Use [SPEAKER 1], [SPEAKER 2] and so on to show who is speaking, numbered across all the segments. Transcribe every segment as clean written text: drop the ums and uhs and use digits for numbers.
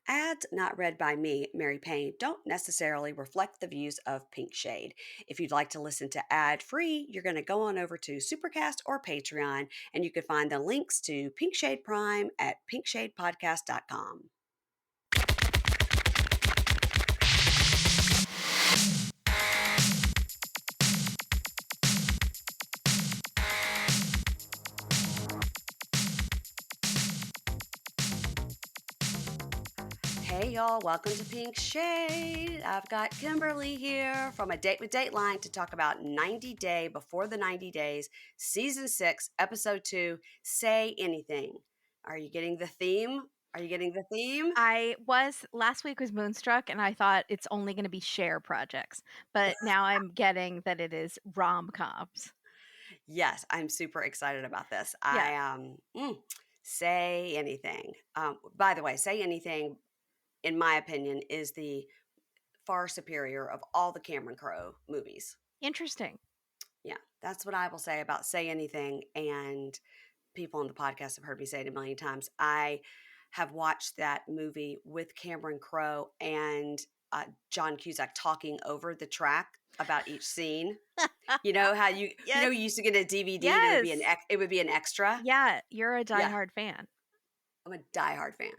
[SPEAKER 1] Ads not read by me, Mary Payne, don't necessarily reflect the views of Pink Shade. If you'd like to listen to ad-free, you're going to go on over to Supercast or Patreon, and you can find the links to Pink Shade Prime at pinkshadepodcast.com. Hey y'all, welcome to Pink Shade. I've got Kimberly here from A Date with Dateline to talk about 90 Day Before the 90 Days, Season 6, Episode 2, Say Anything. Are you getting the theme?
[SPEAKER 2] Last week was Moonstruck, and I thought it's only going to be share projects. But now I'm getting that it is rom-coms.
[SPEAKER 1] Yes, I'm super excited about this.
[SPEAKER 2] Yeah.
[SPEAKER 1] Say Anything. By the way, Say Anything, in my opinion, is the far superior of all the Cameron Crowe movies.
[SPEAKER 2] Interesting.
[SPEAKER 1] Yeah, that's what I will say about Say Anything. And people on the podcast have heard me say it a million times. I have watched that movie with Cameron Crowe and John Cusack talking over the track about each scene. You know how you
[SPEAKER 2] Yes.
[SPEAKER 1] used to get a DVD and
[SPEAKER 2] Yes.
[SPEAKER 1] it would be an extra.
[SPEAKER 2] Yeah, you're a
[SPEAKER 1] Yeah,
[SPEAKER 2] diehard fan.
[SPEAKER 1] I'm a diehard fan.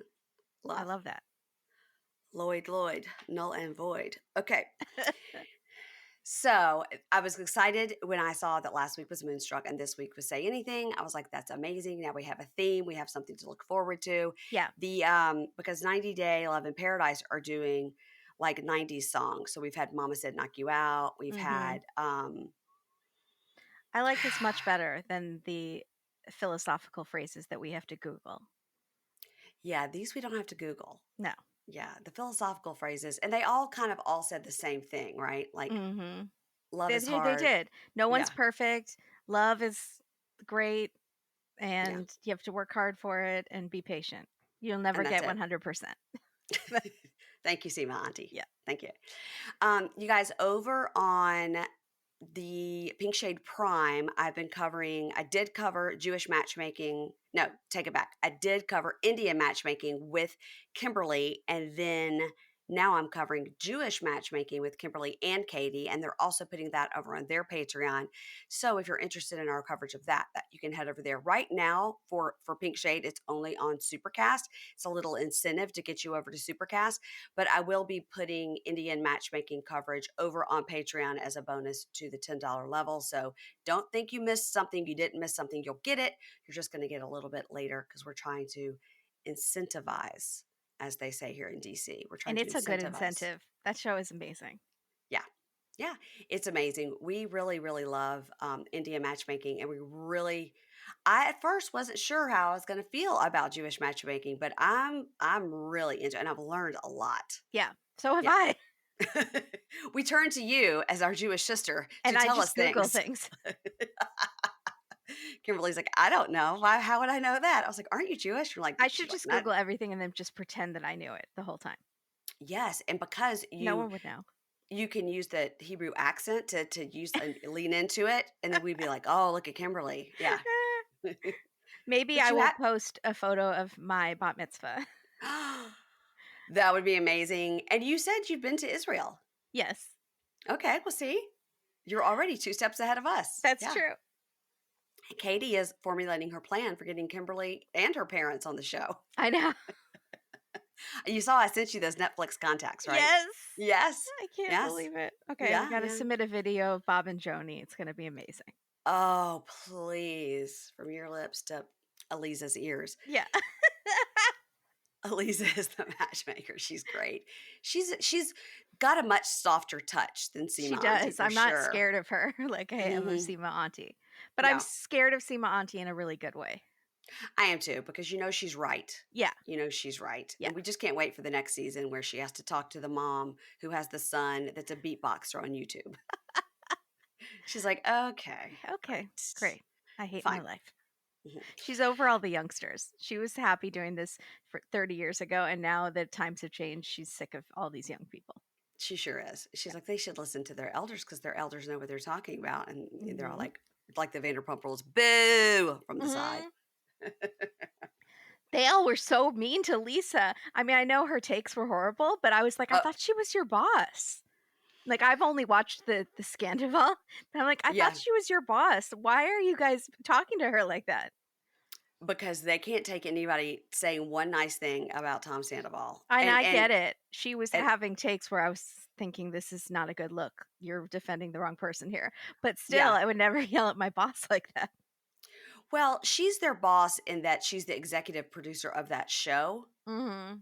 [SPEAKER 2] I
[SPEAKER 1] Love
[SPEAKER 2] love that.
[SPEAKER 1] Lloyd, null and void. Okay. So I was excited when I saw that last week was Moonstruck and this week was Say Anything. I was like, that's amazing. Now we have a theme. We have something to look forward to.
[SPEAKER 2] Yeah.
[SPEAKER 1] Because 90 Day Love in Paradise are doing like 90s songs. So we've had Mama Said Knock You Out. We've had
[SPEAKER 2] I like this much better than the philosophical phrases that we have to Google.
[SPEAKER 1] yeah, these we don't have to Google.
[SPEAKER 2] No.
[SPEAKER 1] Yeah, the philosophical phrases. And they all kind of all said the same thing, right? Like love is
[SPEAKER 2] They
[SPEAKER 1] hard.
[SPEAKER 2] did. No one's
[SPEAKER 1] Yeah.
[SPEAKER 2] perfect. Love is great.
[SPEAKER 1] Yeah.
[SPEAKER 2] And you have to work hard for it and be patient. You'll never
[SPEAKER 1] And that's
[SPEAKER 2] get
[SPEAKER 1] it.
[SPEAKER 2] 100%.
[SPEAKER 1] Thank you, Seema Auntie.
[SPEAKER 2] Yeah.
[SPEAKER 1] Thank you. You guys, over on the Pink Shade Prime, I did cover Jewish matchmaking. No, take it back. I did cover Indian matchmaking with Kimberly, and then now I'm covering Jewish matchmaking with Kimberly and Katie, and they're also putting that over on their Patreon. So if you're interested in our coverage of that you can head over there. Right now for Pink Shade, it's only on Supercast. It's a little incentive to get you over to Supercast, but I will be putting Indian matchmaking coverage over on Patreon as a bonus to the $10 level. So don't think you missed something. You didn't miss something. You'll get it. You're just going to get a little bit later because we're trying to incentivize, as they say here in DC. We're trying
[SPEAKER 2] And
[SPEAKER 1] to
[SPEAKER 2] it's a good
[SPEAKER 1] incentivize.
[SPEAKER 2] incentive. That show is amazing.
[SPEAKER 1] Yeah. Yeah, it's amazing. We really, really love Indian matchmaking, and I at first wasn't sure how I was going to feel about Jewish matchmaking, but I'm really into it, and I've learned a lot.
[SPEAKER 2] Yeah. So have
[SPEAKER 1] Yeah.
[SPEAKER 2] I.
[SPEAKER 1] We turn to you as our Jewish sister to
[SPEAKER 2] And I
[SPEAKER 1] tell us
[SPEAKER 2] just Google
[SPEAKER 1] things.
[SPEAKER 2] things.
[SPEAKER 1] Kimberly's like, I don't know. Why? How would I know that? I was like, aren't you Jewish? You're like,
[SPEAKER 2] I
[SPEAKER 1] she's
[SPEAKER 2] should
[SPEAKER 1] like,
[SPEAKER 2] just
[SPEAKER 1] not.
[SPEAKER 2] Google everything and then just pretend that I knew it the whole time.
[SPEAKER 1] Yes, and because
[SPEAKER 2] No one would know.
[SPEAKER 1] you can use the Hebrew accent to use and lean into it, and then we'd be like, oh, look at Kimberly. Yeah.
[SPEAKER 2] Maybe
[SPEAKER 1] But
[SPEAKER 2] I
[SPEAKER 1] you
[SPEAKER 2] will post a photo of my bat mitzvah.
[SPEAKER 1] that would be amazing. And you said you've been to Israel.
[SPEAKER 2] Yes.
[SPEAKER 1] Okay, well, see, you're already 2 steps ahead of us.
[SPEAKER 2] That's
[SPEAKER 1] Yeah.
[SPEAKER 2] true.
[SPEAKER 1] Katie is formulating her plan for getting Kimberly and her parents on the show.
[SPEAKER 2] I know.
[SPEAKER 1] You saw I sent you those Netflix contacts, right?
[SPEAKER 2] Yes.
[SPEAKER 1] Yes.
[SPEAKER 2] I can't
[SPEAKER 1] Yes.
[SPEAKER 2] believe it. Okay,
[SPEAKER 1] Yeah,
[SPEAKER 2] we got to
[SPEAKER 1] yeah.
[SPEAKER 2] submit a video of Bob and Joni. It's going to be amazing.
[SPEAKER 1] Oh, please. From your lips to Eliza's ears.
[SPEAKER 2] Yeah.
[SPEAKER 1] Eliza is the matchmaker. She's great. She's got a much softer touch than Seema
[SPEAKER 2] She
[SPEAKER 1] Auntie,
[SPEAKER 2] does.
[SPEAKER 1] for
[SPEAKER 2] I'm not
[SPEAKER 1] sure.
[SPEAKER 2] scared of her like I am of Seema Auntie. But
[SPEAKER 1] No.
[SPEAKER 2] I'm scared of Seema Auntie in a really good way.
[SPEAKER 1] I am too, because she's right.
[SPEAKER 2] Yeah.
[SPEAKER 1] She's right.
[SPEAKER 2] Yeah.
[SPEAKER 1] And we just can't wait for the next season where she has to talk to the mom who has the son that's a beatboxer on YouTube. She's like, okay.
[SPEAKER 2] Okay. Great. I hate
[SPEAKER 1] Fine.
[SPEAKER 2] my life. She's over all the youngsters. She was happy doing this for 30 years ago, and now that times have changed, she's sick of all these young people.
[SPEAKER 1] She sure is. She's like, they should listen to their elders because their elders know what they're talking about. And they're all like the Vanderpump Rules, boo, from the side.
[SPEAKER 2] They all were so mean to Lisa. I mean, I know her takes were horrible, but I was like, I
[SPEAKER 1] Uh,
[SPEAKER 2] thought she was your boss. Like, I've only watched the Scandival, but I'm like, I thought
[SPEAKER 1] yeah,
[SPEAKER 2] she was your boss. Why are you guys talking to her like that?
[SPEAKER 1] because they can't take anybody saying one nice thing about Tom Sandoval.
[SPEAKER 2] And
[SPEAKER 1] And
[SPEAKER 2] I
[SPEAKER 1] and
[SPEAKER 2] get it. She was
[SPEAKER 1] and
[SPEAKER 2] having takes where I was thinking, this is not a good look. You're defending the wrong person here. But still,
[SPEAKER 1] yeah.
[SPEAKER 2] I would never yell at my boss like that.
[SPEAKER 1] Well, she's their boss in that she's the executive producer of that show.
[SPEAKER 2] Hmm.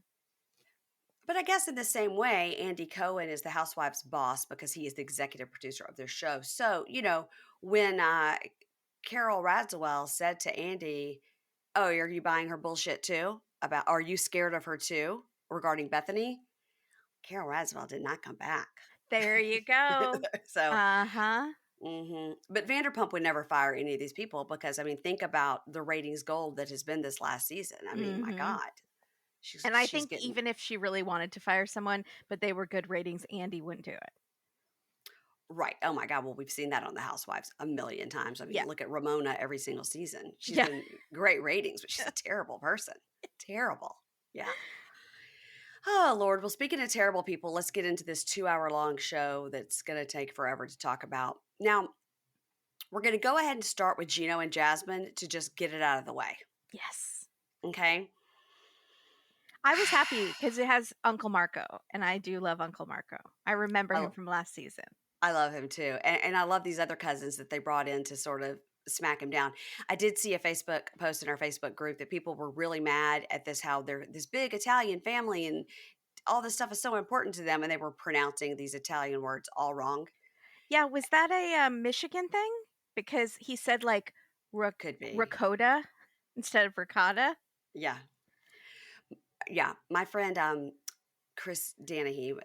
[SPEAKER 1] But I guess in the same way, Andy Cohen is the housewives' boss because he is the executive producer of their show. So, when Carol Radziwill said to Andy, "Oh, are you buying her bullshit too? Are you scared of her too regarding Bethany?" Carol Radziwill did not come back.
[SPEAKER 2] There you go.
[SPEAKER 1] So,
[SPEAKER 2] Uh-huh.
[SPEAKER 1] but Vanderpump would never fire any of these people because, I mean, think about the ratings gold that has been this last season. I mean, my
[SPEAKER 2] Hmm.
[SPEAKER 1] God, she's
[SPEAKER 2] And I
[SPEAKER 1] she's
[SPEAKER 2] think
[SPEAKER 1] getting
[SPEAKER 2] even if she really wanted to fire someone, but they were good ratings, Andy wouldn't do it.
[SPEAKER 1] right. Oh my God. Well, we've seen that on The Housewives a million times. I mean,
[SPEAKER 2] Yeah.
[SPEAKER 1] look at Ramona every single season. She's
[SPEAKER 2] Yeah.
[SPEAKER 1] been great ratings, but she's a terrible person. Terrible. Yeah. Oh, Lord. Well, speaking of terrible people, let's get into this 2 hour long show that's going to take forever to talk about. Now, we're going to go ahead and start with Gino and Jasmine to just get it out of the way.
[SPEAKER 2] Yes.
[SPEAKER 1] Okay.
[SPEAKER 2] I was happy because it has Uncle Marco, and I do love Uncle Marco. I remember
[SPEAKER 1] I,
[SPEAKER 2] him from last season.
[SPEAKER 1] I love him too. And I love these other cousins that they brought in to sort of smack him down. I did see a Facebook post in our Facebook group that people were really mad at this, how they're this big Italian family and all this stuff is so important to them. And they were pronouncing these Italian words all wrong.
[SPEAKER 2] Yeah, was that a Michigan thing? Because he said like
[SPEAKER 1] Could be.
[SPEAKER 2] ricotta instead of ricotta.
[SPEAKER 1] Yeah. Yeah. My friend, Chris Danahy,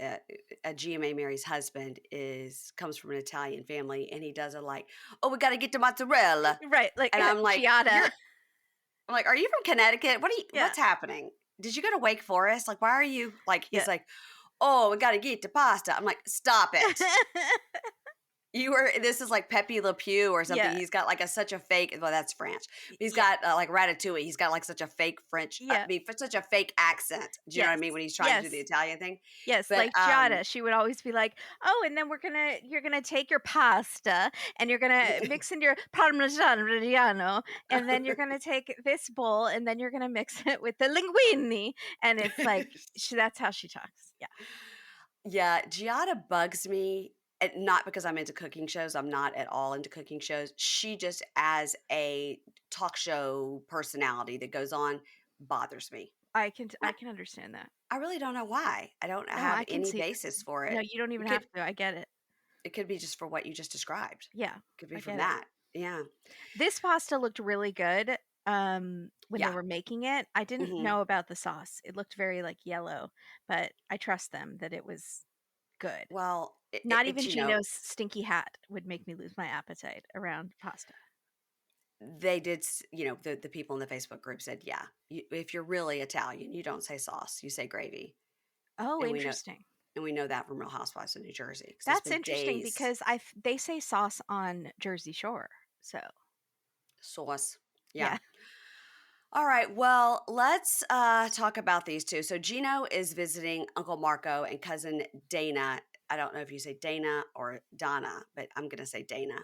[SPEAKER 1] a GMA Mary's husband, comes from an Italian family, and he does it like, "Oh, we got to get the mozzarella,"
[SPEAKER 2] Right, like
[SPEAKER 1] and I'm like,
[SPEAKER 2] Giada.
[SPEAKER 1] I'm like, "Are you from Connecticut?
[SPEAKER 2] Yeah.
[SPEAKER 1] What's happening? Did you go to Wake Forest? Like, why are you like?"
[SPEAKER 2] Yeah.
[SPEAKER 1] He's like, "Oh, we got to get the pasta." I'm like, "Stop it." This is like Pepe Le Pew or something.
[SPEAKER 2] Yeah.
[SPEAKER 1] He's got like such a fake, well, that's French. He's
[SPEAKER 2] Yeah.
[SPEAKER 1] got like Ratatouille. He's got like such a fake French,
[SPEAKER 2] Yeah.
[SPEAKER 1] such a fake accent. Do you know what I
[SPEAKER 2] Yes.
[SPEAKER 1] mean? When he's trying to do the
[SPEAKER 2] Yes.
[SPEAKER 1] Italian thing.
[SPEAKER 2] Yes,
[SPEAKER 1] But,
[SPEAKER 2] like Giada, she would always be like, "Oh, and then you're gonna take your pasta and you're gonna mix in your Parmesan Reggiano, and then you're gonna take this bowl and then you're gonna mix it with the linguine." And it's like that's how she talks. Yeah.
[SPEAKER 1] yeah, Giada bugs me, and not because I'm into cooking shows. I'm not at all into cooking shows. She just, as a talk show personality that goes on, bothers me.
[SPEAKER 2] I can understand that.
[SPEAKER 1] I really don't know why. I don't
[SPEAKER 2] No,
[SPEAKER 1] have
[SPEAKER 2] I can
[SPEAKER 1] any
[SPEAKER 2] see
[SPEAKER 1] basis for
[SPEAKER 2] no,
[SPEAKER 1] it.
[SPEAKER 2] you don't
[SPEAKER 1] It
[SPEAKER 2] even
[SPEAKER 1] could
[SPEAKER 2] have to. I get it.
[SPEAKER 1] it could be just for what you just described.
[SPEAKER 2] Yeah,
[SPEAKER 1] Could be
[SPEAKER 2] I
[SPEAKER 1] from
[SPEAKER 2] get it.
[SPEAKER 1] that. Yeah.
[SPEAKER 2] This pasta looked really good, when they
[SPEAKER 1] Yeah.
[SPEAKER 2] were making it. I didn't
[SPEAKER 1] Mhm.
[SPEAKER 2] know about the sauce. It looked very, like, yellow, but I trust them that it was good.
[SPEAKER 1] Well,
[SPEAKER 2] Not even
[SPEAKER 1] you know,
[SPEAKER 2] Gino's stinky hat would make me lose my appetite around pasta.
[SPEAKER 1] they did, the people in the Facebook group said, yeah, if you're really Italian, you don't say sauce, you say gravy.
[SPEAKER 2] Oh,
[SPEAKER 1] And we know,
[SPEAKER 2] interesting.
[SPEAKER 1] that from Real Housewives of New Jersey because it's
[SPEAKER 2] That's
[SPEAKER 1] been
[SPEAKER 2] interesting
[SPEAKER 1] days.
[SPEAKER 2] because they say sauce on Jersey Shore, so
[SPEAKER 1] Sauce. Yeah.
[SPEAKER 2] yeah.
[SPEAKER 1] All right. Well, let's talk about these two. So Gino is visiting Uncle Marco and cousin Dana. I don't know if you say Dana or Donna, but I'm going to say Dana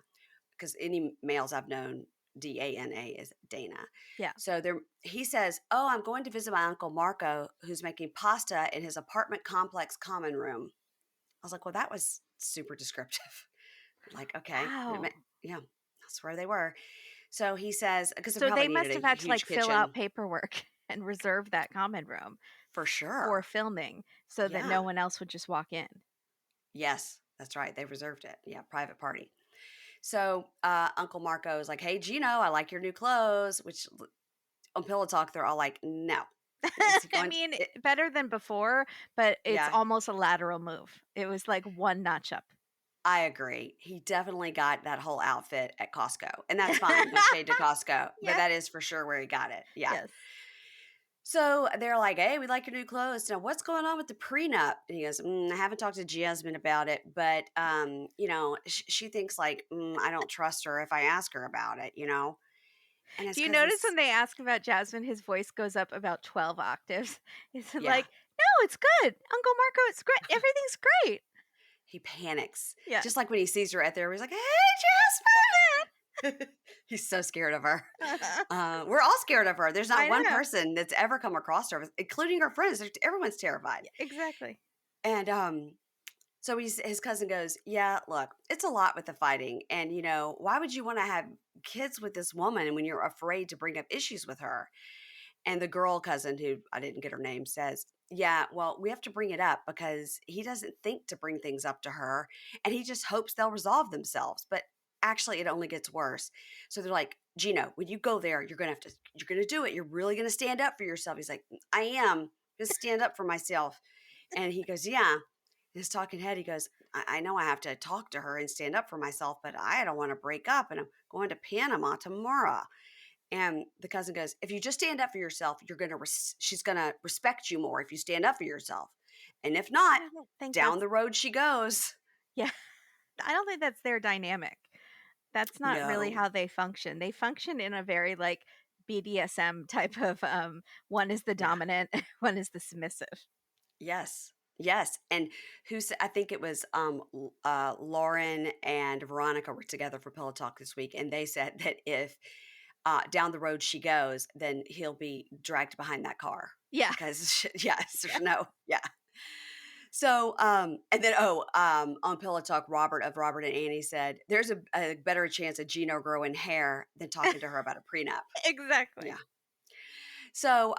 [SPEAKER 1] because any males I've known, Dana, is Dana.
[SPEAKER 2] Yeah.
[SPEAKER 1] So he says, "Oh, I'm going to visit my Uncle Marco who's making pasta in his apartment complex common room." I was like, "Well, that was super descriptive." Like, okay.
[SPEAKER 2] Wow.
[SPEAKER 1] Yeah, that's where they were. So he says, because they
[SPEAKER 2] So
[SPEAKER 1] probably
[SPEAKER 2] they
[SPEAKER 1] needed
[SPEAKER 2] must
[SPEAKER 1] a
[SPEAKER 2] have had to, like,
[SPEAKER 1] huge
[SPEAKER 2] fill out
[SPEAKER 1] kitchen
[SPEAKER 2] paperwork and reserve that common room
[SPEAKER 1] for
[SPEAKER 2] for
[SPEAKER 1] sure.
[SPEAKER 2] filming so that
[SPEAKER 1] Yeah.
[SPEAKER 2] no one else would just walk in.
[SPEAKER 1] Yes, that's right. They reserved it. Yeah, private party. So Uncle Marco is like, "Hey, Gino, I like your new clothes," which on Pillow Talk, they're all like, "No." Is he
[SPEAKER 2] I
[SPEAKER 1] going?
[SPEAKER 2] mean, better than before, but it's
[SPEAKER 1] Yeah,
[SPEAKER 2] almost a lateral move. It was like one notch up.
[SPEAKER 1] I agree. He definitely got that whole outfit at Costco, and that's fine. No shade to Costco, but
[SPEAKER 2] Yeah.
[SPEAKER 1] that is for sure where he got it. Yeah.
[SPEAKER 2] Yes.
[SPEAKER 1] So they're like, "Hey, we like your new clothes. Now, what's going on with the prenup?" And he goes, "I haven't talked to Jasmine about it, but she thinks like I don't trust her if I ask her about it, And it's
[SPEAKER 2] Do you
[SPEAKER 1] because
[SPEAKER 2] notice
[SPEAKER 1] this
[SPEAKER 2] when they ask about Jasmine, his voice goes up about 12 octaves? Is it
[SPEAKER 1] yeah,
[SPEAKER 2] like, "No, it's good. Uncle Marco, it's great. Everything's great."
[SPEAKER 1] he panics.
[SPEAKER 2] Yeah.
[SPEAKER 1] Just like when he sees her out there, he's like, "Hey, Jasmine!" He's so scared of her. We're all scared of her. There's not
[SPEAKER 2] I
[SPEAKER 1] one
[SPEAKER 2] know.
[SPEAKER 1] person that's ever come across her, including her friends. Everyone's terrified.
[SPEAKER 2] Yeah, exactly.
[SPEAKER 1] And so his cousin goes, "Yeah, look, it's a lot with the fighting, and why would you want to have kids with this woman when you're afraid to bring up issues with her?" And the girl cousin, who I didn't get her name, says, "Yeah, well, we have to bring it up because he doesn't think to bring things up to her, and he just hopes they'll resolve themselves. But actually, it only gets worse." So they're like, "Gino, when you go there, you're gonna do it. You're really gonna stand up for yourself." He's like, "I am gonna stand up for myself." And he goes, "Yeah." His talking head, he goes, I know I have to talk to her and stand up for myself, but I don't want to break up, and I'm going to Panama tomorrow." And the cousin goes, "If you just stand up for yourself, she's gonna respect you more if you stand up for yourself. And if not,
[SPEAKER 2] I don't think
[SPEAKER 1] down
[SPEAKER 2] that's
[SPEAKER 1] the road she goes."
[SPEAKER 2] yeah. I don't think that's their dynamic. That's not really
[SPEAKER 1] No.
[SPEAKER 2] how they function. They function in a very, like, BDSM type of, one is the
[SPEAKER 1] Yeah.
[SPEAKER 2] dominant, one is the submissive.
[SPEAKER 1] Yes. Yes. And I think it was Lauren and Veronica were together for Pillow Talk this week, and they said that if down the road she goes, then he'll be dragged behind that car
[SPEAKER 2] Yeah.
[SPEAKER 1] because yes,
[SPEAKER 2] Yeah.
[SPEAKER 1] there's no yeah. So, and then, on Pillow Talk, Robert and Annie said, "There's a better chance of Gino growing hair than talking to her about a prenup."
[SPEAKER 2] Exactly.
[SPEAKER 1] Yeah. So,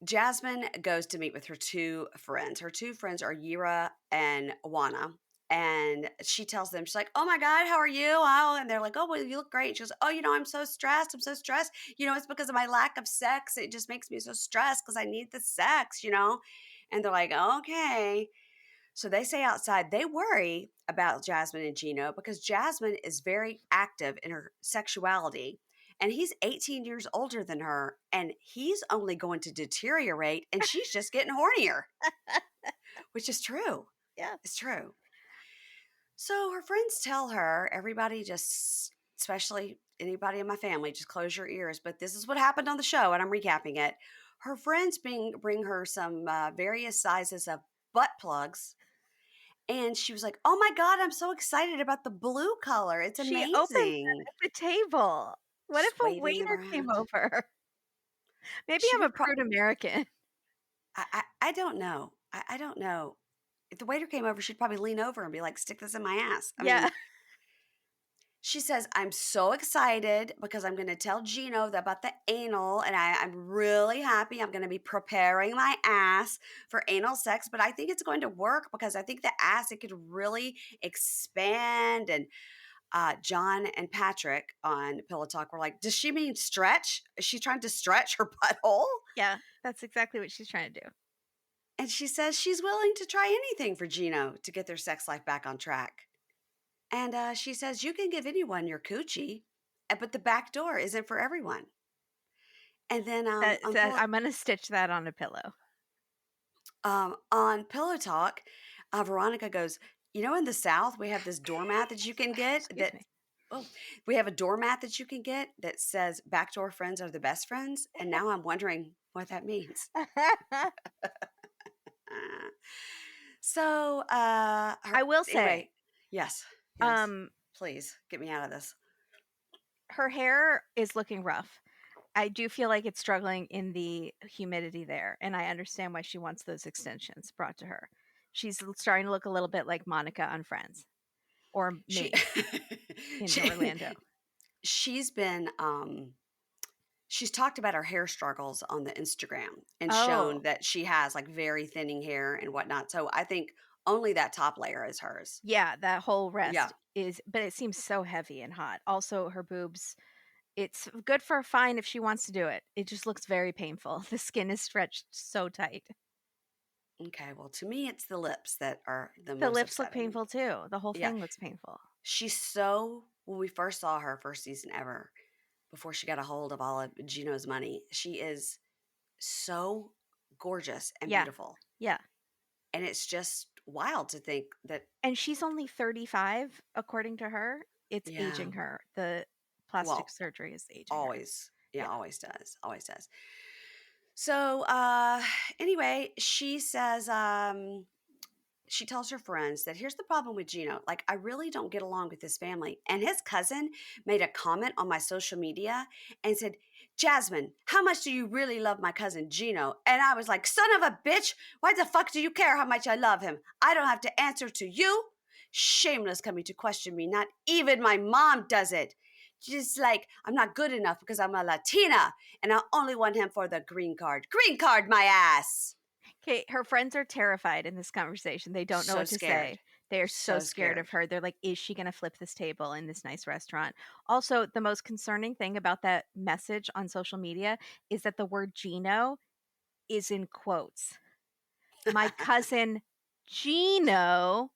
[SPEAKER 1] Jasmine goes to meet with her two friends. Her two friends are Yira and Wana. And she tells them, she's like, "Oh my God, how are you?" Oh, and they're like, "Oh, well, you look great." She goes, "Oh, I'm so stressed. I'm so stressed. It's because of my lack of sex. It just makes me so stressed because I need the sex. And they're like, "Okay." So they say outside they worry about Jasmine and Gino because Jasmine is very active in her sexuality, and he's 18 years older than her, and he's only going to deteriorate, and she's just getting hornier, which is true.
[SPEAKER 2] Yeah.
[SPEAKER 1] It's true. So her friends tell her, everybody just, especially anybody in my family, just close your ears. But this is what happened on the show, and I'm recapping it. Her friends bring her some various sizes of butt plugs, and she was like, "Oh my God, I'm so excited about the blue color. It's
[SPEAKER 2] She opened it
[SPEAKER 1] amazing."
[SPEAKER 2] at the table. What if
[SPEAKER 1] Just
[SPEAKER 2] a
[SPEAKER 1] waving them
[SPEAKER 2] waiter came
[SPEAKER 1] around.
[SPEAKER 2] over? Maybe
[SPEAKER 1] She
[SPEAKER 2] I'm a
[SPEAKER 1] would
[SPEAKER 2] prude American.
[SPEAKER 1] I don't know. I don't know. If the waiter came over, she'd probably lean over and be like, "Stick this in my ass." I
[SPEAKER 2] Yeah.
[SPEAKER 1] mean, she says, "I'm so excited because I'm going to tell Gino about the anal, and I'm really happy. I'm going to be preparing my ass for anal sex, but I think it's going to work because I think the ass, it could really expand." And John and Patrick on Pillow Talk were like, "Does she mean stretch? Is she trying to stretch her butthole?"
[SPEAKER 2] Yeah. That's exactly what she's trying to do.
[SPEAKER 1] And she says she's willing to try anything for Gino to get their sex life back on track. And she says, "You can give anyone your coochie, but the back door isn't for everyone." And then
[SPEAKER 2] That I'm gonna stitch that on a pillow.
[SPEAKER 1] on Pillow Talk, Veronica goes, "In the South, we have this doormat that you can get
[SPEAKER 2] Excuse
[SPEAKER 1] that,
[SPEAKER 2] me.
[SPEAKER 1] oh, we have a doormat that you can get that says backdoor friends are the best friends." And now I'm wondering what that means. Uh, so,
[SPEAKER 2] I will say,
[SPEAKER 1] anyway, yes, yes,
[SPEAKER 2] um,
[SPEAKER 1] please get me out of this.
[SPEAKER 2] her hair is looking rough. I do feel like it's struggling in the humidity there, and I understand why she wants those extensions brought to her. Starting to look a little bit like Monica on Friends, or
[SPEAKER 1] She,
[SPEAKER 2] Maeve in
[SPEAKER 1] she,
[SPEAKER 2] Orlando.
[SPEAKER 1] she's been, she's talked about her hair struggles on the Instagram and shown
[SPEAKER 2] Oh,
[SPEAKER 1] that she has like very thinning hair and whatnot. So I think only that top layer is hers.
[SPEAKER 2] yeah, that whole
[SPEAKER 1] Yeah.
[SPEAKER 2] rest is, but it seems so heavy and hot. Also, her boobs, it's good for fine if she wants to do it. It just looks very painful. The skin is stretched so tight.
[SPEAKER 1] Okay. Well, to me, it's the lips that are the
[SPEAKER 2] The
[SPEAKER 1] most
[SPEAKER 2] lips look
[SPEAKER 1] upsetting.
[SPEAKER 2] painful too. The whole
[SPEAKER 1] Yeah.
[SPEAKER 2] thing looks painful.
[SPEAKER 1] When we first saw her first season ever, before she got a hold of all of Gino's money, she is so gorgeous and
[SPEAKER 2] Yeah.
[SPEAKER 1] beautiful.
[SPEAKER 2] Yeah.
[SPEAKER 1] And it's just wild to think that,
[SPEAKER 2] And she's only 35 according to her. It's
[SPEAKER 1] yeah,
[SPEAKER 2] aging her. The Plastic
[SPEAKER 1] Well,
[SPEAKER 2] surgery is aging her.
[SPEAKER 1] always. Yeah,
[SPEAKER 2] Yeah.
[SPEAKER 1] always does. Always does. So, anyway, she says, she tells her friends that here's the problem with Gino. Like, I really don't get along with his family. And his cousin made a comment on my social media and said, Jasmine, how much do you really love my cousin Gino? And I was like, son of a bitch, why the fuck do you care how much I love him? I don't have to answer to you. Shameless coming to question me. Not even my mom does it. Just like, I'm not good enough because I'm a Latina and I only want him for the green card. Green card, my ass.
[SPEAKER 2] Okay, her friends are terrified in this conversation. They don't know
[SPEAKER 1] So
[SPEAKER 2] what to
[SPEAKER 1] scared.
[SPEAKER 2] say. They are so
[SPEAKER 1] So
[SPEAKER 2] scared of
[SPEAKER 1] scared.
[SPEAKER 2] her. They're like, is she going to flip this table in this nice restaurant? Also, the most concerning thing about that message on social media is that the word Gino is in quotes. My cousin Gino.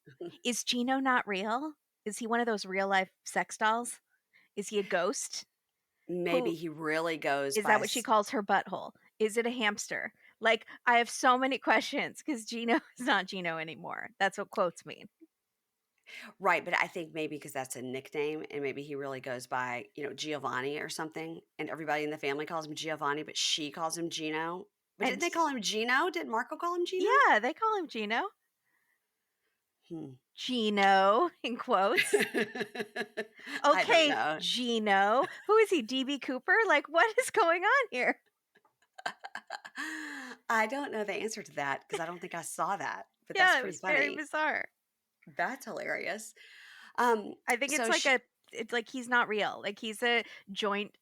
[SPEAKER 2] Is Gino not real? Is he one of those real life sex dolls? Is he a ghost?
[SPEAKER 1] Maybe
[SPEAKER 2] Who
[SPEAKER 1] he really goes
[SPEAKER 2] is
[SPEAKER 1] by
[SPEAKER 2] that what she calls her butthole? Is it a hamster? Like, I have so many questions because Gino is not Gino anymore. That's what quotes mean.
[SPEAKER 1] right, but I think maybe because that's a nickname and maybe he really goes by, Giovanni or something, and everybody in the family calls him Giovanni, but she calls him Gino. But didn't
[SPEAKER 2] And
[SPEAKER 1] they call him Gino? Didn't Marco call him Gino?
[SPEAKER 2] yeah, they call him Gino.
[SPEAKER 1] Hmm.
[SPEAKER 2] Gino, in quotes.
[SPEAKER 1] I don't
[SPEAKER 2] Okay,
[SPEAKER 1] know.
[SPEAKER 2] Gino. Who is he? DB Cooper? Like, what is going on here?
[SPEAKER 1] I don't know the answer to that because I don't think I saw that, but that's
[SPEAKER 2] Yeah, it
[SPEAKER 1] pretty
[SPEAKER 2] was very
[SPEAKER 1] funny.
[SPEAKER 2] bizarre.
[SPEAKER 1] That's hilarious.
[SPEAKER 2] I think
[SPEAKER 1] So
[SPEAKER 2] it's like he's not real. Like he's a joint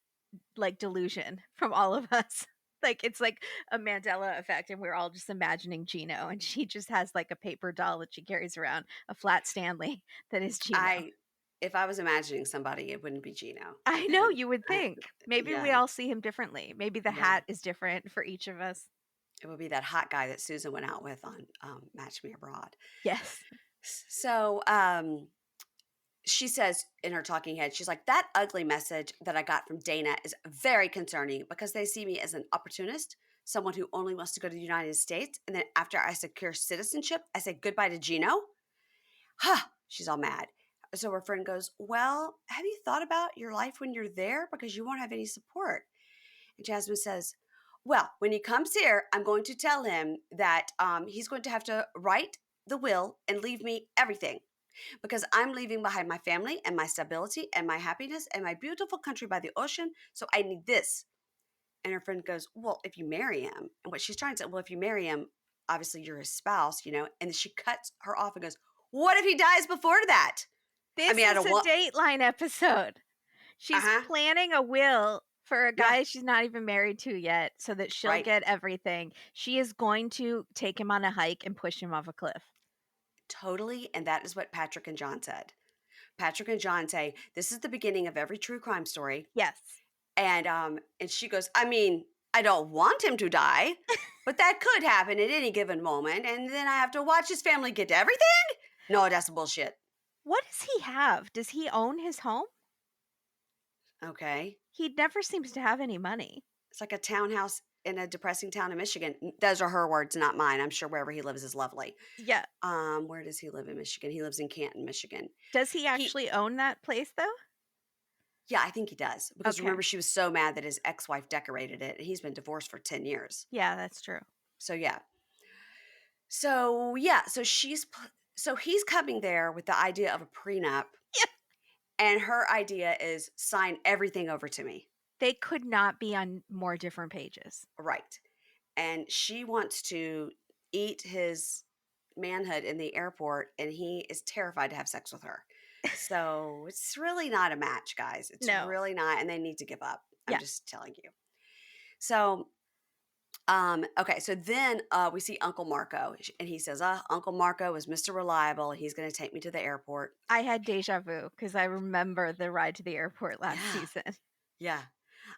[SPEAKER 2] like delusion from all of us. Like it's like a Mandela effect, and we're all just imagining Gino, and she just has like a paper doll that she carries around, a flat Stanley that is Gino.
[SPEAKER 1] I if I was imagining somebody, it wouldn't be Gino.
[SPEAKER 2] I
[SPEAKER 1] It
[SPEAKER 2] know
[SPEAKER 1] wouldn't
[SPEAKER 2] you would
[SPEAKER 1] I,
[SPEAKER 2] think. Maybe we
[SPEAKER 1] yeah,
[SPEAKER 2] all see him differently. Maybe the
[SPEAKER 1] yeah.
[SPEAKER 2] hat is different for each of us.
[SPEAKER 1] It would be that hot guy that Susan went out with on Match Me Abroad.
[SPEAKER 2] Yes.
[SPEAKER 1] So she says in her talking head, she's like, that ugly message that I got from Dana is very concerning because they see me as an opportunist, someone who only wants to go to the United States. And then after I secure citizenship, I say goodbye to Gino. Ha! She's all mad. So her friend goes, well, have you thought about your life when you're there? Because you won't have any support. And Jasmine says, well, when he comes here, I'm going to tell him that he's going to have to write the will and leave me everything because I'm leaving behind my family and my stability and my happiness and my beautiful country by the ocean. So I need this. And her friend goes, well, if you marry him, and what she's trying to say, well, if you marry him, obviously you're his spouse. And she cuts her off and goes, what if he dies before that? I
[SPEAKER 2] This
[SPEAKER 1] mean, I
[SPEAKER 2] is
[SPEAKER 1] don't
[SPEAKER 2] a
[SPEAKER 1] want,
[SPEAKER 2] Dateline episode.
[SPEAKER 1] uh
[SPEAKER 2] She's
[SPEAKER 1] huh.
[SPEAKER 2] planning a will for a
[SPEAKER 1] Yeah,
[SPEAKER 2] guy she's not even married to yet so that she'll
[SPEAKER 1] right.
[SPEAKER 2] get everything. She is going to take him on a hike and push him off a cliff.
[SPEAKER 1] Totally. And that is what Patrick and John said. Patrick and John say, this is the beginning of every true crime story.
[SPEAKER 2] Yes.
[SPEAKER 1] And she goes, I mean, I don't want him to die, but that could happen at any given moment. And then I have to watch his family get everything? No, that's bullshit.
[SPEAKER 2] What does he have? Does he own his home?
[SPEAKER 1] Okay.
[SPEAKER 2] He never seems to have any money.
[SPEAKER 1] It's like a townhouse in a depressing town in Michigan. Those are her words, not mine. I'm sure wherever he lives is lovely.
[SPEAKER 2] Yeah.
[SPEAKER 1] Where does he live in Michigan? He lives in Canton, Michigan.
[SPEAKER 2] Does he
[SPEAKER 1] He
[SPEAKER 2] actually own that place though?
[SPEAKER 1] Yeah, I think he does. Because
[SPEAKER 2] Okay.
[SPEAKER 1] remember, she was so mad that his ex-wife decorated it, and he's been divorced for 10 years.
[SPEAKER 2] Yeah, that's true.
[SPEAKER 1] So yeah. So yeah, so he's coming there with the idea of a prenup,
[SPEAKER 2] Yeah.
[SPEAKER 1] and her idea is sign everything over to me.
[SPEAKER 2] They could not be on more different pages.
[SPEAKER 1] Right. And she wants to eat his manhood in the airport, and he is terrified to have sex with her. So it's really not a match, guys. It's
[SPEAKER 2] No.
[SPEAKER 1] really not, and they need to give up. I'm
[SPEAKER 2] Yeah.
[SPEAKER 1] just telling you. So okay, so then we see Uncle Marco, and he says, Uncle Marco is Mr. Reliable. He's going to take me to the airport.
[SPEAKER 2] I had deja vu because I remember the ride to the airport last
[SPEAKER 1] Yeah,
[SPEAKER 2] season.
[SPEAKER 1] yeah.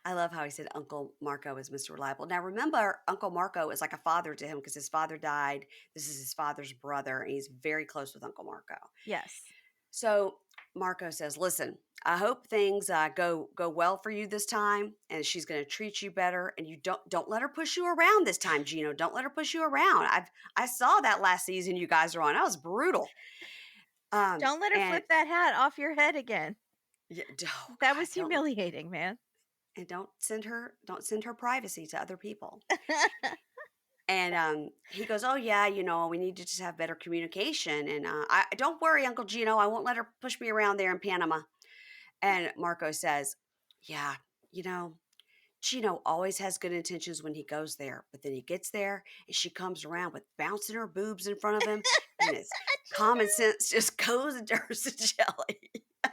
[SPEAKER 1] I love how he said Uncle Marco is Mr. Reliable. Now, remember, Uncle Marco is like a father to him because his father died. This is his father's brother, and he's very close with Uncle Marco.
[SPEAKER 2] Yes.
[SPEAKER 1] So Marco says, "Listen, I hope things go well for you this time, and she's going to treat you better. And you don't let her push you around this time, Gino. Don't let her push you around. I saw that last season you guys are on. That was brutal.
[SPEAKER 2] Don't let her
[SPEAKER 1] And
[SPEAKER 2] flip that hat off your head again.
[SPEAKER 1] Yeah, oh
[SPEAKER 2] That
[SPEAKER 1] God,
[SPEAKER 2] was humiliating, man.
[SPEAKER 1] don't send her privacy to other people. And he goes, "Oh yeah, we need to just have better communication." And I don't worry, Uncle Gino, I won't let her push me around there in Panama. And Marco says, "Yeah, you know, Gino always has good intentions when he goes there, but then he gets there and she comes around with bouncing her boobs in front of him, and his common
[SPEAKER 2] Gino,
[SPEAKER 1] sense just goes into hers to jelly." But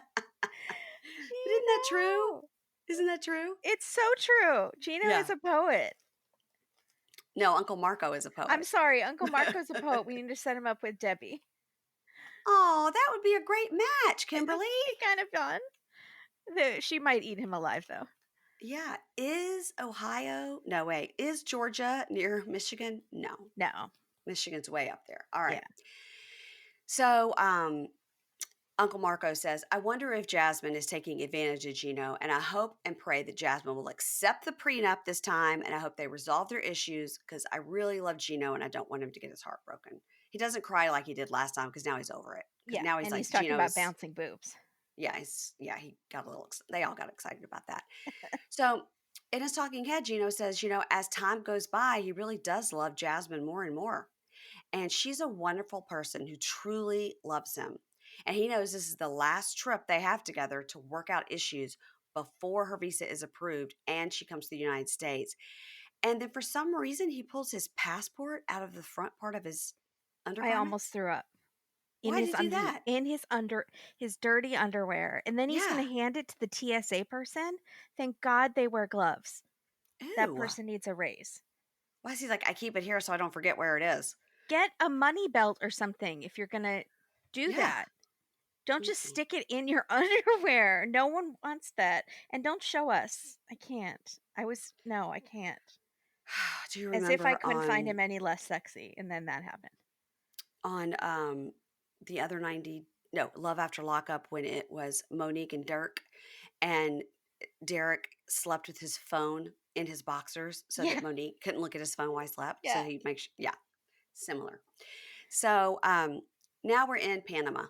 [SPEAKER 1] isn't that true?
[SPEAKER 2] Gino.
[SPEAKER 1] Isn't that true?
[SPEAKER 2] It's so true. Gino is
[SPEAKER 1] Yeah.
[SPEAKER 2] a poet.
[SPEAKER 1] No, Uncle Marco is a
[SPEAKER 2] I'm
[SPEAKER 1] poet.
[SPEAKER 2] sorry, Uncle Marco's a poet. We need to set him up with Debbie.
[SPEAKER 1] Oh, that would be a great match,
[SPEAKER 2] It would
[SPEAKER 1] Kimberly.
[SPEAKER 2] be kind of fun. She might eat him alive, though.
[SPEAKER 1] Yeah. Is Ohio? No, wait. Is Georgia near Michigan? No.
[SPEAKER 2] No.
[SPEAKER 1] Michigan's way up there. All
[SPEAKER 2] Yeah.
[SPEAKER 1] right. So, Uncle Marco says, I wonder if Jasmine is taking advantage of Gino, and I hope and pray that Jasmine will accept the prenup this time, and I hope they resolve their issues because I really love Gino and I don't want him to get his heart broken. He doesn't cry like he did last time because now he's over it. Because
[SPEAKER 2] Yeah.
[SPEAKER 1] now he's
[SPEAKER 2] And he's
[SPEAKER 1] like,
[SPEAKER 2] talking
[SPEAKER 1] Gino
[SPEAKER 2] about
[SPEAKER 1] is,
[SPEAKER 2] bouncing boobs.
[SPEAKER 1] yeah, he got a little, they all got excited about that. So in his talking head, Gino says, as time goes by, he really does love Jasmine more and more. And she's a wonderful person who truly loves him. And he knows this is the last trip they have together to work out issues before her visa is approved and she comes to the United States. And then for some reason, he pulls his passport out of the front part of his
[SPEAKER 2] I almost
[SPEAKER 1] undergarments.
[SPEAKER 2] threw up in
[SPEAKER 1] Why
[SPEAKER 2] his
[SPEAKER 1] did he do that?
[SPEAKER 2] his dirty underwear. And then he's
[SPEAKER 1] Yeah.
[SPEAKER 2] going to hand it to the TSA person. Thank God they wear gloves. That
[SPEAKER 1] Ew.
[SPEAKER 2] person needs a raise.
[SPEAKER 1] Why is he like, I keep it here so I don't forget where it is?
[SPEAKER 2] Get a money belt or something if you're going to do
[SPEAKER 1] Yeah.
[SPEAKER 2] that. Don't just
[SPEAKER 1] Mm-mm.
[SPEAKER 2] stick it in your underwear. No one wants that. And don't show us. I can't. No, I can't.
[SPEAKER 1] Do you
[SPEAKER 2] As if I
[SPEAKER 1] remember
[SPEAKER 2] couldn't find him any less sexy. And then that happened.
[SPEAKER 1] on the other 90, no, Love After Lockup, when it was Monique and Dirk, and Derek slept with his phone in his boxers so that
[SPEAKER 2] Yeah.
[SPEAKER 1] Monique couldn't look at his phone while he slept. So
[SPEAKER 2] Yeah.
[SPEAKER 1] he makes, yeah, similar. So now we're in Panama.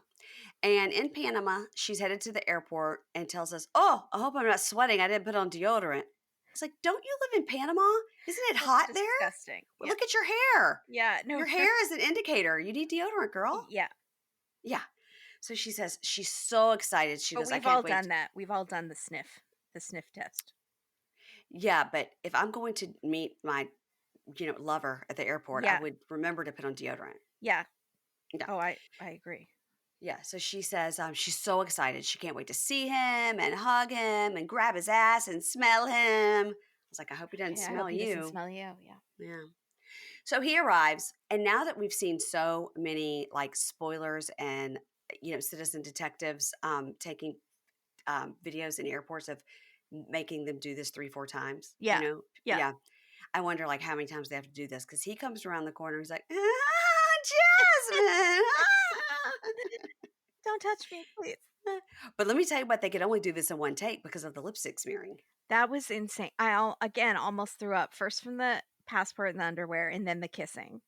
[SPEAKER 1] And in Panama, she's headed to the airport and tells us, "Oh, I hope I'm not sweating. I didn't put on deodorant." It's like, don't you live in Panama? Isn't it
[SPEAKER 2] That's
[SPEAKER 1] hot there?
[SPEAKER 2] disgusting.
[SPEAKER 1] Well,
[SPEAKER 2] Yeah.
[SPEAKER 1] look at your hair.
[SPEAKER 2] Yeah. No.
[SPEAKER 1] Your hair is an indicator. You need deodorant, girl.
[SPEAKER 2] Yeah.
[SPEAKER 1] Yeah. So she says she's so excited. She
[SPEAKER 2] But
[SPEAKER 1] goes, I
[SPEAKER 2] we've
[SPEAKER 1] can't
[SPEAKER 2] all
[SPEAKER 1] wait.
[SPEAKER 2] done that. We've all done the sniff test.
[SPEAKER 1] Yeah, but if I'm going to meet my, lover at the airport, I
[SPEAKER 2] Yeah.
[SPEAKER 1] would remember to put on deodorant.
[SPEAKER 2] Yeah.
[SPEAKER 1] Yeah.
[SPEAKER 2] Oh, I agree.
[SPEAKER 1] Yeah. So she says she's so excited. She can't wait to see him and hug him and grab his ass and smell him. I was like, I hope he doesn't
[SPEAKER 2] Okay, I
[SPEAKER 1] smell
[SPEAKER 2] hope he doesn't
[SPEAKER 1] you.
[SPEAKER 2] smell you. Yeah.
[SPEAKER 1] Yeah. So he arrives, and now that we've seen so many like spoilers and citizen detectives taking videos in airports of making them do this 3-4 times,
[SPEAKER 2] Yeah. Yeah.
[SPEAKER 1] yeah. I wonder like how many times they have to do this because he comes around the corner. He's like, Jasmine.
[SPEAKER 2] Don't touch me, please.
[SPEAKER 1] But let me tell you what, they could only do this in one take because of the lipstick smearing.
[SPEAKER 2] That was insane. Again almost threw up. First from the passport and the underwear, and then the kissing.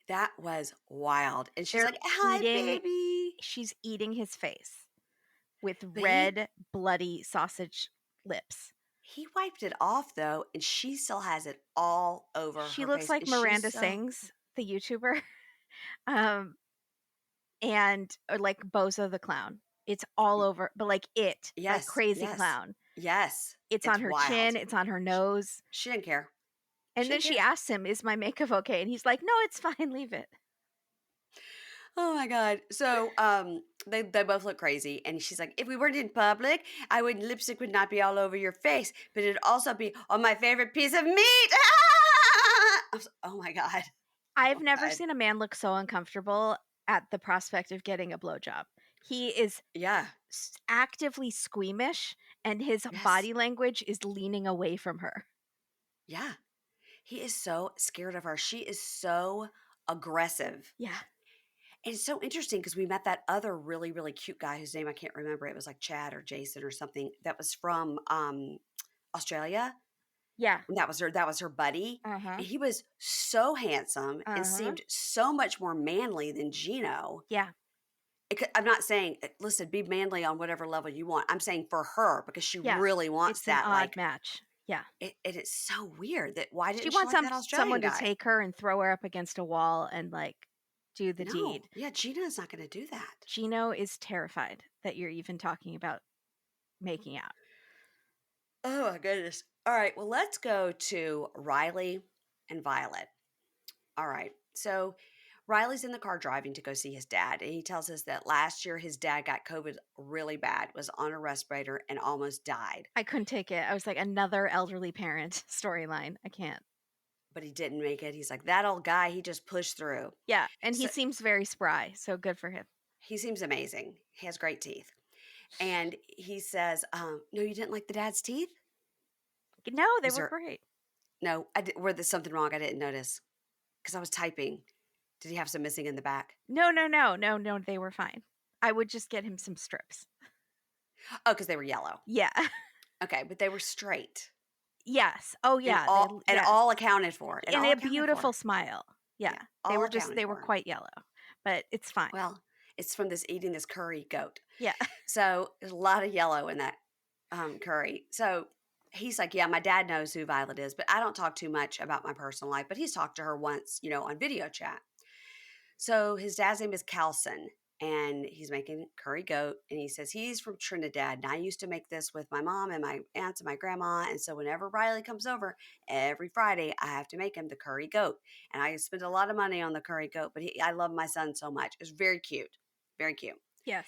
[SPEAKER 1] That was wild. And she's
[SPEAKER 2] They're
[SPEAKER 1] like, hi,
[SPEAKER 2] eating.
[SPEAKER 1] baby.
[SPEAKER 2] She's eating his face with
[SPEAKER 1] But
[SPEAKER 2] red, bloody sausage lips.
[SPEAKER 1] he wiped it off though, and she still has it all over
[SPEAKER 2] She
[SPEAKER 1] her
[SPEAKER 2] looks
[SPEAKER 1] face.
[SPEAKER 2] like
[SPEAKER 1] And she's
[SPEAKER 2] Miranda
[SPEAKER 1] so,
[SPEAKER 2] Sings, the YouTuber, um, and or like Bozo the clown. It's all over, but like
[SPEAKER 1] yes,
[SPEAKER 2] crazy
[SPEAKER 1] yes,
[SPEAKER 2] clown.
[SPEAKER 1] yes.
[SPEAKER 2] It's on
[SPEAKER 1] It's
[SPEAKER 2] her
[SPEAKER 1] wild.
[SPEAKER 2] chin. It's on her nose.
[SPEAKER 1] She didn't care.
[SPEAKER 2] And
[SPEAKER 1] She
[SPEAKER 2] then
[SPEAKER 1] didn't
[SPEAKER 2] she
[SPEAKER 1] care.
[SPEAKER 2] asks him, "Is my makeup okay?" And he's like, "No, it's fine. Leave it."
[SPEAKER 1] Oh my God. So they both look crazy. And she's like, if we weren't in public, lipstick would not be all over your face, but it'd also be on my favorite piece of meat. Oh my God.
[SPEAKER 2] I've
[SPEAKER 1] Oh
[SPEAKER 2] never
[SPEAKER 1] God.
[SPEAKER 2] seen a man look so uncomfortable at the prospect of getting a blowjob. He is
[SPEAKER 1] Yeah.
[SPEAKER 2] actively squeamish, and his
[SPEAKER 1] Yes.
[SPEAKER 2] body language is leaning away from her.
[SPEAKER 1] Yeah. He is so scared of her. She is so aggressive.
[SPEAKER 2] Yeah.
[SPEAKER 1] And it's so interesting because we met that other really, really cute guy whose name I can't remember. It was like Chad or Jason or something that was from Australia.
[SPEAKER 2] Yeah.
[SPEAKER 1] And that was her buddy.
[SPEAKER 2] Uh-huh.
[SPEAKER 1] And he was so handsome and
[SPEAKER 2] Uh-huh.
[SPEAKER 1] seemed so much more manly than Gino.
[SPEAKER 2] Yeah.
[SPEAKER 1] I'm not saying, listen, be manly on whatever level you want. I'm saying for her because she
[SPEAKER 2] Yeah.
[SPEAKER 1] really wants
[SPEAKER 2] It's an
[SPEAKER 1] that.
[SPEAKER 2] odd
[SPEAKER 1] Like,
[SPEAKER 2] match. Yeah.
[SPEAKER 1] it's so weird that why
[SPEAKER 2] She
[SPEAKER 1] didn't she
[SPEAKER 2] wants
[SPEAKER 1] like that Australian
[SPEAKER 2] someone to
[SPEAKER 1] guy?
[SPEAKER 2] take her and throw her up against a wall and, like, do the
[SPEAKER 1] No,
[SPEAKER 2] deed.
[SPEAKER 1] yeah, Gina's not going to do that.
[SPEAKER 2] Gino is terrified that you're even talking about making out.
[SPEAKER 1] Oh my goodness. All right, well, let's go to Riley and Violet. All right. So Riley's in the car driving to go see his dad, and he tells us that last year his dad got COVID really bad, was on a respirator, and almost died,
[SPEAKER 2] I couldn't take it. I was like, "Another elderly parent storyline. I can't."
[SPEAKER 1] but he didn't make it. He's like, that old guy, he just pushed through.
[SPEAKER 2] Yeah, and he
[SPEAKER 1] So
[SPEAKER 2] seems very spry, so good for him.
[SPEAKER 1] he seems amazing. He has great teeth. And he says, no, you didn't like the dad's teeth?
[SPEAKER 2] No, they
[SPEAKER 1] Was
[SPEAKER 2] were
[SPEAKER 1] there,
[SPEAKER 2] great.
[SPEAKER 1] no, were there something wrong I didn't notice? Because I was typing. Did he have some missing in the back?
[SPEAKER 2] No, no, no, no, no, they were fine. I would just get him some strips.
[SPEAKER 1] Oh, because they were yellow.
[SPEAKER 2] Yeah.
[SPEAKER 1] Okay, but they were straight.
[SPEAKER 2] Yes. Oh,
[SPEAKER 1] And
[SPEAKER 2] yeah,
[SPEAKER 1] all and
[SPEAKER 2] yes.
[SPEAKER 1] all accounted for, and
[SPEAKER 2] And
[SPEAKER 1] all
[SPEAKER 2] a
[SPEAKER 1] accounted
[SPEAKER 2] beautiful
[SPEAKER 1] for.
[SPEAKER 2] smile. Yeah.
[SPEAKER 1] Yeah, all accounted
[SPEAKER 2] They were
[SPEAKER 1] for.
[SPEAKER 2] quite yellow, but it's fine.
[SPEAKER 1] Well, it's from this eating this curry goat.
[SPEAKER 2] Yeah.
[SPEAKER 1] So, there's a lot of yellow in that, curry. So, he's like, "Yeah, my dad knows who Violet is, but I don't talk too much about my personal life," but he's talked to her once, on video chat. So his dad's name is Calson, and he's making curry goat. And he says he's from Trinidad. And I used to make this with my mom and my aunts and my grandma. And so whenever Riley comes over, every Friday, I have to make him the curry goat. And I spend a lot of money on the curry goat, but I love my son so much. It's very cute. Very cute.
[SPEAKER 2] Yes.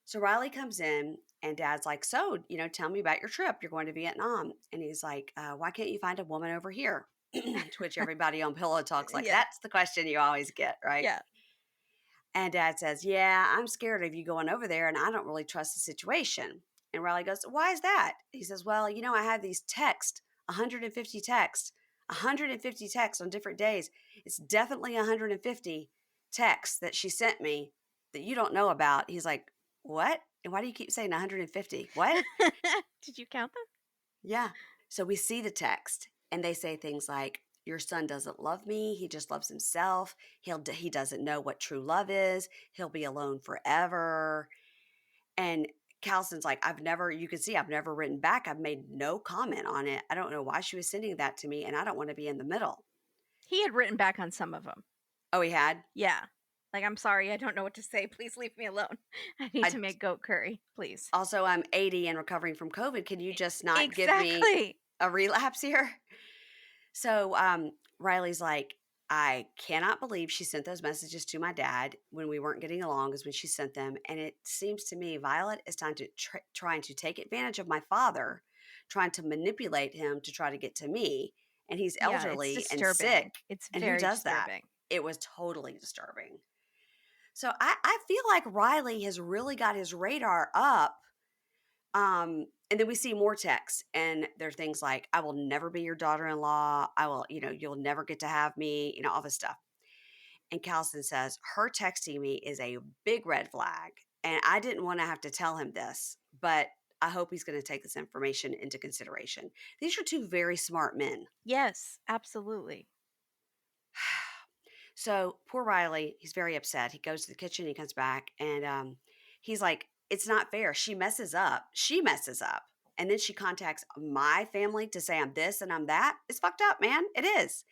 [SPEAKER 1] So Riley comes in, and dad's like, "So, tell me about your trip. You're going to Vietnam." And he's like, "Why can't you find a woman over here?" To which everybody on Pillow Talks like,
[SPEAKER 2] Yeah.
[SPEAKER 1] that's the question you always get, right?
[SPEAKER 2] Yeah.
[SPEAKER 1] And dad says, "Yeah, I'm scared of you going over there and I don't really trust the situation." And Riley goes, "Why is that?" He says, "Well, I have these texts, 150 texts, 150 texts on different days. It's definitely 150 texts that she sent me that you don't know about." He's like, "What? And why do you keep saying 150? What?"
[SPEAKER 2] Did you count them?
[SPEAKER 1] Yeah. So we see the text and they say things like, "Your son doesn't love me. He just loves himself. He doesn't know what true love is. He'll be alone forever." And Calson's like, you can see I've never written back. I've made no comment on it. I don't know why she was sending that to me and I don't want to be in the middle.
[SPEAKER 2] He had written back on some of them.
[SPEAKER 1] Oh, he had?
[SPEAKER 2] Yeah. Like, "I'm sorry, I don't know what to say. Please leave me alone. I need to
[SPEAKER 1] I
[SPEAKER 2] make goat curry, please."
[SPEAKER 1] also, I'm 80 and recovering from COVID. Can you just not give me
[SPEAKER 2] Exactly.
[SPEAKER 1] a relapse here? So Riley's like, "I cannot believe she sent those messages to my dad when we weren't getting along, is when she sent them. And it seems to me Violet is trying to take advantage of my father, trying to manipulate him to try to get to me. And he's
[SPEAKER 2] Yeah, it's
[SPEAKER 1] elderly and sick.
[SPEAKER 2] disturbing. It's
[SPEAKER 1] And who
[SPEAKER 2] very
[SPEAKER 1] does that?"
[SPEAKER 2] disturbing.
[SPEAKER 1] It was totally disturbing. So I feel like Riley has really got his radar up. And then we see more texts, and there are things like, "I will never be your daughter-in-law. I will, you'll never get to have me," all this stuff. And Calson says, her texting me is a big red flag. And I didn't want to have to tell him this, but I hope he's going to take this information into consideration. These are two very smart men.
[SPEAKER 2] Yes, absolutely.
[SPEAKER 1] So poor Riley, he's very upset. He goes to the kitchen, he comes back, and he's like, "It's not fair. She messes up. She messes up. And then she contacts my family to say I'm this and I'm that. It's fucked up, man. It is."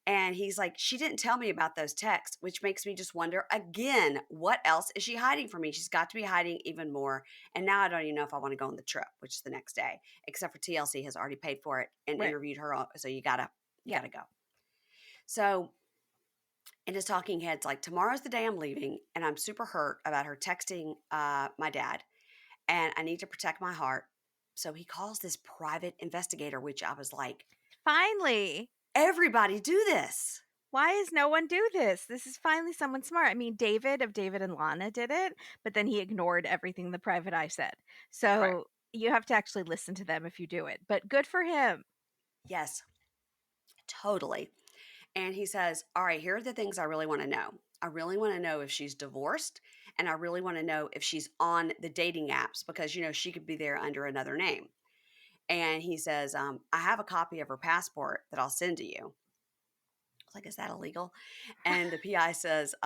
[SPEAKER 1] And he's like, "She didn't tell me about those texts," which makes me just wonder again, what else is she hiding from me? She's got to be hiding even more. And now I don't even know if I want to go on the trip, which is the next day, except for TLC has already paid for it and
[SPEAKER 2] Right.
[SPEAKER 1] interviewed her. So you gotta
[SPEAKER 2] Yeah.
[SPEAKER 1] go. So in his talking heads, like, tomorrow's the day I'm leaving, and I'm super hurt about her texting my dad, and I need to protect my heart. So he calls this private investigator, which I was like,
[SPEAKER 2] Finally.
[SPEAKER 1] everybody do this.
[SPEAKER 2] Why is no one do this? This is finally someone smart. I mean, David of David and Lana did it, but then he ignored everything the private eye said.
[SPEAKER 1] Right.
[SPEAKER 2] So you have to actually listen to them if you do it. But good for him.
[SPEAKER 1] Yes, totally. And he says, "All right, here are the things I really want to know. I really want to know if she's divorced, and I really want to know if she's on the dating apps because, she could be there under another name." And he says, "I have a copy of her passport that I'll send to you." I was like, "Is that illegal?" And the PI says,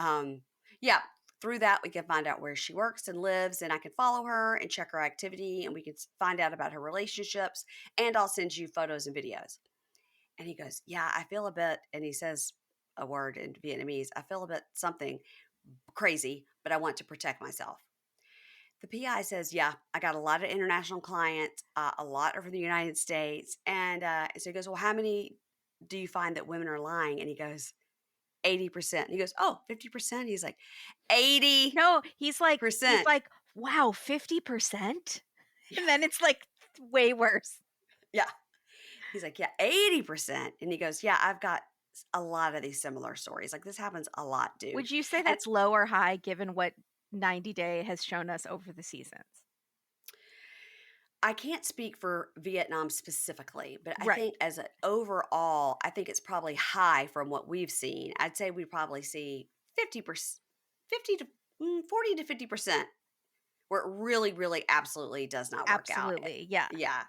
[SPEAKER 1] "Yeah, through that, we can find out where she works and lives, and I can follow her and check her activity, and we can find out about her relationships, and I'll send you photos and videos. And he goes, yeah, I feel a bit, and he says a word in Vietnamese, I feel a bit something crazy, but I want to protect myself. The PI says, yeah, I got a lot of international clients, a lot are from the United States. And so he goes, well, how many do you find that women are lying? And he goes, 80%. He goes, oh, 50%. He's like, 80%.
[SPEAKER 2] No, he's like, wow, 50%?
[SPEAKER 1] Yeah.
[SPEAKER 2] And then it's like way worse.
[SPEAKER 1] Yeah. He's like, yeah, 80%. And he goes, yeah, I've got a lot of these similar stories. Like this happens a lot, dude.
[SPEAKER 2] Would you say
[SPEAKER 1] And
[SPEAKER 2] that's low or high given what 90 Day has shown us over the seasons?
[SPEAKER 1] I can't speak for Vietnam specifically, but I
[SPEAKER 2] Right.
[SPEAKER 1] think as an overall, I think it's probably high from what we've seen. I'd say we probably see 50%, 50 to 40 to 50% where it really, really absolutely does not work out.
[SPEAKER 2] Absolutely. Yeah.
[SPEAKER 1] Yeah.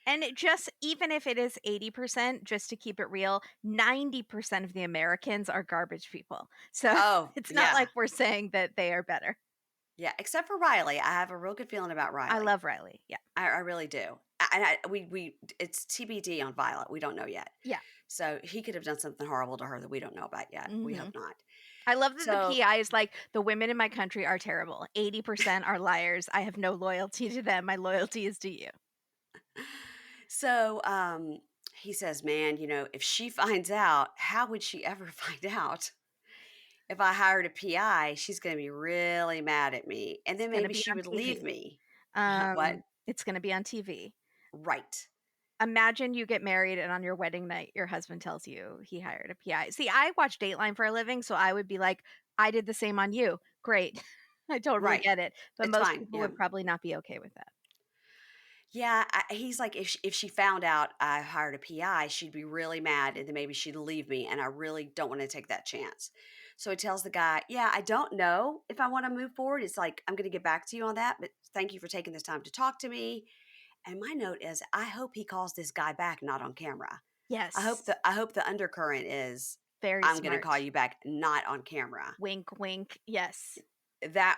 [SPEAKER 2] And it just, even if it is 80%, just to keep it real, 90% of the Americans are garbage people. So
[SPEAKER 1] Oh,
[SPEAKER 2] it's not
[SPEAKER 1] yeah.
[SPEAKER 2] like we're saying that they are better.
[SPEAKER 1] Yeah. Except for Riley. I have a real good feeling about
[SPEAKER 2] I
[SPEAKER 1] Riley.
[SPEAKER 2] love Riley. Yeah.
[SPEAKER 1] I really do. It's TBD on Violet. We don't know yet.
[SPEAKER 2] Yeah.
[SPEAKER 1] So he could have done something horrible to her that we don't know about yet. We
[SPEAKER 2] Hmm.
[SPEAKER 1] hope not.
[SPEAKER 2] I love that the
[SPEAKER 1] So,
[SPEAKER 2] PI is like, the women in my country are terrible. 80% are liars. I have no loyalty to them. My loyalty is to you.
[SPEAKER 1] so he says, man, if she finds out, how would she ever find out? If I hired a PI, she's going to be really mad at me. And
[SPEAKER 2] It's
[SPEAKER 1] then
[SPEAKER 2] going to
[SPEAKER 1] maybe
[SPEAKER 2] be
[SPEAKER 1] she
[SPEAKER 2] on
[SPEAKER 1] would leave
[SPEAKER 2] TV.
[SPEAKER 1] me. What?
[SPEAKER 2] It's going to be on TV.
[SPEAKER 1] Right.
[SPEAKER 2] Imagine you get married and on your wedding night, your husband tells you he hired a PI. See, I watch Dateline for a living, so I would be like, I did the same on you. Great. I totally
[SPEAKER 1] Right.
[SPEAKER 2] get it. But
[SPEAKER 1] It's
[SPEAKER 2] most
[SPEAKER 1] fine.
[SPEAKER 2] people
[SPEAKER 1] Yeah.
[SPEAKER 2] would probably not be okay with that.
[SPEAKER 1] Yeah, he's like, if she found out I hired a PI, she'd be really mad, and then maybe she'd leave me, and I really don't want to take that chance. So he tells the guy, yeah, I don't know if I want to move forward. It's like, I'm going to get back to you on that, but thank you for taking this time to talk to me. And my note is, I hope he calls this guy back, not on camera.
[SPEAKER 2] Yes.
[SPEAKER 1] I hope the undercurrent is,
[SPEAKER 2] Very
[SPEAKER 1] I'm going to call
[SPEAKER 2] smart.
[SPEAKER 1] you back, not on camera.
[SPEAKER 2] Wink, wink. Yes.
[SPEAKER 1] That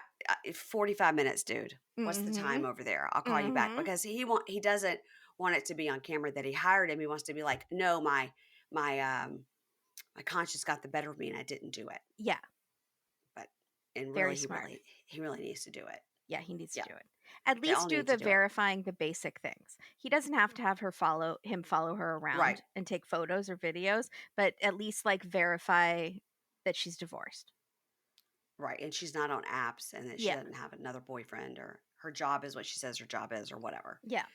[SPEAKER 1] 45 minutes, dude. What's the
[SPEAKER 2] Mm-hmm.
[SPEAKER 1] time over there? I'll call you back,
[SPEAKER 2] Mm-hmm.
[SPEAKER 1] because he doesn't want it to be on camera that he hired him. He wants to be like, no, my my conscience got the better of me and I didn't do it.
[SPEAKER 2] Yeah.
[SPEAKER 1] But and
[SPEAKER 2] Very
[SPEAKER 1] really
[SPEAKER 2] smart.
[SPEAKER 1] he really needs to do it.
[SPEAKER 2] Yeah, he needs to
[SPEAKER 1] Yeah.
[SPEAKER 2] do it. At
[SPEAKER 1] They all
[SPEAKER 2] least do
[SPEAKER 1] need
[SPEAKER 2] the
[SPEAKER 1] to do it.
[SPEAKER 2] verifying the basic things. He doesn't have to have follow her
[SPEAKER 1] Right.
[SPEAKER 2] around and take photos or videos, but at least like verify that she's divorced.
[SPEAKER 1] Right. And she's not on apps, and that she
[SPEAKER 2] Yeah.
[SPEAKER 1] doesn't have another boyfriend, or her job is what she says her job is, or whatever.
[SPEAKER 2] Yeah.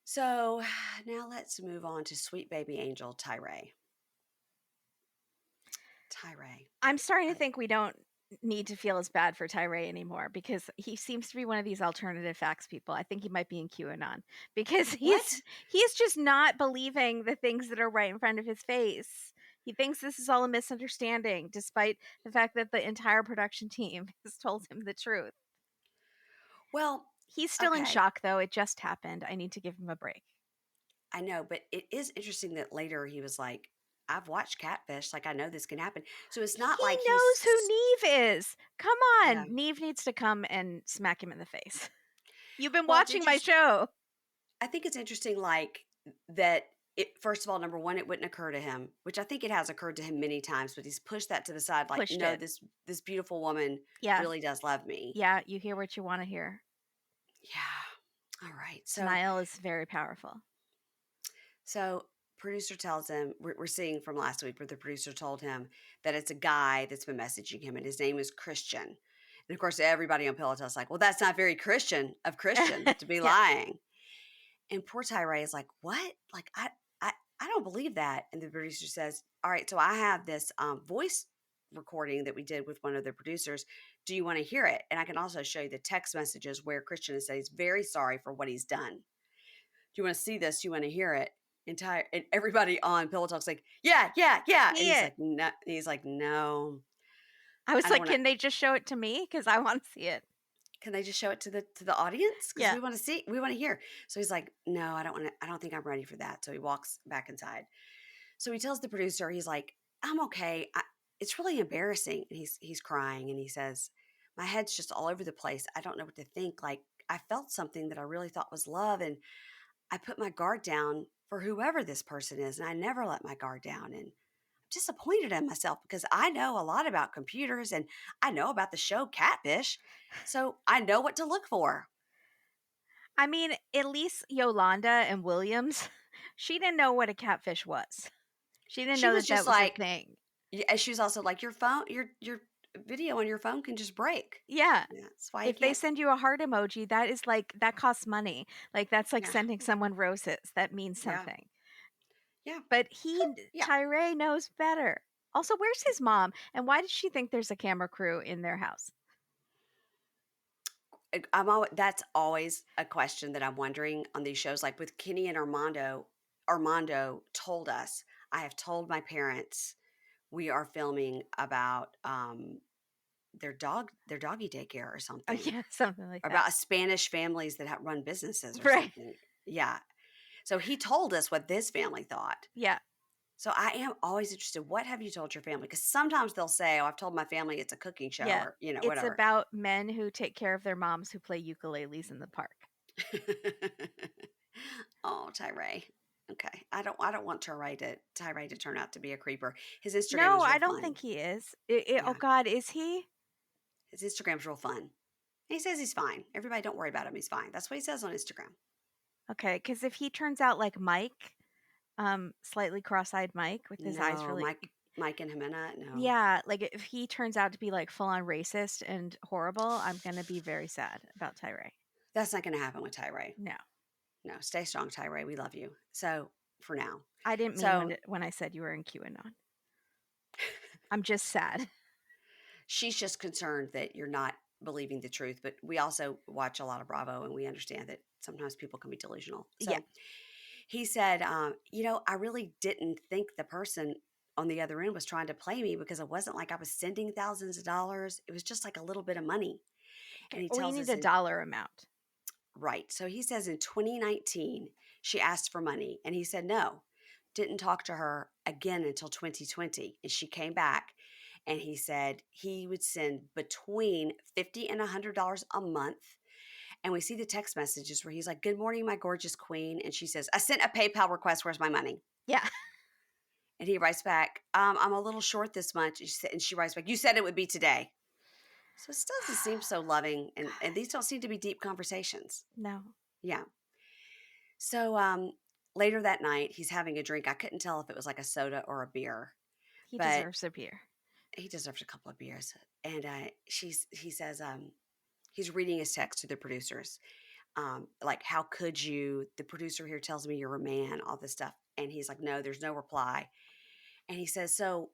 [SPEAKER 1] So now let's move on to sweet baby angel Tyray. Tyray.
[SPEAKER 2] I'm starting to
[SPEAKER 1] I-
[SPEAKER 2] think we don't need to feel as bad for Tyray anymore because he seems to be one of these alternative facts people. I think he might be in QAnon because
[SPEAKER 1] What?
[SPEAKER 2] he's just not believing the things that are right in front of his face. He thinks this is all a misunderstanding, despite the fact that the entire production team has told him the truth.
[SPEAKER 1] Well,
[SPEAKER 2] He's still in
[SPEAKER 1] okay.
[SPEAKER 2] shock, though. It just happened. I need to give him a break.
[SPEAKER 1] I know, but it is interesting that later he was like, I've watched Catfish. Like, I know this can happen. So it's not
[SPEAKER 2] He
[SPEAKER 1] like
[SPEAKER 2] knows who
[SPEAKER 1] he's,
[SPEAKER 2] Neve is. Come
[SPEAKER 1] yeah.
[SPEAKER 2] on. Neve needs to come and smack him in the face. You've been
[SPEAKER 1] Well, it's
[SPEAKER 2] watching my
[SPEAKER 1] interesting.
[SPEAKER 2] show.
[SPEAKER 1] I think it's interesting, like, that first of all, number one, it wouldn't occur to him, which I think it has occurred to him many times, but he's pushed that to the side. Like,
[SPEAKER 2] Pushed
[SPEAKER 1] no,
[SPEAKER 2] it.
[SPEAKER 1] this beautiful woman
[SPEAKER 2] Yeah.
[SPEAKER 1] really does love me.
[SPEAKER 2] Yeah, you hear what you want to hear.
[SPEAKER 1] Yeah. All right.
[SPEAKER 2] Denial is very powerful.
[SPEAKER 1] So producer tells him, we're seeing from last week where the producer told him that it's a guy that's been messaging him, and his name is Christian. And of course, everybody on Peloton's like, well, that's not very Christian of Christian to be
[SPEAKER 2] Yeah.
[SPEAKER 1] lying. And poor Tyray is like, what? Like, I don't believe that. And the producer says, all right, so I have this voice recording that we did with one of the producers. Do you want to hear it? And I can also show you the text messages where Christian is saying he's very sorry for what he's done. Do you want to see this? Do you want to hear it? And everybody on Pillow Talk's like, yeah, yeah, yeah. And
[SPEAKER 2] See it.
[SPEAKER 1] he's like, no,
[SPEAKER 2] I was
[SPEAKER 1] I don't
[SPEAKER 2] like,
[SPEAKER 1] want to.
[SPEAKER 2] can they just show it to me? Because I want to see it.
[SPEAKER 1] Can they just show it to the audience? Because
[SPEAKER 2] Yeah.
[SPEAKER 1] we want to see, we want to hear. So he's like, no, I don't want to. I don't think I'm ready for that. So he walks back inside. So he tells the producer, he's like, I'm okay. It's really embarrassing. And he's crying, and he says, my head's just all over the place. I don't know what to think. Like, I felt something that I really thought was love, and I put my guard down for whoever this person is, and I never let my guard down. And I'm disappointed in myself because I know a lot about computers and I know about the show Catfish. So I know what to look for.
[SPEAKER 2] I mean, at least Yolanda and Williams, she didn't know what a catfish was. She didn't
[SPEAKER 1] She
[SPEAKER 2] know
[SPEAKER 1] was
[SPEAKER 2] that
[SPEAKER 1] just
[SPEAKER 2] that was a
[SPEAKER 1] like,
[SPEAKER 2] thing.
[SPEAKER 1] yeah, she was also like, your phone, your video on your phone can just break.
[SPEAKER 2] Yeah.
[SPEAKER 1] Yeah, that's why you
[SPEAKER 2] If they
[SPEAKER 1] can't.
[SPEAKER 2] send you a heart emoji, that is like that costs money. Like that's like
[SPEAKER 1] Yeah,
[SPEAKER 2] sending someone roses. That means
[SPEAKER 1] yeah,
[SPEAKER 2] something.
[SPEAKER 1] yeah,
[SPEAKER 2] But
[SPEAKER 1] yeah.
[SPEAKER 2] Tyray knows better. Also, where's his mom? And why does she think there's a camera crew in their house?
[SPEAKER 1] I'm always, that's always a question that I'm wondering on these shows. Like with Kenny and Armando, Armando told us, I have told my parents we are filming about their doggy daycare or
[SPEAKER 2] Oh
[SPEAKER 1] something,
[SPEAKER 2] yeah, something like
[SPEAKER 1] or
[SPEAKER 2] that.
[SPEAKER 1] about Spanish families that run businesses or
[SPEAKER 2] Right.
[SPEAKER 1] something. Yeah. So he told us what this family thought.
[SPEAKER 2] Yeah.
[SPEAKER 1] So I am always interested. What have you told your family? Because sometimes they'll say, "Oh, I've told my family it's a cooking show,"
[SPEAKER 2] Yeah.
[SPEAKER 1] or
[SPEAKER 2] It's
[SPEAKER 1] whatever.
[SPEAKER 2] about men who take care of their moms who play ukuleles in the park.
[SPEAKER 1] Oh, Tyray. Okay, I don't want Tyray to turn out to be a creeper. His Instagram
[SPEAKER 2] No,
[SPEAKER 1] is
[SPEAKER 2] I
[SPEAKER 1] real
[SPEAKER 2] don't
[SPEAKER 1] fun.
[SPEAKER 2] think he is. Oh
[SPEAKER 1] Yeah,
[SPEAKER 2] God, is he?
[SPEAKER 1] his Instagram's real fun. He says he's fine. Everybody, don't worry about him. He's fine. That's what he says on Instagram.
[SPEAKER 2] Okay, because if he turns out like Mike, slightly cross-eyed Mike with his eyes
[SPEAKER 1] No,
[SPEAKER 2] really,
[SPEAKER 1] Mike and Jimena. No,
[SPEAKER 2] yeah, like if he turns out to be like full-on racist and horrible, I'm gonna be very sad about Tyray.
[SPEAKER 1] that's not going to happen with Tyray.
[SPEAKER 2] No,
[SPEAKER 1] No, stay strong, Tyray. We love you. So for now,
[SPEAKER 2] I didn't mean
[SPEAKER 1] so
[SPEAKER 2] when I said you were in QAnon. I'm just sad.
[SPEAKER 1] she's just concerned that you're not believing the truth. But we also watch a lot of Bravo, and we understand that sometimes people can be delusional.
[SPEAKER 2] Yeah.
[SPEAKER 1] So he said, I really didn't think the person on the other end was trying to play me because it wasn't like I was sending thousands of dollars. It was just like a little bit of money. And
[SPEAKER 2] Okay.
[SPEAKER 1] he
[SPEAKER 2] We
[SPEAKER 1] tells
[SPEAKER 2] need
[SPEAKER 1] us
[SPEAKER 2] a
[SPEAKER 1] in
[SPEAKER 2] dollar amount.
[SPEAKER 1] right. So he says in 2019, she asked for money and he said no. Didn't talk to her again until 2020. And she came back and he said he would send between $50 and $100 a month. And we see the text messages where he's like, "Good morning, my gorgeous queen." And she says, "I sent a PayPal request. Where's my money?"
[SPEAKER 2] Yeah.
[SPEAKER 1] And he writes back, "I'm a little short this month." And she writes back, "You said it would be today." So it doesn't seem so loving. And
[SPEAKER 2] God,
[SPEAKER 1] these don't seem to be deep conversations.
[SPEAKER 2] no.
[SPEAKER 1] Yeah. So later that night, he's having a drink. I couldn't tell if it was like a soda or a beer,
[SPEAKER 2] He
[SPEAKER 1] but
[SPEAKER 2] deserves a beer.
[SPEAKER 1] he deserves a couple of beers. And he says, he's reading his text to the producers. Like, how could you? The producer here tells me you're a man, all this stuff. And he's like, no, there's no reply. And he says, so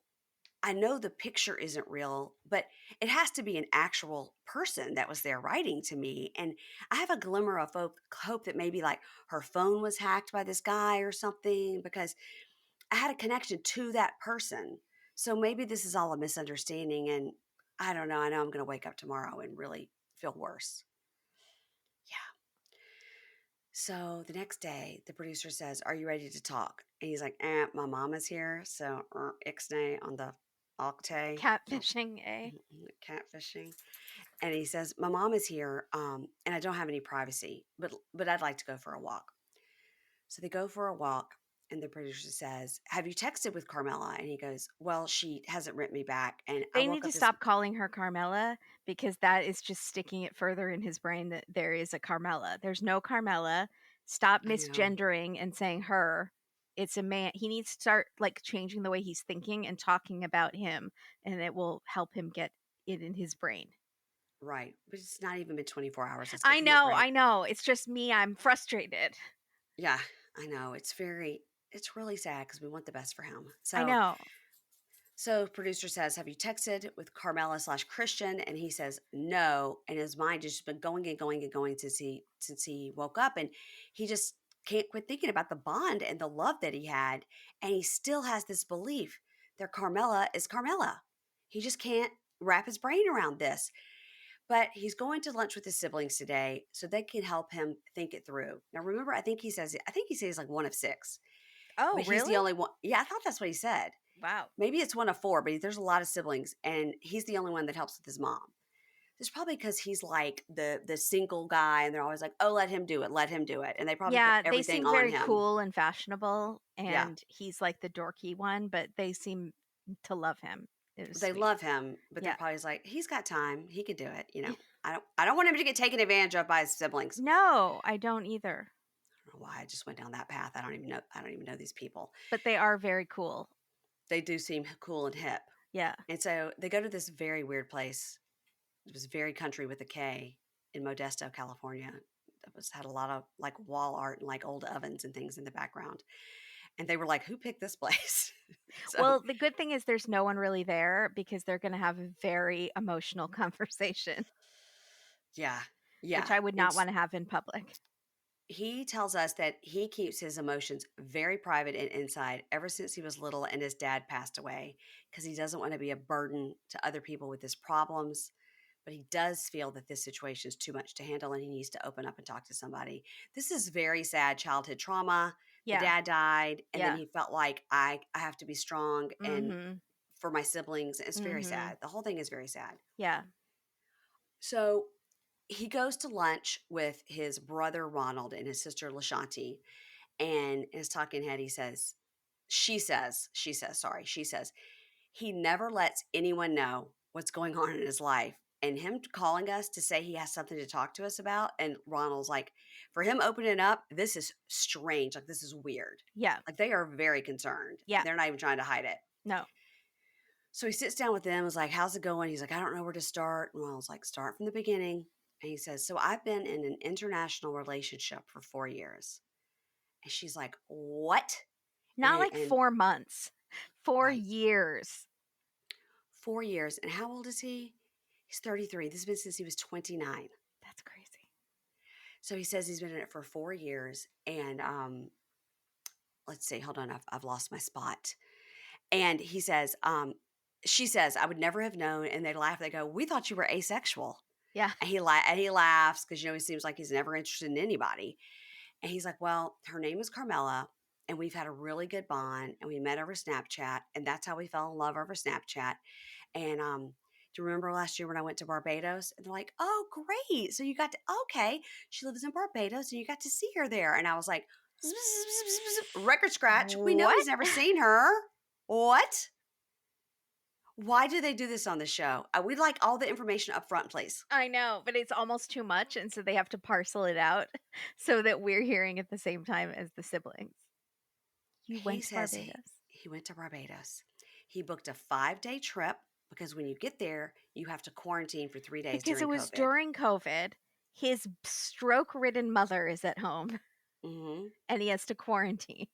[SPEAKER 1] I know the picture isn't real, but it has to be an actual person that was there writing to me. And I have a glimmer of hope that maybe like her phone was hacked by this guy or something because I had a connection to that person. So maybe this is all a misunderstanding. And I don't know. I know I'm going to wake up tomorrow and really feel worse. Yeah. So the next day, the producer says, "Are you ready to talk?" And he's like, my mom is here. So, ixnay on the octave.
[SPEAKER 2] Catfishing, eh?
[SPEAKER 1] Catfishing. And he says, "My mom is here, and I don't have any privacy, but I'd like to go for a walk." So they go for a walk, and the producer says, "Have you texted with Carmella?" And he goes, "Well, she hasn't written me back, and I
[SPEAKER 2] They need
[SPEAKER 1] woke
[SPEAKER 2] to
[SPEAKER 1] up this."
[SPEAKER 2] stop calling her Carmella because that is just sticking it further in his brain that there is a Carmella. There's no Carmella. Stop
[SPEAKER 1] I know,
[SPEAKER 2] misgendering and saying her. It's a man. He needs to start like changing the way he's thinking and talking about him, and it will help him get it in his brain.
[SPEAKER 1] right? But it's not even been 24 hours. Let's give him a
[SPEAKER 2] I
[SPEAKER 1] break.
[SPEAKER 2] know. It's just me. I'm frustrated.
[SPEAKER 1] Yeah, I know. It's really sad because we want the best for him.
[SPEAKER 2] I
[SPEAKER 1] So
[SPEAKER 2] know.
[SPEAKER 1] So producer says, "Have you texted with Carmela slash Christian?" And he says, "No." And his mind has just been going and going and going since he woke up. And he just can't quit thinking about the bond and the love that he had. And he still has this belief that Carmela is Carmela. He just can't wrap his brain around this. But he's going to lunch with his siblings today so they can help him think it through. Now remember, I think he says like one of six,
[SPEAKER 2] Oh,
[SPEAKER 1] but he's
[SPEAKER 2] really?
[SPEAKER 1] the only one. Yeah, I thought that's what he said.
[SPEAKER 2] Wow.
[SPEAKER 1] Maybe it's one of four, but there's a lot of siblings, and he's the only one that helps with his mom. It's probably because he's like the single guy, and they're always like, "Oh, let him do it," and they probably put
[SPEAKER 2] Yeah, they
[SPEAKER 1] everything
[SPEAKER 2] seem
[SPEAKER 1] on
[SPEAKER 2] very
[SPEAKER 1] him.
[SPEAKER 2] cool and fashionable,
[SPEAKER 1] Yeah,
[SPEAKER 2] and he's like the dorky one, but they seem to love him. It was
[SPEAKER 1] they
[SPEAKER 2] sweet.
[SPEAKER 1] love him, but they're
[SPEAKER 2] Yeah.
[SPEAKER 1] probably just like, "He's got time. He could do it." I don't want him to get taken advantage of by his siblings.
[SPEAKER 2] No, I don't either,
[SPEAKER 1] I don't know why I just went down that path. I don't even know these people.
[SPEAKER 2] but they are very cool.
[SPEAKER 1] They do seem cool and hip.
[SPEAKER 2] Yeah.
[SPEAKER 1] And so they go to this very weird place. It was very country with a K in Modesto, California. It was had a lot of like wall art and like old ovens and things in the background. And they were like, "Who picked this place?" So
[SPEAKER 2] Well, the good thing is there's no one really there because they're gonna have a very emotional conversation,
[SPEAKER 1] yeah,
[SPEAKER 2] which
[SPEAKER 1] yeah.
[SPEAKER 2] I would
[SPEAKER 1] And
[SPEAKER 2] not wanna have in public.
[SPEAKER 1] he tells us that he keeps his emotions very private and inside ever since he was little and his dad passed away because he doesn't want to be a burden to other people with his problems. But he does feel that this situation is too much to handle and he needs to open up and talk to somebody. This is very sad childhood trauma. The
[SPEAKER 2] Yeah,
[SPEAKER 1] dad died, and then
[SPEAKER 2] yeah.
[SPEAKER 1] he felt like I have to be strong and
[SPEAKER 2] Mhm,
[SPEAKER 1] for my siblings. It's very
[SPEAKER 2] mhm.
[SPEAKER 1] sad. The whole thing is very sad.
[SPEAKER 2] Yeah,
[SPEAKER 1] So he goes to lunch with his brother Ronald and his sister Lashanti, and in his talking head, she says, he never lets anyone know what's going on in his life. And him calling us to say he has something to talk to us about. And Ronald's like, for him opening up, this is strange. Like, this is weird.
[SPEAKER 2] yeah,
[SPEAKER 1] Like, they are very concerned.
[SPEAKER 2] yeah.
[SPEAKER 1] They're not even trying to hide it.
[SPEAKER 2] No.
[SPEAKER 1] So he sits down with them, was like, how's it going? He's like, I don't know where to start. And Ronald's like, start from the beginning. And he says, so I've been in an international relationship for 4 years. And she's like, what?
[SPEAKER 2] Not
[SPEAKER 1] And
[SPEAKER 2] like
[SPEAKER 1] and
[SPEAKER 2] 4 months, 4
[SPEAKER 1] right,
[SPEAKER 2] years.
[SPEAKER 1] 4 years. And how old is he? He's 33. This has been since he was 29.
[SPEAKER 2] That's crazy.
[SPEAKER 1] So he says he's been in it for 4 years. And let's see, hold on, I've lost my spot. And he says, she says, I would never have known. And they laugh. They go, we thought you were asexual.
[SPEAKER 2] Yeah.
[SPEAKER 1] And he laughs because he seems like he's never interested in anybody. And he's like, well, her name is Carmella, and we've had a really good bond, and we met over Snapchat, and that's how we fell in love over Snapchat. And do you remember last year when I went to Barbados? And they're like, oh, great. So you got to, okay. She lives in Barbados, and you got to see her there. And I was like, record scratch. We know
[SPEAKER 2] What?
[SPEAKER 1] he's never seen her. What? Why do they do this on the show? We'd like all the information up front, please.
[SPEAKER 2] I know, but it's almost too much, and so they have to parcel it out so that we're hearing at the same time as the siblings. You
[SPEAKER 1] He
[SPEAKER 2] went to
[SPEAKER 1] says
[SPEAKER 2] Barbados?
[SPEAKER 1] he went to Barbados. He booked a 5-day trip because when you get there, you have to quarantine for 3 days
[SPEAKER 2] Because it
[SPEAKER 1] during
[SPEAKER 2] was
[SPEAKER 1] COVID.
[SPEAKER 2] during COVID, his stroke-ridden mother is at home,
[SPEAKER 1] Hmm.
[SPEAKER 2] and he has to quarantine.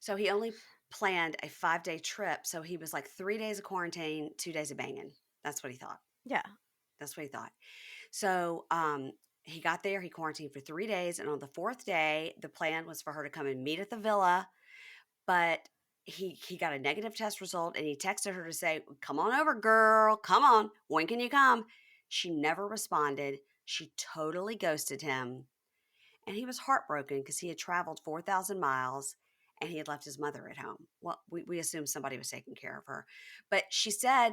[SPEAKER 1] So he only planned a 5-day trip. So he was like 3 days of quarantine, 2 days of banging. That's what he thought.
[SPEAKER 2] Yeah.
[SPEAKER 1] That's what he thought. So he got there, he quarantined for 3 days. And on the fourth day, the plan was for her to come and meet at the villa. But he got a negative test result and he texted her to say, come on over, girl. Come on. When can you come? She never responded. She totally ghosted him. And he was heartbroken because he had traveled 4,000 miles and he had left his mother at home. Well, we assumed somebody was taking care of her. But she said,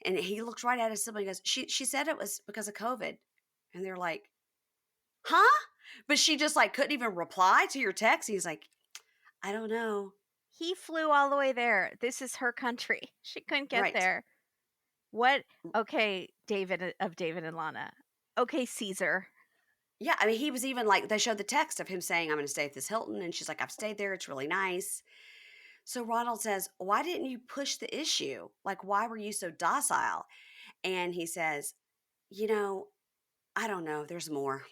[SPEAKER 1] and he looked right at his sibling and goes, she said it was because of COVID. And they're like, huh? But she just like couldn't even reply to your text. He's like, I don't know.
[SPEAKER 2] He flew all the way there. This is her country. She couldn't get
[SPEAKER 1] Right.
[SPEAKER 2] there. What? Okay, David of David and Lana. Okay, Caesar.
[SPEAKER 1] Yeah, I mean, he was even like, they showed the text of him saying, I'm going to stay at this Hilton. And she's like, I've stayed there. It's really nice. So Ronald says, why didn't you push the issue? Like, why were you so docile? And he says, you know, I don't know. There's more.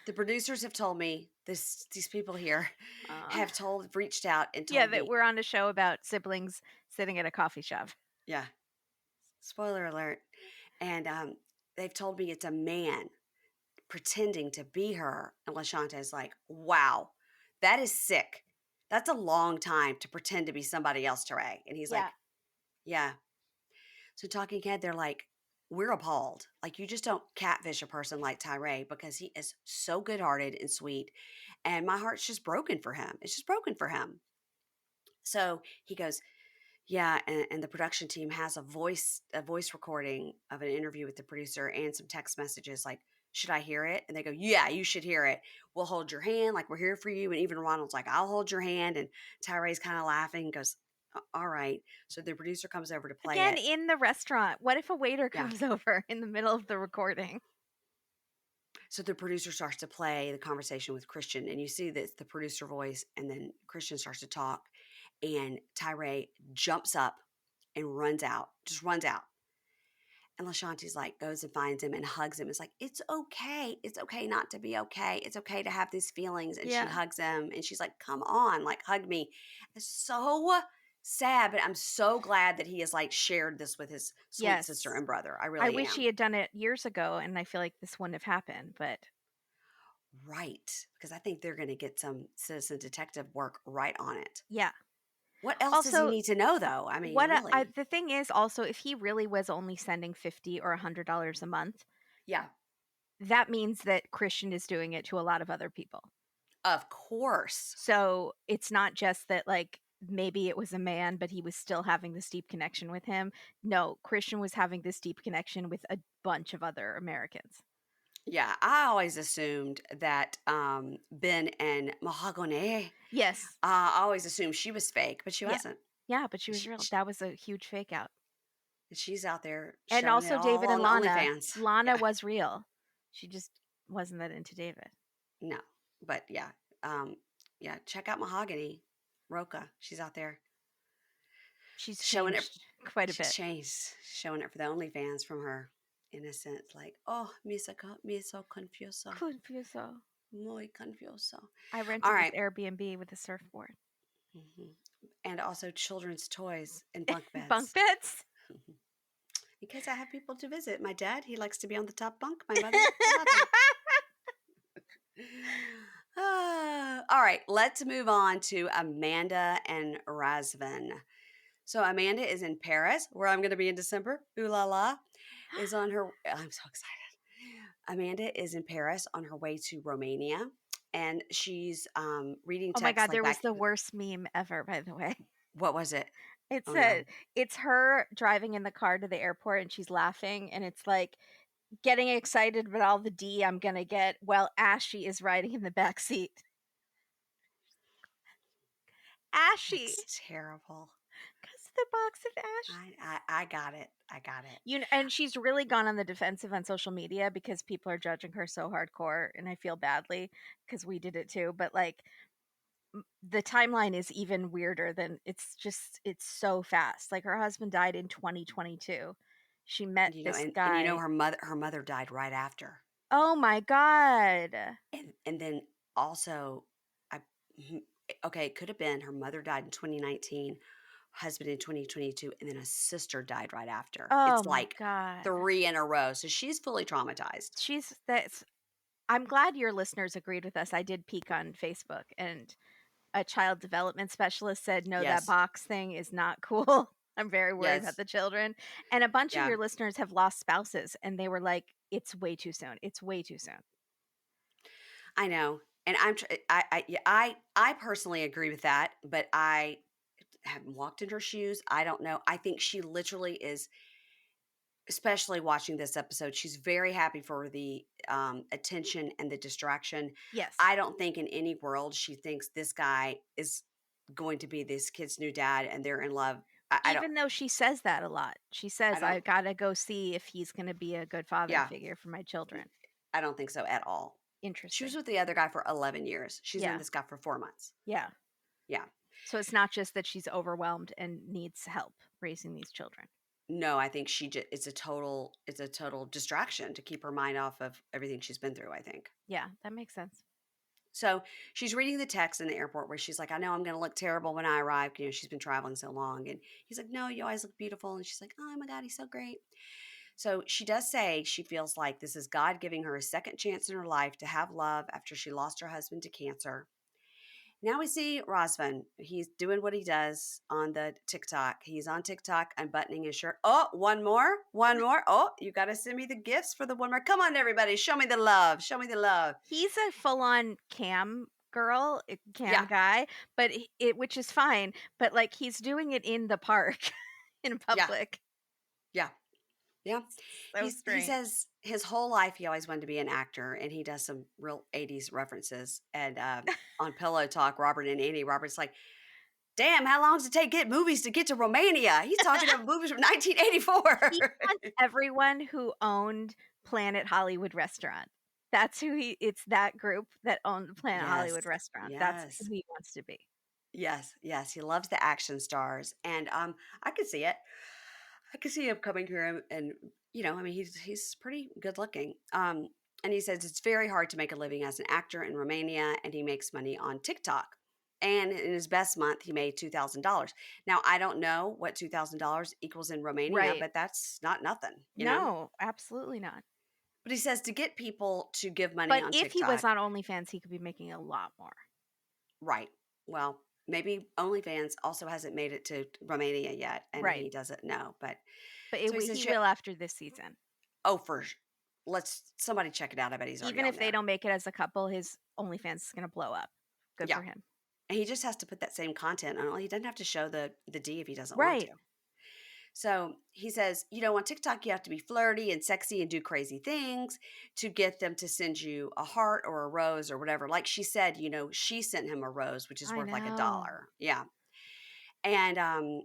[SPEAKER 1] The producers have told me these people here
[SPEAKER 2] Uh,
[SPEAKER 1] have reached out and
[SPEAKER 2] yeah,
[SPEAKER 1] told
[SPEAKER 2] that
[SPEAKER 1] me,
[SPEAKER 2] we're on a show about siblings sitting at a coffee shop.
[SPEAKER 1] yeah, spoiler alert. And they've told me it's a man pretending to be her. And LaShanta is like, wow, that is sick. That's a long time to pretend to be somebody else, Tyray. And he's
[SPEAKER 2] Yeah.
[SPEAKER 1] like, yeah. So Talking Head, they're like, we're appalled. Like, you just don't catfish a person like Tyray because he is so good hearted and sweet. And my heart's just broken for him. It's just broken for him. So he goes, Yeah, and the production team has a voice recording of an interview with the producer and some text messages like, "Should I hear it?" And they go, "Yeah, you should hear it. We'll hold your hand, like we're here for you." And even Ronald's like, "I'll hold your hand." And Tyray's kind of laughing, and goes, All right." So the producer comes over to play
[SPEAKER 2] Again,
[SPEAKER 1] it.
[SPEAKER 2] in the restaurant. What if a waiter
[SPEAKER 1] Yeah.
[SPEAKER 2] comes over in the middle of the recording?
[SPEAKER 1] So the producer starts to play the conversation with Christian, and you see that it's the producer voice, and then Christian starts to talk, and Tyray jumps up and runs out, just runs out. And LaShanti's like, goes and finds him and hugs him. It's like, it's okay. It's okay not to be okay. It's okay to have these feelings. And she
[SPEAKER 2] Yeah.
[SPEAKER 1] hugs him and she's like, come on, like, hug me. It's so sad, but I'm so glad that he has like shared this with his sweet sister
[SPEAKER 2] Yes.
[SPEAKER 1] and brother. I
[SPEAKER 2] I
[SPEAKER 1] really
[SPEAKER 2] wish he
[SPEAKER 1] am.
[SPEAKER 2] had done it years ago, and I feel like this wouldn't have happened, but
[SPEAKER 1] Right. Because I think they're going to get some citizen detective work right on it.
[SPEAKER 2] yeah.
[SPEAKER 1] What else does he
[SPEAKER 2] Also,
[SPEAKER 1] need to know, though? I mean,
[SPEAKER 2] what
[SPEAKER 1] really?
[SPEAKER 2] the thing is also, if he really was only sending 50 or $100 a month,
[SPEAKER 1] Yeah,
[SPEAKER 2] that means that Christian is doing it to a lot of other people.
[SPEAKER 1] of course.
[SPEAKER 2] So, it's not just that, like, maybe it was a man, but he was still having this deep connection with him. No, Christian was having this deep connection with a bunch of other Americans.
[SPEAKER 1] Yeah, I always assumed that Ben and Mahogany,
[SPEAKER 2] Yes.
[SPEAKER 1] I always assumed she was fake, but she
[SPEAKER 2] Yeah.
[SPEAKER 1] wasn't.
[SPEAKER 2] Yeah, but she was
[SPEAKER 1] She,
[SPEAKER 2] real.
[SPEAKER 1] she-
[SPEAKER 2] That was a huge fake out.
[SPEAKER 1] she's out there
[SPEAKER 2] And
[SPEAKER 1] showing it
[SPEAKER 2] also
[SPEAKER 1] all
[SPEAKER 2] David and
[SPEAKER 1] on
[SPEAKER 2] Lana.
[SPEAKER 1] OnlyFans.
[SPEAKER 2] Lana
[SPEAKER 1] Yeah,
[SPEAKER 2] was real. She just wasn't that into David.
[SPEAKER 1] no, but um, yeah. Check out Mahogany, Roca. She's out there
[SPEAKER 2] She's
[SPEAKER 1] showing it.
[SPEAKER 2] changed quite a
[SPEAKER 1] She's
[SPEAKER 2] bit.
[SPEAKER 1] changed, showing it for the OnlyFans from her innocence. Like, oh, me so confuso,
[SPEAKER 2] Confuso.
[SPEAKER 1] muy confuso.
[SPEAKER 2] I
[SPEAKER 1] All
[SPEAKER 2] rented this
[SPEAKER 1] right.
[SPEAKER 2] Airbnb with a surfboard.
[SPEAKER 1] Mhm. And also children's toys and bunk
[SPEAKER 2] Bunk
[SPEAKER 1] beds.
[SPEAKER 2] beds?
[SPEAKER 1] In case I have people to visit. My dad, he likes to be on the top bunk. My mother, the bottom. All right, let's move on to Amanda and Razvan. So Amanda is in Paris, where I'm going to be in December. Ooh la la, is on her. I'm so excited. Amanda is in Paris on her way to Romania, and she's reading
[SPEAKER 2] Oh my
[SPEAKER 1] texts
[SPEAKER 2] god,
[SPEAKER 1] like
[SPEAKER 2] there was
[SPEAKER 1] back.
[SPEAKER 2] the worst meme ever, by the way.
[SPEAKER 1] What was it?
[SPEAKER 2] It
[SPEAKER 1] Oh no.
[SPEAKER 2] said it's her driving in the car to the airport and she's laughing and it's like getting excited about all the D I'm gonna get while Ashy is riding in the back seat. Ashy,
[SPEAKER 1] That's terrible.
[SPEAKER 2] because the box of Ash.
[SPEAKER 1] I got it. I got it.
[SPEAKER 2] You know, and she's really gone on the defensive on social media because people are judging her so hardcore, and I feel badly because we did it too. But like the timeline is even weirder than it's so fast. Like her husband died in 2022. She met
[SPEAKER 1] You know,
[SPEAKER 2] this
[SPEAKER 1] and you know
[SPEAKER 2] guy.
[SPEAKER 1] her mother died right after.
[SPEAKER 2] Oh my god.
[SPEAKER 1] And then also I mhm, okay, it could have been her mother died in 2019, husband in 2022, and then a sister died right after.
[SPEAKER 2] Oh
[SPEAKER 1] It's
[SPEAKER 2] my
[SPEAKER 1] like
[SPEAKER 2] god.
[SPEAKER 1] 3 in a row. So she's fully traumatized.
[SPEAKER 2] She's that's I'm glad your listeners agreed with us. I did peek on Facebook and a child development specialist said, "No, that
[SPEAKER 1] Yes.
[SPEAKER 2] box thing is not cool." I'm very worried about
[SPEAKER 1] Yes.
[SPEAKER 2] the children. And a bunch of
[SPEAKER 1] Yeah.
[SPEAKER 2] your listeners have lost spouses and they were like, "It's way too soon. It's way too soon."
[SPEAKER 1] I know. And I personally agree with that, but I haven't walked in her shoes. I don't know. I think she literally is, especially watching this episode, she's very happy for the attention and the distraction.
[SPEAKER 2] Yes.
[SPEAKER 1] I don't think in any world she thinks this guy is going to be this kid's new dad and they're in love. I don't,
[SPEAKER 2] Even though she says that a lot. She
[SPEAKER 1] I
[SPEAKER 2] says,
[SPEAKER 1] don't,
[SPEAKER 2] "I got to go see if he's going to be a good father
[SPEAKER 1] yeah,
[SPEAKER 2] figure for my children."
[SPEAKER 1] I don't think so at all. She was
[SPEAKER 2] Interesting.
[SPEAKER 1] with the other guy for 11 years. She's known
[SPEAKER 2] Yeah.
[SPEAKER 1] this guy for 4 months.
[SPEAKER 2] Yeah.
[SPEAKER 1] Yeah.
[SPEAKER 2] So it's not just that she's overwhelmed and needs help raising these children.
[SPEAKER 1] No, I think it's a total distraction to keep her mind off of everything she's been through, I think.
[SPEAKER 2] Yeah, that makes sense.
[SPEAKER 1] So she's reading the text in the airport where she's like, I know I'm going to look terrible when I arrive. You know, she's been traveling so long. And he's like, no, you always look beautiful. And she's like, oh my God, he's so great. So she does say she feels like this is God giving her a second chance in her life to have love after she lost her husband to cancer. Now we see Razvan. He's doing what he does on the TikTok. He's on TikTok unbuttoning his shirt. Oh, one more. One more. Oh, you got to send me the gifts for the one more. Come on, everybody. Show me the love. Show me the love.
[SPEAKER 2] He's a full-on cam girl, cam
[SPEAKER 1] Yeah,
[SPEAKER 2] guy, but which is fine, but like he's doing it in the park in
[SPEAKER 1] yeah,
[SPEAKER 2] public.
[SPEAKER 1] yeah, yeah.
[SPEAKER 2] So
[SPEAKER 1] He
[SPEAKER 2] strange.
[SPEAKER 1] says his whole life he always wanted to be an actor, and he does some real 80s references. And on Pillow Talk, Robert and Annie, Robert's like, "Damn, how long does it take get movies to get to Romania?" He's talking about movies from
[SPEAKER 2] He
[SPEAKER 1] 1984.
[SPEAKER 2] wants everyone who owned Planet Hollywood Restaurant. That's who it's that group that owned the Planet
[SPEAKER 1] Yes,
[SPEAKER 2] Hollywood Restaurant. That's who
[SPEAKER 1] yes,
[SPEAKER 2] he wants to be.
[SPEAKER 1] yes, yes. He loves the action stars, and I could see it. I could see him coming here and I mean, he's pretty good looking. And he says it's very hard to make a living as an actor in Romania, and he makes money on TikTok. And in his best month, he made $2,000. Now, I don't know what $2,000 equals in Romania,
[SPEAKER 2] Right.
[SPEAKER 1] but that's not nothing.
[SPEAKER 2] No, absolutely not.
[SPEAKER 1] But he says to get people to give money
[SPEAKER 2] But
[SPEAKER 1] on
[SPEAKER 2] if he was
[SPEAKER 1] TikTok,
[SPEAKER 2] on OnlyFans, he could be making a lot more.
[SPEAKER 1] right? Well, maybe OnlyFans also hasn't made it to Romania yet, and
[SPEAKER 2] Right.
[SPEAKER 1] he doesn't know. But
[SPEAKER 2] But
[SPEAKER 1] so he
[SPEAKER 2] he
[SPEAKER 1] says,
[SPEAKER 2] will after this season.
[SPEAKER 1] "Oh, let's somebody check it out. I bet he's already
[SPEAKER 2] Even
[SPEAKER 1] on
[SPEAKER 2] if they
[SPEAKER 1] there."
[SPEAKER 2] don't make it as a couple, his OnlyFans is going to blow up. Good
[SPEAKER 1] Yeah,
[SPEAKER 2] for him.
[SPEAKER 1] and he just has to put that same content on. He doesn't have to show the D if he doesn't want to.
[SPEAKER 2] Right.
[SPEAKER 1] So he says, on TikTok, you have to be flirty and sexy and do crazy things to get them to send you a heart or a rose or whatever. Like she said, she sent him a rose, which is
[SPEAKER 2] I
[SPEAKER 1] worth like a
[SPEAKER 2] know.
[SPEAKER 1] dollar. Yeah. And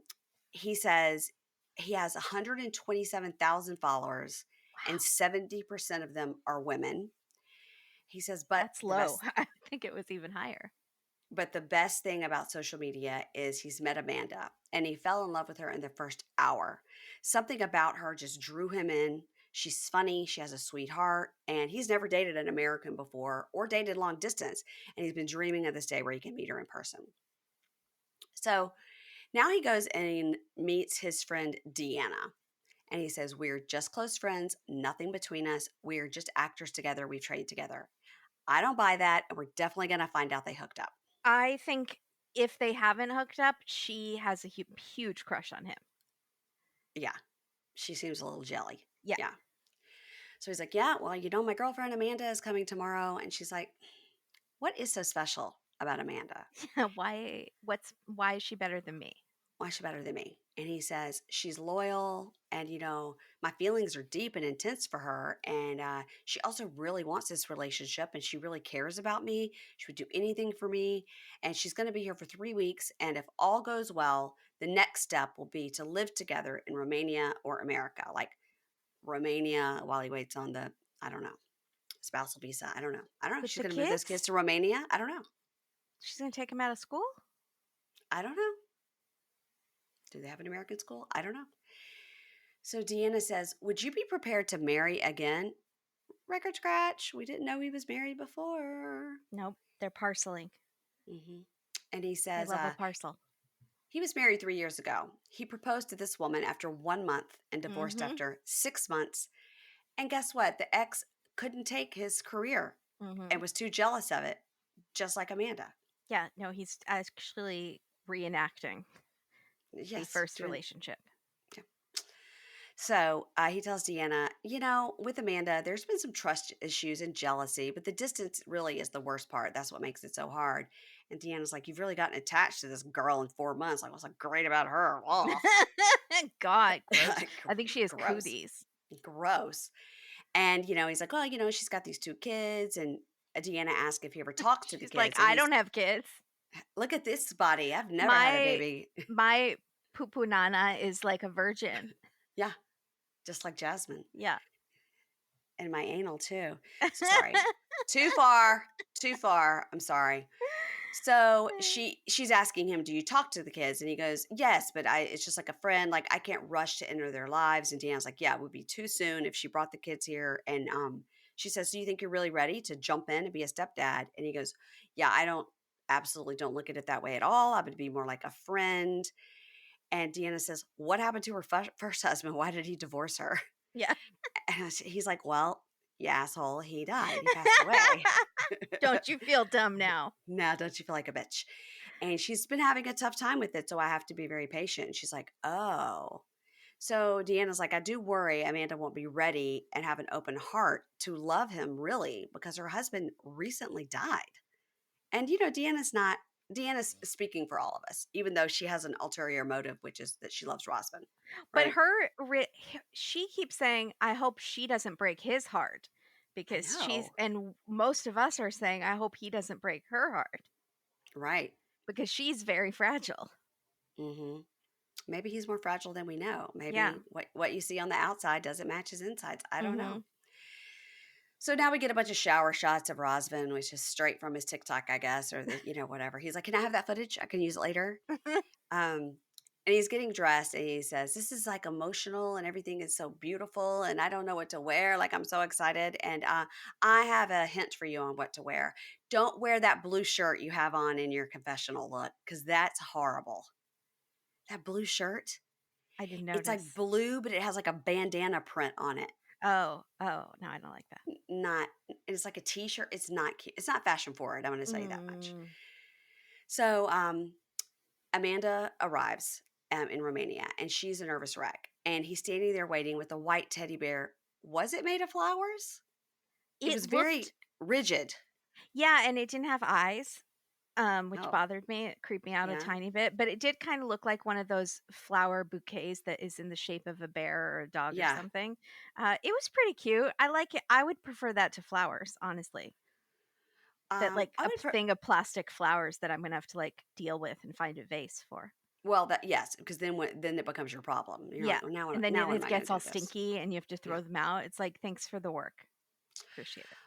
[SPEAKER 1] he says he has 127,000 followers and
[SPEAKER 2] Wow.
[SPEAKER 1] 70% of them are women. He says, but
[SPEAKER 2] That's
[SPEAKER 1] the
[SPEAKER 2] low.
[SPEAKER 1] best
[SPEAKER 2] I think it was even higher.
[SPEAKER 1] But the best thing about social media is he's met Amanda and he fell in love with her in the first hour. Something about her just drew him in. She's funny, she has a sweet heart, and he's never dated an American before or dated long distance. And he's been dreaming of this day where he can meet her in person. So now he goes and meets his friend Deanna. And he says, "We're just close friends, nothing between us. We're just actors together. We trained together." I don't buy that. And we're definitely going to find out they hooked up.
[SPEAKER 2] I think if they haven't hooked up, she has a huge crush on him.
[SPEAKER 1] Yeah. She seems a little jelly.
[SPEAKER 2] Yeah.
[SPEAKER 1] Yeah. So he's like, "Yeah, well, my girlfriend Amanda is coming tomorrow." And she's like, "What is so special about Amanda?
[SPEAKER 2] Why is she better than me?
[SPEAKER 1] Why is she better than me?" And he says, "She's loyal. And, my feelings are deep and intense for her. And she also really wants this relationship and she really cares about me. She would do anything for me. And she's going to be here for 3 weeks. And if all goes well, the next step will be to live together in Romania or America." Like Romania while he waits on the, I don't know, spousal visa. I don't know. I don't know.
[SPEAKER 2] With
[SPEAKER 1] She's
[SPEAKER 2] the
[SPEAKER 1] going to move those kids
[SPEAKER 2] kids?
[SPEAKER 1] to Romania. I don't know.
[SPEAKER 2] She's going to take him out of school?
[SPEAKER 1] I don't know. Do they have an American school? I don't know. So Deanna says, "Would you be prepared to marry again?" Record scratch. We didn't know he was married before.
[SPEAKER 2] Nope. They're parceling.
[SPEAKER 1] hmm And he
[SPEAKER 2] They
[SPEAKER 1] says,
[SPEAKER 2] love a parcel.
[SPEAKER 1] he was married 3 years ago. He proposed to this woman after 1 month and divorced
[SPEAKER 2] Mm-hmm.
[SPEAKER 1] after 6 months. And guess what? The ex couldn't take his career
[SPEAKER 2] Mm-hmm.
[SPEAKER 1] and was too jealous of it, just like Amanda.
[SPEAKER 2] Yeah, no, he's actually reenacting a
[SPEAKER 1] Yes,
[SPEAKER 2] first
[SPEAKER 1] doing.
[SPEAKER 2] relationship.
[SPEAKER 1] Yeah. So he tells Deanna, with Amanda, there's been some trust issues and jealousy, but the distance really is the worst part. That's what makes it so hard. And Deanna's like, "You've really gotten attached to this girl in 4 months. Like, what's so great about her?" Oh,
[SPEAKER 2] God, gross. I think she has
[SPEAKER 1] gross,
[SPEAKER 2] cooties.
[SPEAKER 1] gross. And he's like, "Well, she's got these 2 kids." And Deanna asked if he ever talks to the
[SPEAKER 2] She's like,
[SPEAKER 1] kids, and
[SPEAKER 2] I
[SPEAKER 1] he's,
[SPEAKER 2] don't have kids.
[SPEAKER 1] "Look at this body. I've never had a
[SPEAKER 2] My
[SPEAKER 1] baby."
[SPEAKER 2] my poo poo nana is like a virgin.
[SPEAKER 1] Yeah, just like Jasmine.
[SPEAKER 2] Yeah.
[SPEAKER 1] And my anal too. So sorry. Too far. Too far. I'm sorry. So she's asking him, "Do you talk to the kids?" And he goes, "Yes, but it's just like a friend. Like I can't rush to enter their lives." And Deanna's like, "Yeah, it would be too soon if she brought the kids here." And she says, "Do you think you're really ready to jump in and be a stepdad?" And he goes, "Yeah, I don't absolutely don't look at it that way at all. I would be more like a friend." And Deanna says, "What happened to her first husband? Why did he divorce her?"
[SPEAKER 2] Yeah.
[SPEAKER 1] And he's like, "Well, you asshole, he died. He passed away."
[SPEAKER 2] Don't you feel dumb now?
[SPEAKER 1] "Now don't you feel like a bitch?" And she's been having a tough time with it, so I have to be very patient. And she's like, "Oh." So Deanna's like, "I do worry Amanda won't be ready and have an open heart to love him really because her husband recently died." And Deanna's speaking for all of us, even though she has an ulterior motive, which is that she loves Razvan,
[SPEAKER 2] But
[SPEAKER 1] right?
[SPEAKER 2] she keeps saying, "I hope she doesn't break his heart,"
[SPEAKER 1] I
[SPEAKER 2] because
[SPEAKER 1] know,
[SPEAKER 2] most of us are saying, "I hope he doesn't break her heart,"
[SPEAKER 1] right?
[SPEAKER 2] because she's very fragile.
[SPEAKER 1] Hmm. Maybe he's more fragile than we know.
[SPEAKER 2] Yeah.
[SPEAKER 1] Maybe what you see on the outside doesn't match his insides. I don't know.
[SPEAKER 2] Mhm.
[SPEAKER 1] So now we get a bunch of shower shots of Razvan, which is straight from his TikTok, I guess, or whatever. He's like, "Can I have that footage? I can use it later." Um, and he's getting dressed and he says, "This is like emotional and everything is so beautiful and I don't know what to wear. Like I'm so excited. And I have a hint for you on what to wear. Don't wear that blue shirt you have on in your confessional look because that's horrible. That blue shirt,
[SPEAKER 2] I didn't
[SPEAKER 1] it's like
[SPEAKER 2] notice.
[SPEAKER 1] blue, but it has like a bandana print on it.
[SPEAKER 2] Oh, no, I don't like that.
[SPEAKER 1] Not, it's like a t-shirt. It's not cute. It's not fashion forward. I'm going to tell you that much.
[SPEAKER 2] Mm.
[SPEAKER 1] So, Amanda arrives in Romania and she's a nervous wreck. And he's standing there waiting with a white teddy bear. Was it made of flowers? It
[SPEAKER 2] It
[SPEAKER 1] was
[SPEAKER 2] looked
[SPEAKER 1] very rigid.
[SPEAKER 2] Yeah, and it didn't have eyes, which
[SPEAKER 1] Oh,
[SPEAKER 2] bothered me. It creeped me out a
[SPEAKER 1] yeah.
[SPEAKER 2] tiny bit, but it did kind of look like one of those flower bouquets that is in the shape of a bear or a dog or
[SPEAKER 1] Yeah.
[SPEAKER 2] something. It was pretty cute. I like it. I would prefer that to flowers, honestly. That like
[SPEAKER 1] I
[SPEAKER 2] a
[SPEAKER 1] would,
[SPEAKER 2] thing of plastic flowers that I'm gonna have to like deal with and find a vase for.
[SPEAKER 1] well, that, yes, because then it becomes your problem. You're
[SPEAKER 2] Yeah,
[SPEAKER 1] like, well,
[SPEAKER 2] and then
[SPEAKER 1] now what am
[SPEAKER 2] it
[SPEAKER 1] I going
[SPEAKER 2] gets
[SPEAKER 1] to do
[SPEAKER 2] all
[SPEAKER 1] with this?
[SPEAKER 2] stinky and you have to
[SPEAKER 1] Yeah.
[SPEAKER 2] throw them out. It's like, thanks for the work. Appreciate it.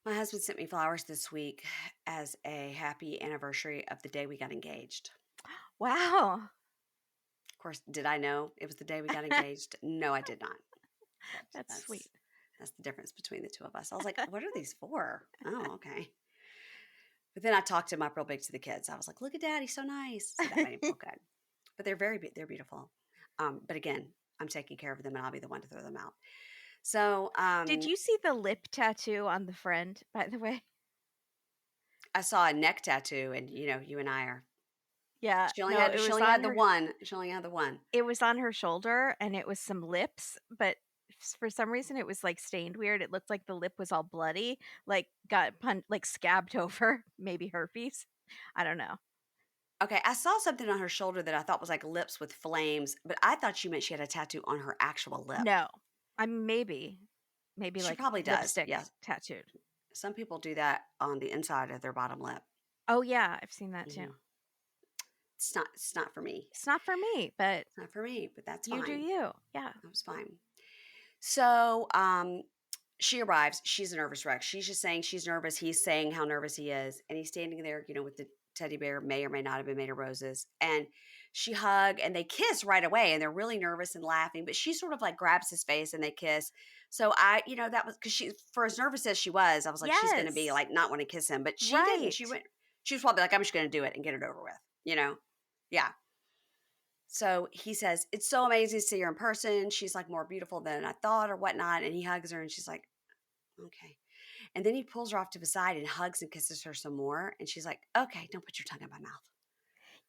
[SPEAKER 1] My husband sent me flowers this week as a happy anniversary of the day we got engaged.
[SPEAKER 2] Wow.
[SPEAKER 1] Of course, did I know it was the day we got engaged? No, I did not. But
[SPEAKER 2] That's sweet.
[SPEAKER 1] that's the difference between the two of us. I was like, "What are these for?" Oh, okay. But then I talked him up real big to the kids. I was like, "Look at Dad, he's so nice." So that made him feel good. But they're beautiful. But again, I'm taking care of them, and I'll be the one to throw them out. So
[SPEAKER 2] Did you see the lip tattoo on the friend, by the way?
[SPEAKER 1] I saw a neck tattoo, and you and I are.
[SPEAKER 2] Yeah,
[SPEAKER 1] She only
[SPEAKER 2] no,
[SPEAKER 1] had she only had the one. She only had the one.
[SPEAKER 2] it was on her shoulder and it was some lips, but for some reason it was like stained weird. It looked like the lip was all bloody, like like scabbed over, maybe herpes. I don't know.
[SPEAKER 1] Okay, I saw something on her shoulder that I thought was like lips with flames, but I thought she meant she had a tattoo on her actual lip.
[SPEAKER 2] No. I mean, maybe
[SPEAKER 1] She
[SPEAKER 2] like
[SPEAKER 1] probably does.
[SPEAKER 2] lipstick
[SPEAKER 1] Yes.
[SPEAKER 2] tattooed.
[SPEAKER 1] Some people do that on the inside of their bottom lip.
[SPEAKER 2] Oh yeah, I've seen that too.
[SPEAKER 1] Mhm. It's not for me.
[SPEAKER 2] It's not for me, but
[SPEAKER 1] It's not for me, but that's
[SPEAKER 2] you do
[SPEAKER 1] fine.
[SPEAKER 2] you. Yeah.
[SPEAKER 1] That was fine. So, she arrives. She's a nervous wreck. She's just saying she's nervous. He's saying how nervous he is, and he's standing there, with the teddy bear. May or may not have been made of roses. And she hug and they kiss right away, and they're really nervous and laughing. But she sort of like grabs his face and they kiss. So that was because she, for as nervous as she was, I was like, she's going to be
[SPEAKER 2] Yes.
[SPEAKER 1] like not want to kiss him, but she didn't. She
[SPEAKER 2] Right.
[SPEAKER 1] went. She was probably like, I'm just going to do it and get it over with. Yeah. So he says, "It's so amazing to see her in person. She's like more beautiful than I thought, or whatnot." And he hugs her, and she's like, "Okay." And then he pulls her off to the side and hugs and kisses her some more. And she's like, "Okay, don't put your tongue in my mouth."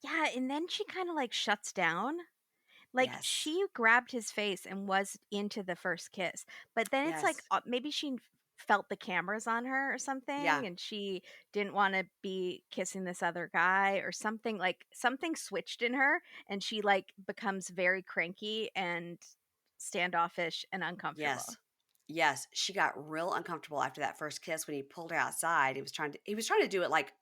[SPEAKER 2] Yeah, and then she kind of like shuts down. Like,
[SPEAKER 1] Yes.
[SPEAKER 2] she grabbed his face and was into the first kiss, but then it's like,
[SPEAKER 1] Yes.
[SPEAKER 2] maybe she felt the cameras on her or
[SPEAKER 1] Yeah.
[SPEAKER 2] something, and she didn't wanna be kissing this other guy or something, like, something switched in her, and she, like, becomes very cranky and standoffish and uncomfortable.
[SPEAKER 1] Yes. Yes. She got real uncomfortable after that first kiss when he pulled her outside. He was trying to do it like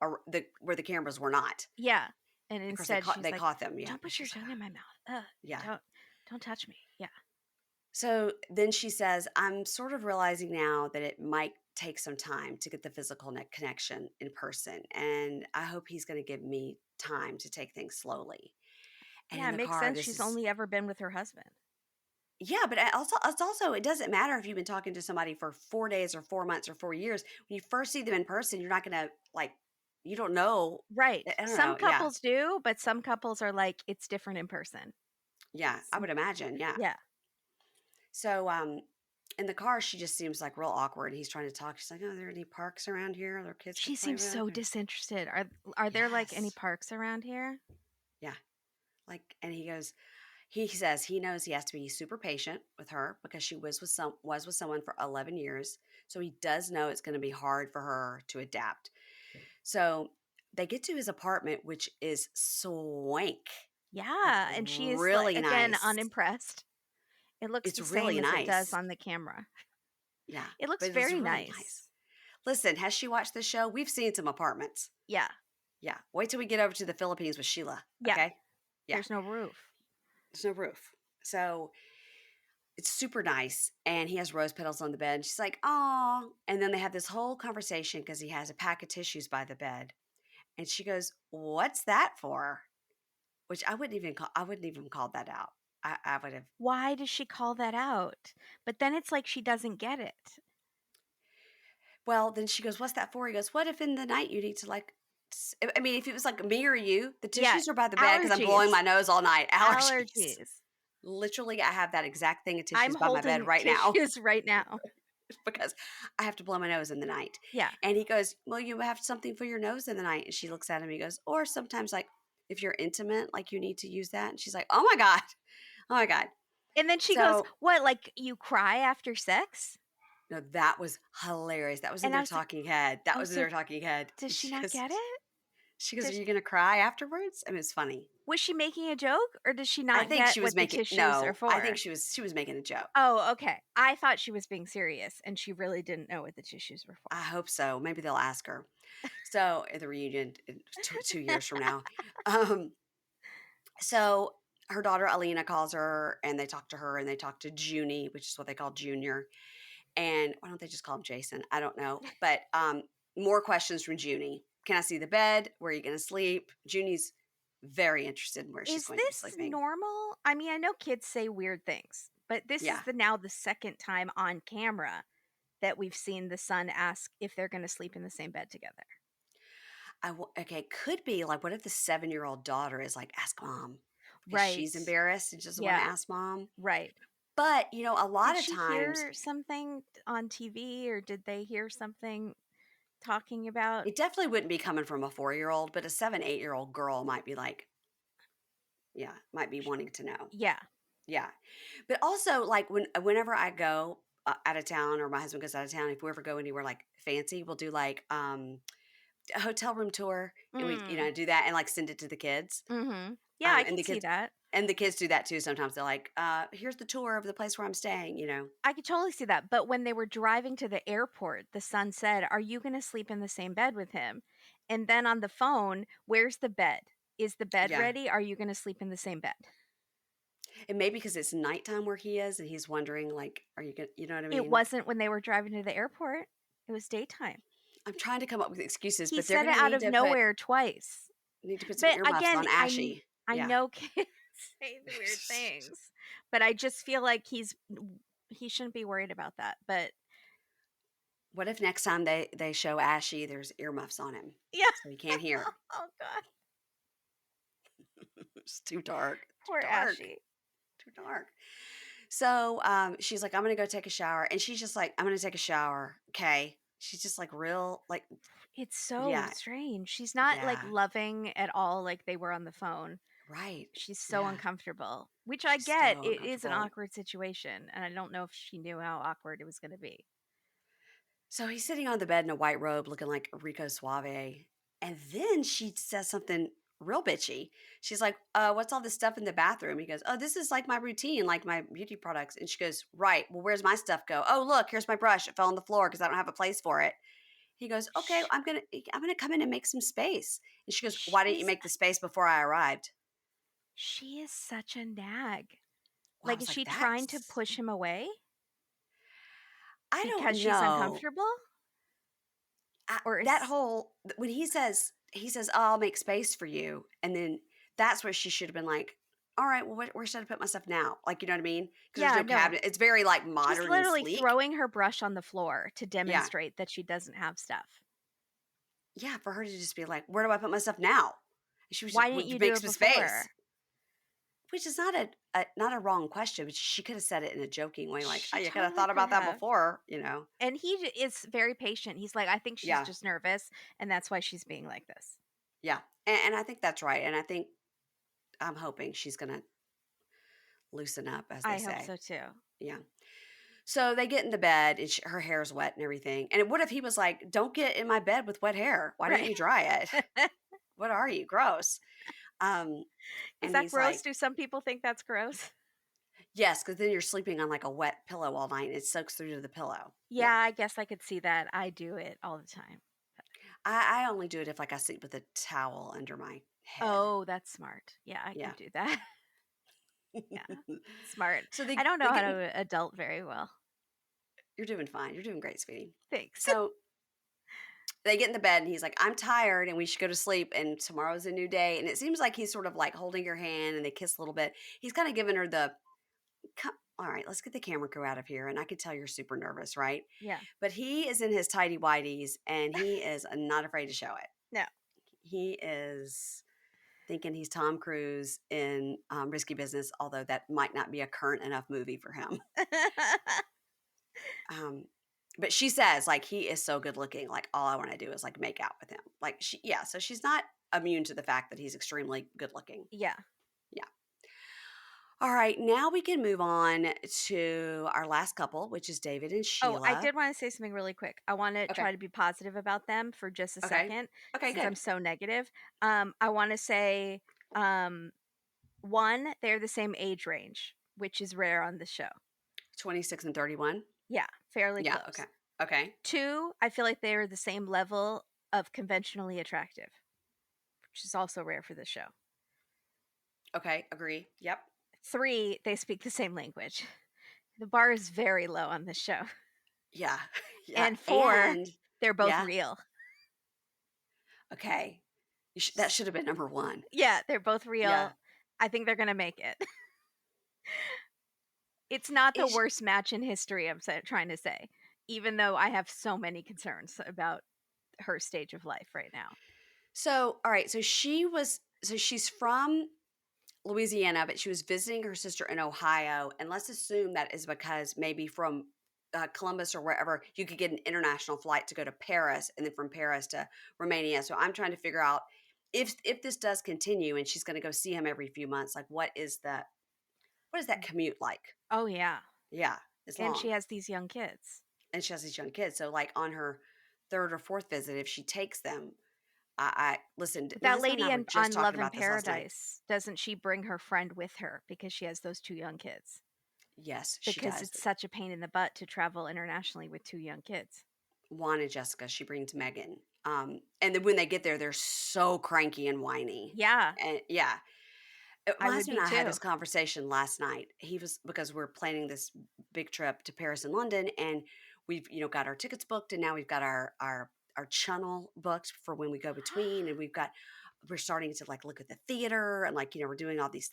[SPEAKER 1] where the cameras were not.
[SPEAKER 2] Yeah, and
[SPEAKER 1] Of course, they
[SPEAKER 2] instead
[SPEAKER 1] caught
[SPEAKER 2] she's
[SPEAKER 1] they
[SPEAKER 2] like,
[SPEAKER 1] caught them. Yeah.
[SPEAKER 2] "Don't
[SPEAKER 1] But
[SPEAKER 2] put your
[SPEAKER 1] she's like,
[SPEAKER 2] tongue in my mouth.
[SPEAKER 1] yeah.
[SPEAKER 2] Don't touch me." Yeah.
[SPEAKER 1] So then she says, "I'm sort of realizing now that it might take some time to get the physical connection in person. And I hope he's going to give me time to take things slowly." And
[SPEAKER 2] Yeah,
[SPEAKER 1] in
[SPEAKER 2] it
[SPEAKER 1] the
[SPEAKER 2] makes
[SPEAKER 1] car,
[SPEAKER 2] sense,
[SPEAKER 1] this
[SPEAKER 2] she's
[SPEAKER 1] is,
[SPEAKER 2] only ever been with her husband.
[SPEAKER 1] yeah, but it's also, it doesn't matter if you've been talking to somebody for 4 days or 4 months or 4 years. When you first see them in person, you're not going to like, you don't know.
[SPEAKER 2] Right.
[SPEAKER 1] I don't
[SPEAKER 2] Some
[SPEAKER 1] know. Yeah.
[SPEAKER 2] couples do, but some couples are like, it's different in person.
[SPEAKER 1] Yeah. I
[SPEAKER 2] Some
[SPEAKER 1] would imagine. Yeah.
[SPEAKER 2] Yeah.
[SPEAKER 1] So, in the car, she just seems like real awkward. He's trying to talk. She's like, "Oh, are there any parks around here? Are there kids to
[SPEAKER 2] She
[SPEAKER 1] play
[SPEAKER 2] seems
[SPEAKER 1] with?"
[SPEAKER 2] so
[SPEAKER 1] Or,
[SPEAKER 2] disinterested. Are there, like, any
[SPEAKER 1] yes.
[SPEAKER 2] parks around here?
[SPEAKER 1] Yeah. Like, and he says he knows he has to be super patient with her because she was with someone for 11 years. So he does know it's going to be hard for her to adapt. So they get to his apartment, which is swank, like
[SPEAKER 2] Yeah, and she is, like,
[SPEAKER 1] really
[SPEAKER 2] again,
[SPEAKER 1] nice.
[SPEAKER 2] unimpressed. It looks
[SPEAKER 1] It's
[SPEAKER 2] the same
[SPEAKER 1] really
[SPEAKER 2] as it does
[SPEAKER 1] nice.
[SPEAKER 2] on the camera.
[SPEAKER 1] Yeah,
[SPEAKER 2] It looks
[SPEAKER 1] but it's
[SPEAKER 2] very
[SPEAKER 1] really
[SPEAKER 2] nice.
[SPEAKER 1] nice. Listen, has she watched the show? We've seen some apartments.
[SPEAKER 2] Yeah,
[SPEAKER 1] Yeah. Wait till we get over to the Philippines with Sheila.
[SPEAKER 2] yeah,
[SPEAKER 1] Okay. Yeah.
[SPEAKER 2] there's no roof.
[SPEAKER 1] There's no roof. So it's super nice. And he has rose petals on the bed. And she's like, oh. And then they have this whole conversation because he has a pack of tissues by the bed. And she goes, what's that for? Which I wouldn't even call that out. I would have,
[SPEAKER 2] Why does she call that out? But then it's like she doesn't get it.
[SPEAKER 1] well, then she goes, what's that for? He goes, what if in the night you need to like, I mean, if it was like me or you, the
[SPEAKER 2] Yeah,
[SPEAKER 1] tissues are by the bed because I'm blowing my
[SPEAKER 2] allergies,
[SPEAKER 1] nose all night. Allergies.
[SPEAKER 2] allergies.
[SPEAKER 1] Literally, I have that exact thing of
[SPEAKER 2] I'm
[SPEAKER 1] tissues by my bed
[SPEAKER 2] holding
[SPEAKER 1] right now
[SPEAKER 2] tissues right now.
[SPEAKER 1] because I have to blow my nose in the night.
[SPEAKER 2] Yeah.
[SPEAKER 1] And he goes, well, you have something for your nose in the night. And she looks at him. He goes, or sometimes like if you're intimate, like you need to use that. And she's like, oh my God. Oh my God.
[SPEAKER 2] And then she goes,
[SPEAKER 1] So
[SPEAKER 2] "What, like you cry after sex?"
[SPEAKER 1] no, that was hilarious. That was in
[SPEAKER 2] And I
[SPEAKER 1] their
[SPEAKER 2] was like,
[SPEAKER 1] talking head. That
[SPEAKER 2] I
[SPEAKER 1] was
[SPEAKER 2] was
[SPEAKER 1] in their
[SPEAKER 2] like,
[SPEAKER 1] talking head.
[SPEAKER 2] "Does she not get it?
[SPEAKER 1] She goes, are
[SPEAKER 2] Does
[SPEAKER 1] you going to cry afterwards? I mean, it's funny.
[SPEAKER 2] Was she making a joke or does she
[SPEAKER 1] I
[SPEAKER 2] not
[SPEAKER 1] think
[SPEAKER 2] get
[SPEAKER 1] she was
[SPEAKER 2] what the
[SPEAKER 1] making,
[SPEAKER 2] tissues are
[SPEAKER 1] no, I think
[SPEAKER 2] for?"
[SPEAKER 1] she was making a joke.
[SPEAKER 2] Oh, okay. I thought she was being serious and she really didn't know what the tissues were
[SPEAKER 1] I
[SPEAKER 2] for.
[SPEAKER 1] hope so. Maybe they'll ask her. So at the reunion in 2 years from now. Um, so her daughter Alina calls her and they talk to her and they talk to Junie, which is what they call Junior. And why don't they just call him Jason? I don't know. But more questions from Junie. Can I see the bed? Where are you going to sleep? Junie's very interested in where she's
[SPEAKER 2] Is
[SPEAKER 1] going to be
[SPEAKER 2] this
[SPEAKER 1] sleeping.
[SPEAKER 2] normal? I mean, I know kids say weird things, but this is
[SPEAKER 1] Yeah.
[SPEAKER 2] now the second time on camera that we've seen the son ask if they're going to sleep in the same bed together.
[SPEAKER 1] Okay, could be like, what if the 7-year-old daughter is like, ask mom because
[SPEAKER 2] Right.
[SPEAKER 1] she's embarrassed and doesn't want to
[SPEAKER 2] Yeah.
[SPEAKER 1] ask mom?
[SPEAKER 2] Right.
[SPEAKER 1] But, a lot
[SPEAKER 2] Did
[SPEAKER 1] of
[SPEAKER 2] she
[SPEAKER 1] times
[SPEAKER 2] hear something on TV or did they hear something talking about?
[SPEAKER 1] it definitely wouldn't be coming from a 4-year-old, but a 7, 8-year-old girl might be like, yeah, might be wanting to know.
[SPEAKER 2] Yeah.
[SPEAKER 1] Yeah. But also, like, whenever I go out of town or my husband goes out of town, if we ever go anywhere like fancy, we'll do like a hotel room tour and we,
[SPEAKER 2] Mm.
[SPEAKER 1] do that and like send it to the kids.
[SPEAKER 2] Mhm. Yeah, I
[SPEAKER 1] And
[SPEAKER 2] could see that.
[SPEAKER 1] the kids do that too. Sometimes they're like, here's the tour of the place where I'm staying.
[SPEAKER 2] I could totally see that. But when they were driving to the airport, the son said, "Are you going to sleep in the same bed with him?" And then on the phone, "Where's the bed? Is the bed
[SPEAKER 1] Yeah.
[SPEAKER 2] ready? Are you going to sleep in the same bed?"
[SPEAKER 1] And maybe because it's nighttime where he is and he's wondering, like, are you going to, you know what I
[SPEAKER 2] It
[SPEAKER 1] mean?
[SPEAKER 2] wasn't when they were driving to the airport. It was daytime.
[SPEAKER 1] I'm trying to come up with excuses,
[SPEAKER 2] He
[SPEAKER 1] but they're
[SPEAKER 2] said
[SPEAKER 1] going
[SPEAKER 2] it
[SPEAKER 1] to
[SPEAKER 2] out of nowhere twice.
[SPEAKER 1] need to put some
[SPEAKER 2] But
[SPEAKER 1] earmuffs
[SPEAKER 2] again,
[SPEAKER 1] on Ashy.
[SPEAKER 2] I
[SPEAKER 1] Yeah.
[SPEAKER 2] know kids say the weird things, but I just feel like he shouldn't be worried about that. But
[SPEAKER 1] What if next time they show Ashy, there's earmuffs on him
[SPEAKER 2] yeah,
[SPEAKER 1] so he can't hear?
[SPEAKER 2] oh god,
[SPEAKER 1] It's too dark. Too
[SPEAKER 2] poor
[SPEAKER 1] dark.
[SPEAKER 2] Ashy.
[SPEAKER 1] Too dark. So she's like, I'm gonna go take a shower, and she's just like, I'm gonna take a shower. Okay. She's just like real, like,
[SPEAKER 2] It's so
[SPEAKER 1] yeah,
[SPEAKER 2] strange. She's not like
[SPEAKER 1] yeah,
[SPEAKER 2] loving at all, like they were on the phone.
[SPEAKER 1] right,
[SPEAKER 2] She's so
[SPEAKER 1] yeah.
[SPEAKER 2] uncomfortable, which I
[SPEAKER 1] She's
[SPEAKER 2] get.
[SPEAKER 1] so
[SPEAKER 2] It is an
[SPEAKER 1] uncomfortable.
[SPEAKER 2] awkward situation, and I don't know if she knew how awkward it was going to be.
[SPEAKER 1] So he's sitting on the bed in a white robe, looking like Rico Suave, and then she says something real bitchy. She's like, what's all this stuff in the bathroom? He goes, oh, this is like my routine, like my beauty products. And she goes, right. Well, where's my stuff go? Oh, look, here's my brush. It fell on the floor because I don't have a place for it. He goes, okay,
[SPEAKER 2] Sh-
[SPEAKER 1] I'm gonna come in and make some space. And she goes, why didn't you
[SPEAKER 2] She's
[SPEAKER 1] make the space before I arrived?
[SPEAKER 2] she is such a nag.
[SPEAKER 1] Well, I
[SPEAKER 2] Like,
[SPEAKER 1] was
[SPEAKER 2] is
[SPEAKER 1] like,
[SPEAKER 2] she trying to
[SPEAKER 1] that's
[SPEAKER 2] push him away
[SPEAKER 1] I don't
[SPEAKER 2] because she's
[SPEAKER 1] know.
[SPEAKER 2] uncomfortable? Or
[SPEAKER 1] That
[SPEAKER 2] is
[SPEAKER 1] whole when he says, oh, I'll make space for you, and then that's where she should have been like, all right, well, where should I put my stuff now? Like, you know what I mean? Because there's
[SPEAKER 2] yeah,
[SPEAKER 1] no
[SPEAKER 2] no.
[SPEAKER 1] cabinet. It's very like
[SPEAKER 2] She's
[SPEAKER 1] modern and
[SPEAKER 2] literally
[SPEAKER 1] sleek.
[SPEAKER 2] throwing her brush on the floor to
[SPEAKER 1] Yeah,
[SPEAKER 2] demonstrate that she doesn't have stuff.
[SPEAKER 1] yeah. For her to just be like, where do I put my stuff now? And she was
[SPEAKER 2] Why
[SPEAKER 1] just,
[SPEAKER 2] didn't
[SPEAKER 1] would you
[SPEAKER 2] you do
[SPEAKER 1] make
[SPEAKER 2] it
[SPEAKER 1] some space?
[SPEAKER 2] before?
[SPEAKER 1] Which is not a wrong question, but she could have said it in a joking way, like, oh,
[SPEAKER 2] She
[SPEAKER 1] you could have
[SPEAKER 2] totally
[SPEAKER 1] thought
[SPEAKER 2] could
[SPEAKER 1] about that
[SPEAKER 2] have.
[SPEAKER 1] before.
[SPEAKER 2] And is very patient. He's like, "I think she's
[SPEAKER 1] Yeah,
[SPEAKER 2] just nervous, and that's why she's being like this."
[SPEAKER 1] yeah. And I think that's right. And I'm hoping she's gonna loosen up, as they
[SPEAKER 2] I hope
[SPEAKER 1] say.
[SPEAKER 2] so too.
[SPEAKER 1] Yeah. So they get in the bed and her hair's wet and everything. And what if he was like, don't get in my bed with wet hair? Why didn't
[SPEAKER 2] Right.
[SPEAKER 1] you dry it? what are you? Gross. Um,
[SPEAKER 2] Is
[SPEAKER 1] and
[SPEAKER 2] that
[SPEAKER 1] he's
[SPEAKER 2] gross?
[SPEAKER 1] like,
[SPEAKER 2] Do some people think that's gross?
[SPEAKER 1] yes, because then you're sleeping on like a wet pillow all night and it soaks through to the pillow.
[SPEAKER 2] Yeah,
[SPEAKER 1] Yeah.
[SPEAKER 2] I guess I could see that. I do it all the time.
[SPEAKER 1] I only do it if like I sleep with a towel under my head.
[SPEAKER 2] Oh, that's smart. Yeah, I
[SPEAKER 1] Yeah.
[SPEAKER 2] can do that. Yeah, smart.
[SPEAKER 1] So
[SPEAKER 2] I don't
[SPEAKER 1] they
[SPEAKER 2] know how
[SPEAKER 1] get
[SPEAKER 2] to adult very well.
[SPEAKER 1] you're doing fine. You're doing great, sweetie.
[SPEAKER 2] Thanks.
[SPEAKER 1] So they get in the bed and he's like, I'm tired and we should go to sleep and tomorrow's a new day. And it seems like he's sort of like holding your hand and they kiss a little bit. He's kind of giving her the, all right, let's get the camera crew out of here. And I can tell you're super nervous, right?
[SPEAKER 2] Yeah.
[SPEAKER 1] But he is in his tidy whities and he is not afraid to show it.
[SPEAKER 2] No.
[SPEAKER 1] He is thinking he's Tom Cruise in Risky Business, although that might not be a current enough movie for him. Um, but she says like he is so good looking, like all I want to do is like make out with him. Like yeah, so she's not immune to the fact that he's extremely good looking.
[SPEAKER 2] Yeah.
[SPEAKER 1] Yeah. All right, now we can move on to our last couple, which is David and
[SPEAKER 2] Oh, I
[SPEAKER 1] Sheila.
[SPEAKER 2] did want to say something really quick. I want to
[SPEAKER 1] Okay.
[SPEAKER 2] try to be positive about them for just a
[SPEAKER 1] Okay.
[SPEAKER 2] second,
[SPEAKER 1] Okay,
[SPEAKER 2] since I'm
[SPEAKER 1] good.
[SPEAKER 2] so negative. I want to say, um, one, they're the same age range, which is rare on the show.
[SPEAKER 1] 26 and 31.
[SPEAKER 2] Yeah, fairly
[SPEAKER 1] Yeah, okay.
[SPEAKER 2] close.
[SPEAKER 1] Okay.
[SPEAKER 2] Two, I feel like they're the same level of conventionally attractive, which is also rare for this show.
[SPEAKER 1] Okay, agree. Yep.
[SPEAKER 2] Three, they speak the same language. The bar is very low on this show.
[SPEAKER 1] Yeah. Yeah.
[SPEAKER 2] And four,
[SPEAKER 1] And
[SPEAKER 2] they're both
[SPEAKER 1] yeah.
[SPEAKER 2] real.
[SPEAKER 1] Okay. That should have been number 1.
[SPEAKER 2] Yeah, they're both
[SPEAKER 1] Yeah.
[SPEAKER 2] real. I think they're gonna make it. It's not the
[SPEAKER 1] Is
[SPEAKER 2] worst match in history, trying to say, even though I have so many concerns about her stage of life right now.
[SPEAKER 1] so all right, so she's from Louisiana, but she was visiting her sister in Ohio, and let's assume that is because maybe from Columbus or wherever you could get an international flight to go to Paris, and then from Paris to Romania. So I'm trying to figure out if this does continue, and she's going to go see him every few months. Like, what is that commute like?
[SPEAKER 2] Oh, yeah.
[SPEAKER 1] Yeah, it's
[SPEAKER 2] And she
[SPEAKER 1] long,
[SPEAKER 2] has these young kids.
[SPEAKER 1] and she has these young kids. So like on her third or fourth visit, if she takes them, I listened. My
[SPEAKER 2] That
[SPEAKER 1] husband and
[SPEAKER 2] lady
[SPEAKER 1] I were just
[SPEAKER 2] on
[SPEAKER 1] talking
[SPEAKER 2] Love in
[SPEAKER 1] about this last night.
[SPEAKER 2] Paradise, doesn't she bring her friend with her because she has those two young kids?
[SPEAKER 1] Yes, she
[SPEAKER 2] Because
[SPEAKER 1] does.
[SPEAKER 2] it's such a pain in the butt to travel internationally with two young kids.
[SPEAKER 1] Juan and Jessica, she brings Megan. And then when they get there, they're so cranky and whiny.
[SPEAKER 2] Yeah,
[SPEAKER 1] And yeah,
[SPEAKER 2] I
[SPEAKER 1] my
[SPEAKER 2] would
[SPEAKER 1] husband
[SPEAKER 2] be
[SPEAKER 1] and I had
[SPEAKER 2] too.
[SPEAKER 1] this conversation last night. He was because we're planning this big trip to Paris and London, and we've got our tickets booked, and now we've got our channel booked for when we go between, and we're starting to like look at the theater and like we're doing all these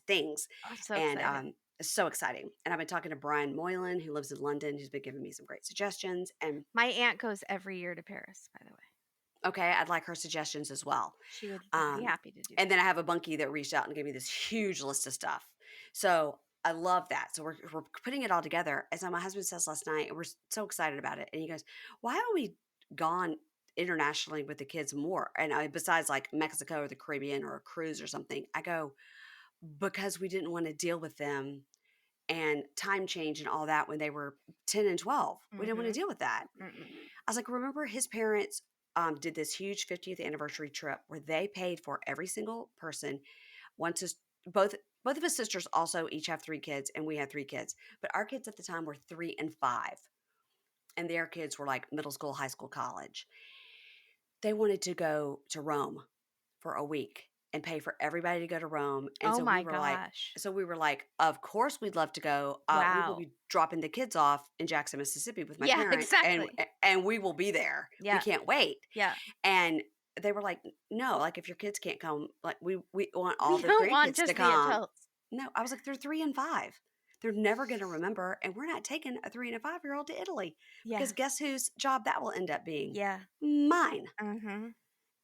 [SPEAKER 1] things,
[SPEAKER 2] I'm so
[SPEAKER 1] and
[SPEAKER 2] excited.
[SPEAKER 1] it's so exciting. And I've been talking to Brian Moylan, who lives in London, who's been giving me some great suggestions, and
[SPEAKER 2] My aunt goes every year to Paris, by the way.
[SPEAKER 1] okay, I'd like her suggestions as well.
[SPEAKER 2] She would be
[SPEAKER 1] Um,
[SPEAKER 2] happy to do
[SPEAKER 1] and then I have a bunkie that reached out and gave me this huge list of stuff. So I love that. So we're putting it all together. And so my husband says last night, and we're so excited about it. And he goes, "Why haven't we gone internationally with the kids more? And besides like Mexico or the Caribbean or a cruise or something?" I go, "Because we didn't want to deal with them and time change and all that when they were 10 and 12.
[SPEAKER 2] that.
[SPEAKER 1] We didn't want to deal with that."
[SPEAKER 2] Mm-mm.
[SPEAKER 1] I was like, remember his parents did this huge 50th anniversary trip where they paid for every single person. Once his both of his sisters also each have 3 kids, and we had 3 kids. But our kids at the time were 3 and 5, and their kids were like middle school, high school, college. They wanted to go to Rome for a week and pay for everybody to go to Rome. And
[SPEAKER 2] Oh
[SPEAKER 1] so we
[SPEAKER 2] my
[SPEAKER 1] were like,
[SPEAKER 2] gosh.
[SPEAKER 1] of course we'd love to go. We will
[SPEAKER 2] Wow.
[SPEAKER 1] be dropping the kids off in Jackson, Mississippi with my
[SPEAKER 2] Yeah,
[SPEAKER 1] parents, and
[SPEAKER 2] exactly.
[SPEAKER 1] we will be there. We
[SPEAKER 2] Yeah.
[SPEAKER 1] can't wait.
[SPEAKER 2] Yeah.
[SPEAKER 1] And they were like, no, like if your kids can't come, like we want all
[SPEAKER 2] We
[SPEAKER 1] the
[SPEAKER 2] don't want
[SPEAKER 1] grandkids to
[SPEAKER 2] just the
[SPEAKER 1] come.
[SPEAKER 2] adults.
[SPEAKER 1] No, I was like, they're 3 and 5. They're never going to remember, and we're not taking a 3 and a 5-year-old to Italy
[SPEAKER 2] Yeah.
[SPEAKER 1] because guess whose job that will end up being?
[SPEAKER 2] Yeah.
[SPEAKER 1] Mine.
[SPEAKER 2] Mm-hmm.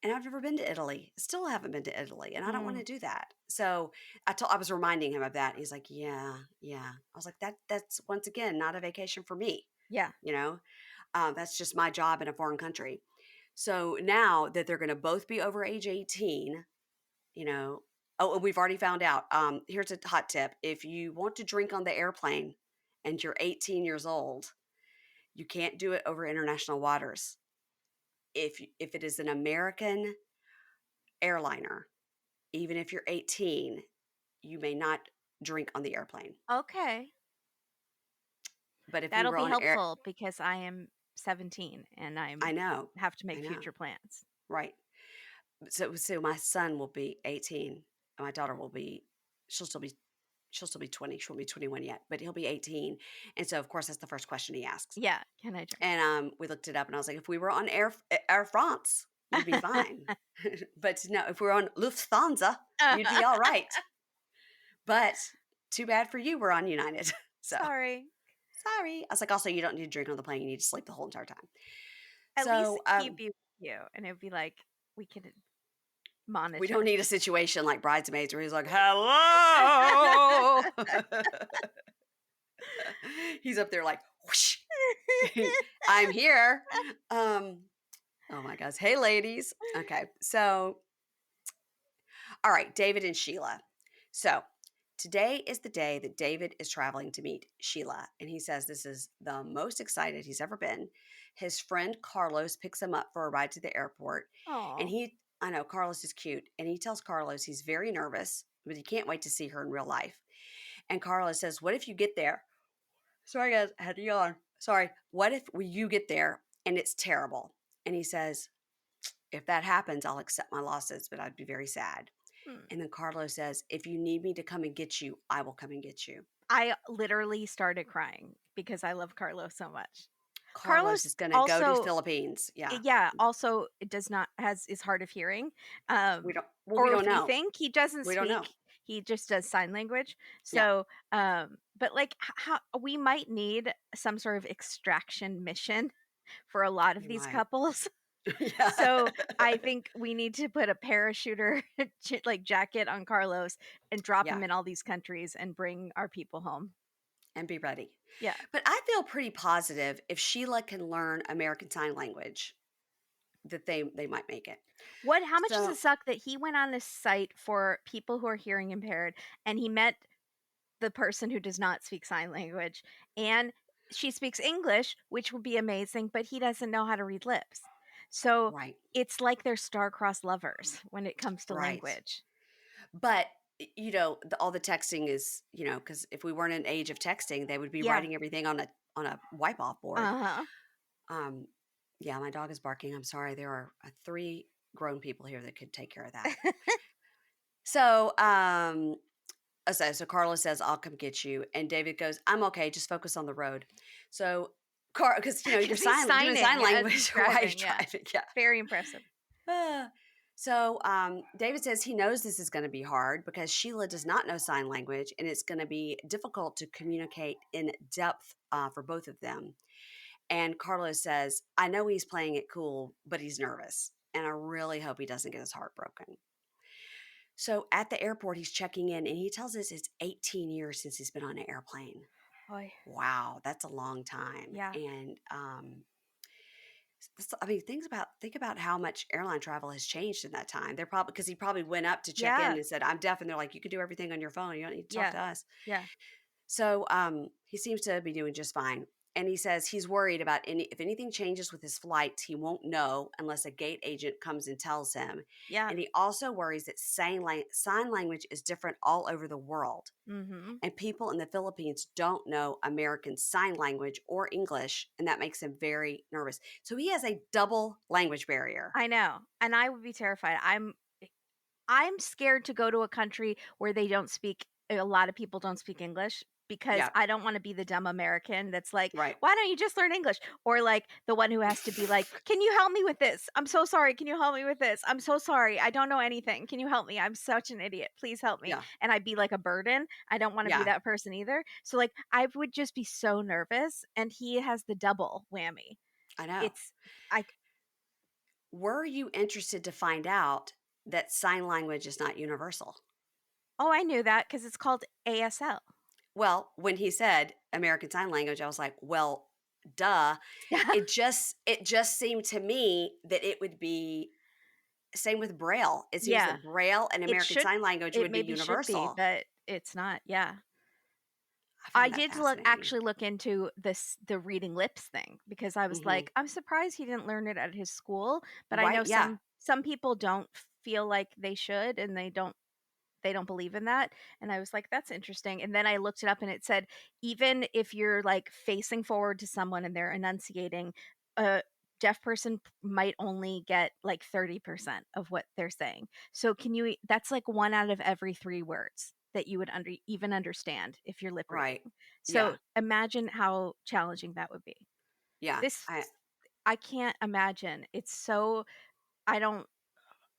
[SPEAKER 1] And I've never been to Italy. Still haven't been to Italy, and I don't want
[SPEAKER 2] Mm.
[SPEAKER 1] to do that. So I was reminding him of that. He's like, yeah, yeah. I was like, that's once again not a vacation for me.
[SPEAKER 2] Yeah.
[SPEAKER 1] You know, that's just my job in a foreign country. So now that they're going to both be over age 18, you know, oh, and we've already found out. Here's a hot tip: if you want to drink on the airplane and you're 18 years old, you can't do it over international waters. If it is an American airliner, even if you're 18, you may not drink on the airplane.
[SPEAKER 2] Okay.
[SPEAKER 1] But if we
[SPEAKER 2] That'll
[SPEAKER 1] were
[SPEAKER 2] be
[SPEAKER 1] on air,
[SPEAKER 2] helpful because I am 17 and
[SPEAKER 1] I
[SPEAKER 2] I'm
[SPEAKER 1] know,
[SPEAKER 2] have to
[SPEAKER 1] I
[SPEAKER 2] make
[SPEAKER 1] know,
[SPEAKER 2] future plans.
[SPEAKER 1] right? So my son will be 18, and my daughter will be, she'll still be, she'll still be 20. She won't be 21 yet, but he'll be 18. And so of course that's the first question he asks.
[SPEAKER 2] Yeah, can I drink?
[SPEAKER 1] And we looked it up, and I was like, if we were on Air France, you'd be fine. But no, if we were on Lufthansa, you'd be all right. But too bad for you, we're on United. So
[SPEAKER 2] Sorry.
[SPEAKER 1] sorry. I was like, also, you don't need to drink on the plane. You need to sleep the whole entire time.
[SPEAKER 2] At least
[SPEAKER 1] So
[SPEAKER 2] keep you, and it'd be like we could
[SPEAKER 1] we don't
[SPEAKER 2] monitor.
[SPEAKER 1] need a situation like Bridesmaids where he's like, hello. He's up there like, whoosh. I'm here. Oh my gosh. Hey, ladies. Okay. So, all right, David and Sheila. So, today is the day that David is traveling to meet Sheila, and he says this is the most excited he's ever been. His friend Carlos picks him up for a ride to the airport, and
[SPEAKER 2] Oh.
[SPEAKER 1] I know Carlos is cute, and he tells Carlos he's very nervous, but he can't wait to see her in real life. And Carlos says, "What if you get there?" Sorry, guys, I had to yawn. Sorry. What if you get there and it's terrible? And he says, if that happens, I'll accept my losses, but I'd be very sad.
[SPEAKER 2] Hmm.
[SPEAKER 1] And then Carlos says, if you need me to come and get you, I will come and get you.
[SPEAKER 2] I literally started crying because I love Carlos so much.
[SPEAKER 1] Carlos
[SPEAKER 2] Carlos
[SPEAKER 1] is going to go to
[SPEAKER 2] also
[SPEAKER 1] Philippines. Yeah.
[SPEAKER 2] yeah, also it does not has is hard of hearing. Um
[SPEAKER 1] We
[SPEAKER 2] or
[SPEAKER 1] don't
[SPEAKER 2] if we
[SPEAKER 1] know.
[SPEAKER 2] think he doesn't
[SPEAKER 1] We don't know.
[SPEAKER 2] speak, he just does sign language.
[SPEAKER 1] Yeah.
[SPEAKER 2] So, but like how we might need some sort of extraction mission for a lot of
[SPEAKER 1] We
[SPEAKER 2] these
[SPEAKER 1] might.
[SPEAKER 2] couples.
[SPEAKER 1] Yeah.
[SPEAKER 2] So, I think we need to put a parachuter like jacket on Carlos and drop
[SPEAKER 1] Yeah.
[SPEAKER 2] him in all these countries and bring our people home.
[SPEAKER 1] And be ready.
[SPEAKER 2] Yeah.
[SPEAKER 1] But I feel pretty positive if Sheila can learn American Sign Language that they might make it.
[SPEAKER 2] What how much does
[SPEAKER 1] So,
[SPEAKER 2] it suck that he went on this site for people who are hearing impaired and he met the person who does not speak sign language and she speaks English, which would be amazing, but he doesn't know how to read lips. So
[SPEAKER 1] right.
[SPEAKER 2] it's like they're star-crossed lovers when it comes to
[SPEAKER 1] Right.
[SPEAKER 2] language.
[SPEAKER 1] But, all the texting is, because if we weren't in an age of texting, they would be
[SPEAKER 2] Yeah.
[SPEAKER 1] writing everything on a wipe off board.
[SPEAKER 2] Uh-huh.
[SPEAKER 1] Um, yeah, my dog is barking. I'm sorry. There are 3 grown people here that could take care of that. So, so Carlos says, "I'll come get you," and David goes, "I'm okay. Just focus on the road." So, because you're
[SPEAKER 2] Because he's
[SPEAKER 1] doing
[SPEAKER 2] signing
[SPEAKER 1] sign
[SPEAKER 2] as he's
[SPEAKER 1] language while you're
[SPEAKER 2] driving. Yeah.
[SPEAKER 1] driving. Yeah.
[SPEAKER 2] Very impressive.
[SPEAKER 1] So David says he knows this is going to be hard because Sheila does not know sign language, and it's going to be difficult to communicate in depth for both of them. And Carlos says, I know he's playing it cool, but he's nervous, and I really hope he doesn't get his heart broken. So at the airport, he's checking in, and he tells us it's 18 years since he's been on an airplane.
[SPEAKER 2] Boy.
[SPEAKER 1] Wow, that's a long time.
[SPEAKER 2] Yeah.
[SPEAKER 1] And I mean, think about how much airline travel has changed in that time. They're probably because he probably went up to check in
[SPEAKER 2] Yeah.
[SPEAKER 1] and said, "I'm deaf," and they're like, "You can do everything on your phone. You don't need to talk
[SPEAKER 2] Yeah.
[SPEAKER 1] to us."
[SPEAKER 2] Yeah.
[SPEAKER 1] So he seems to be doing just fine. And he says he's worried about if anything changes with his flights, he won't know unless a gate agent comes and tells him.
[SPEAKER 2] Yeah.
[SPEAKER 1] And he also worries that sign language is different all over the world.
[SPEAKER 2] Mm-hmm.
[SPEAKER 1] And people in the Philippines don't know American Sign Language or English, and that makes him very nervous. So he has a double language barrier.
[SPEAKER 2] I know. And I would be terrified. I'm scared to go to a country where they don't speak a lot of people don't speak English because
[SPEAKER 1] Yeah,
[SPEAKER 2] I don't want to be the dumb American that's like,
[SPEAKER 1] right.
[SPEAKER 2] "Why don't you just learn English?" Or like the one who has to be like, "Can you help me with this? I'm so sorry. Can you help me with this? I'm so sorry. I don't know anything. Can you help me? I'm such an idiot. Please help me."
[SPEAKER 1] Yeah,
[SPEAKER 2] And I'd be like a burden. I don't want to be
[SPEAKER 1] yeah,
[SPEAKER 2] that person either. So like I would just be so nervous and he has the double whammy.
[SPEAKER 1] I know.
[SPEAKER 2] It's I
[SPEAKER 1] Were you interested to find out that sign language is not universal?
[SPEAKER 2] Oh, I knew that cuz it's called ASL.
[SPEAKER 1] Well, when he said American Sign Language, I was like, well, duh. It just seemed to me that it would be same with Braille. It seems
[SPEAKER 2] Yeah.
[SPEAKER 1] that Braille and
[SPEAKER 2] It
[SPEAKER 1] American
[SPEAKER 2] should
[SPEAKER 1] Sign Language
[SPEAKER 2] it
[SPEAKER 1] would be
[SPEAKER 2] maybe should be,
[SPEAKER 1] universal.
[SPEAKER 2] but it's not, yeah.
[SPEAKER 1] I
[SPEAKER 2] I
[SPEAKER 1] found that
[SPEAKER 2] did
[SPEAKER 1] fascinating.
[SPEAKER 2] look into the reading lips thing because I was
[SPEAKER 1] Hmm.
[SPEAKER 2] like, I'm surprised he didn't learn it at his school, but I
[SPEAKER 1] Right?
[SPEAKER 2] know
[SPEAKER 1] Yeah.
[SPEAKER 2] some people don't feel like they should, and they don't believe in that. And I was like, that's interesting. And then I looked it up and it said, even if you're like facing forward to someone and they're enunciating, a deaf person might only get like 30% of what they're saying. So that's like one out of every three words that you would even understand if you're lip
[SPEAKER 1] Right.
[SPEAKER 2] reading. So
[SPEAKER 1] Yeah.
[SPEAKER 2] imagine how challenging that would be.
[SPEAKER 1] Yeah.
[SPEAKER 2] This, I can't imagine. It's so, I don't,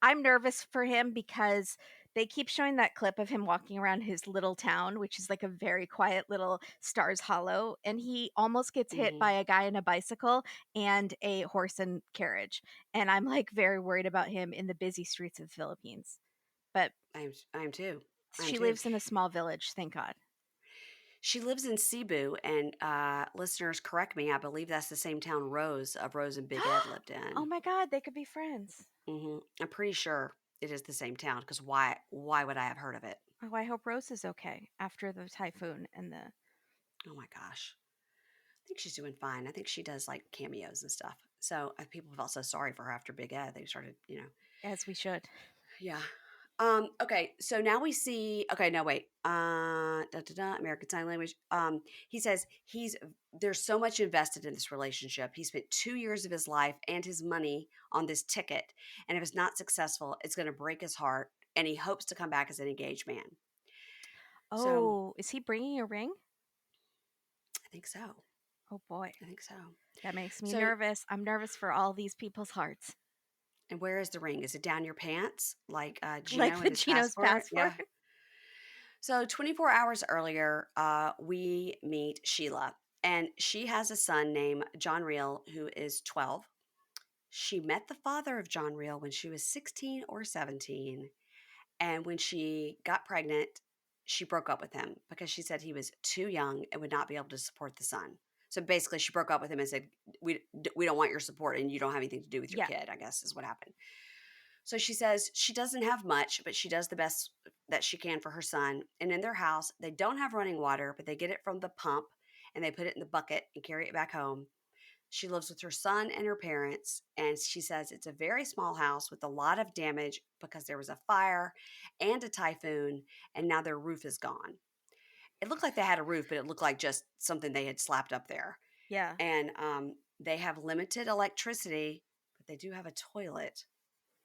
[SPEAKER 2] I'm nervous for him because they keep showing that clip of him walking around his little town, which is like a very quiet little Stars Hollow, and he almost gets hit
[SPEAKER 1] Mhm.
[SPEAKER 2] by a guy in a bicycle and a horse and carriage. And I'm like very worried about him in the busy streets of the Philippines. But
[SPEAKER 1] I'm too. I'm
[SPEAKER 2] she
[SPEAKER 1] too.
[SPEAKER 2] lives in a small village, thank God.
[SPEAKER 1] She lives in Cebu, and, listeners, correct me, I believe that's the same town Rose and Big Ed lived
[SPEAKER 2] Oh
[SPEAKER 1] in.
[SPEAKER 2] my God, they could be friends.
[SPEAKER 1] I'm pretty sure it is the same town, because why would I have heard of it?
[SPEAKER 2] Oh, I hope Rose is okay after the typhoon and the,
[SPEAKER 1] Oh my gosh. I think she's doing fine. I think she does, like, cameos and stuff. So, people felt so sorry for her after Big Ed. They started,
[SPEAKER 2] as we should.
[SPEAKER 1] yeah. Okay, so now we see okay, no, wait. American Sign Language. He says there's so much invested in this relationship. He spent 2 years of his life and his money on this ticket. And if it's not successful, it's gonna break his heart. And he hopes to come back as an engaged man. So
[SPEAKER 2] Oh, is he bringing a ring?
[SPEAKER 1] I think so.
[SPEAKER 2] Oh boy.
[SPEAKER 1] I think so.
[SPEAKER 2] That makes me
[SPEAKER 1] So
[SPEAKER 2] nervous. I'm nervous for all these people's hearts.
[SPEAKER 1] and where is the ring? Is it down your pants? Like
[SPEAKER 2] Like
[SPEAKER 1] Gino
[SPEAKER 2] the
[SPEAKER 1] and his
[SPEAKER 2] Gino's
[SPEAKER 1] passport?
[SPEAKER 2] passport.
[SPEAKER 1] Yeah. So 24 hours earlier, we meet Sheila, and she has a son named John Reel who is 12. She met the father of John Reel when she was 16 or 17. And when she got pregnant, she broke up with him because she said he was too young and would not be able to support the son. So basically, she broke up with him and said, we don't want your support and you don't have anything to do with your
[SPEAKER 2] Yeah.
[SPEAKER 1] kid, I guess is what happened. So she says she doesn't have much, but she does the best that she can for her son. And in their house, they don't have running water, but they get it from the pump and they put it in the bucket and carry it back home. She lives with her son and her parents. And she says it's a very small house with a lot of damage because there was a fire and a typhoon, and now their roof is gone. It looked like they had a roof, but it looked like just something they had slapped up there.
[SPEAKER 2] Yeah.
[SPEAKER 1] And they have limited electricity, but they do have a toilet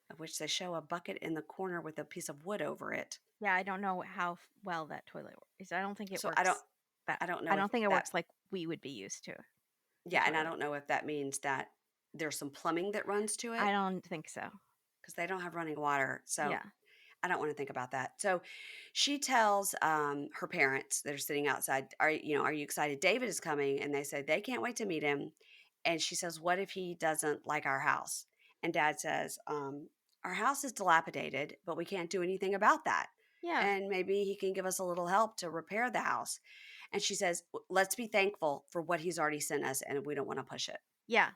[SPEAKER 1] of which they show a bucket in the corner with a piece of wood over it.
[SPEAKER 2] Yeah, I don't know how well that toilet works. I don't think it
[SPEAKER 1] So I don't
[SPEAKER 2] works that
[SPEAKER 1] I don't
[SPEAKER 2] I
[SPEAKER 1] know if
[SPEAKER 2] don't think it
[SPEAKER 1] that
[SPEAKER 2] works like we would be used to a
[SPEAKER 1] yeah, and I
[SPEAKER 2] toilet.
[SPEAKER 1] don't know if that means that there's some plumbing that runs to
[SPEAKER 2] I
[SPEAKER 1] it
[SPEAKER 2] don't think so.
[SPEAKER 1] because they don't have running water. So
[SPEAKER 2] Yeah.
[SPEAKER 1] I don't want to think about that. So she tells her parents that are sitting outside, are you excited? David is coming, and they say they can't wait to meet him. And she says, what if he doesn't like our house? And Dad says, our house is dilapidated, but we can't do anything about that.
[SPEAKER 2] Yeah.
[SPEAKER 1] And maybe he can give us a little help to repair the house. And she says, let's be thankful for what he's already sent us, and we don't want to push it,
[SPEAKER 2] Yeah.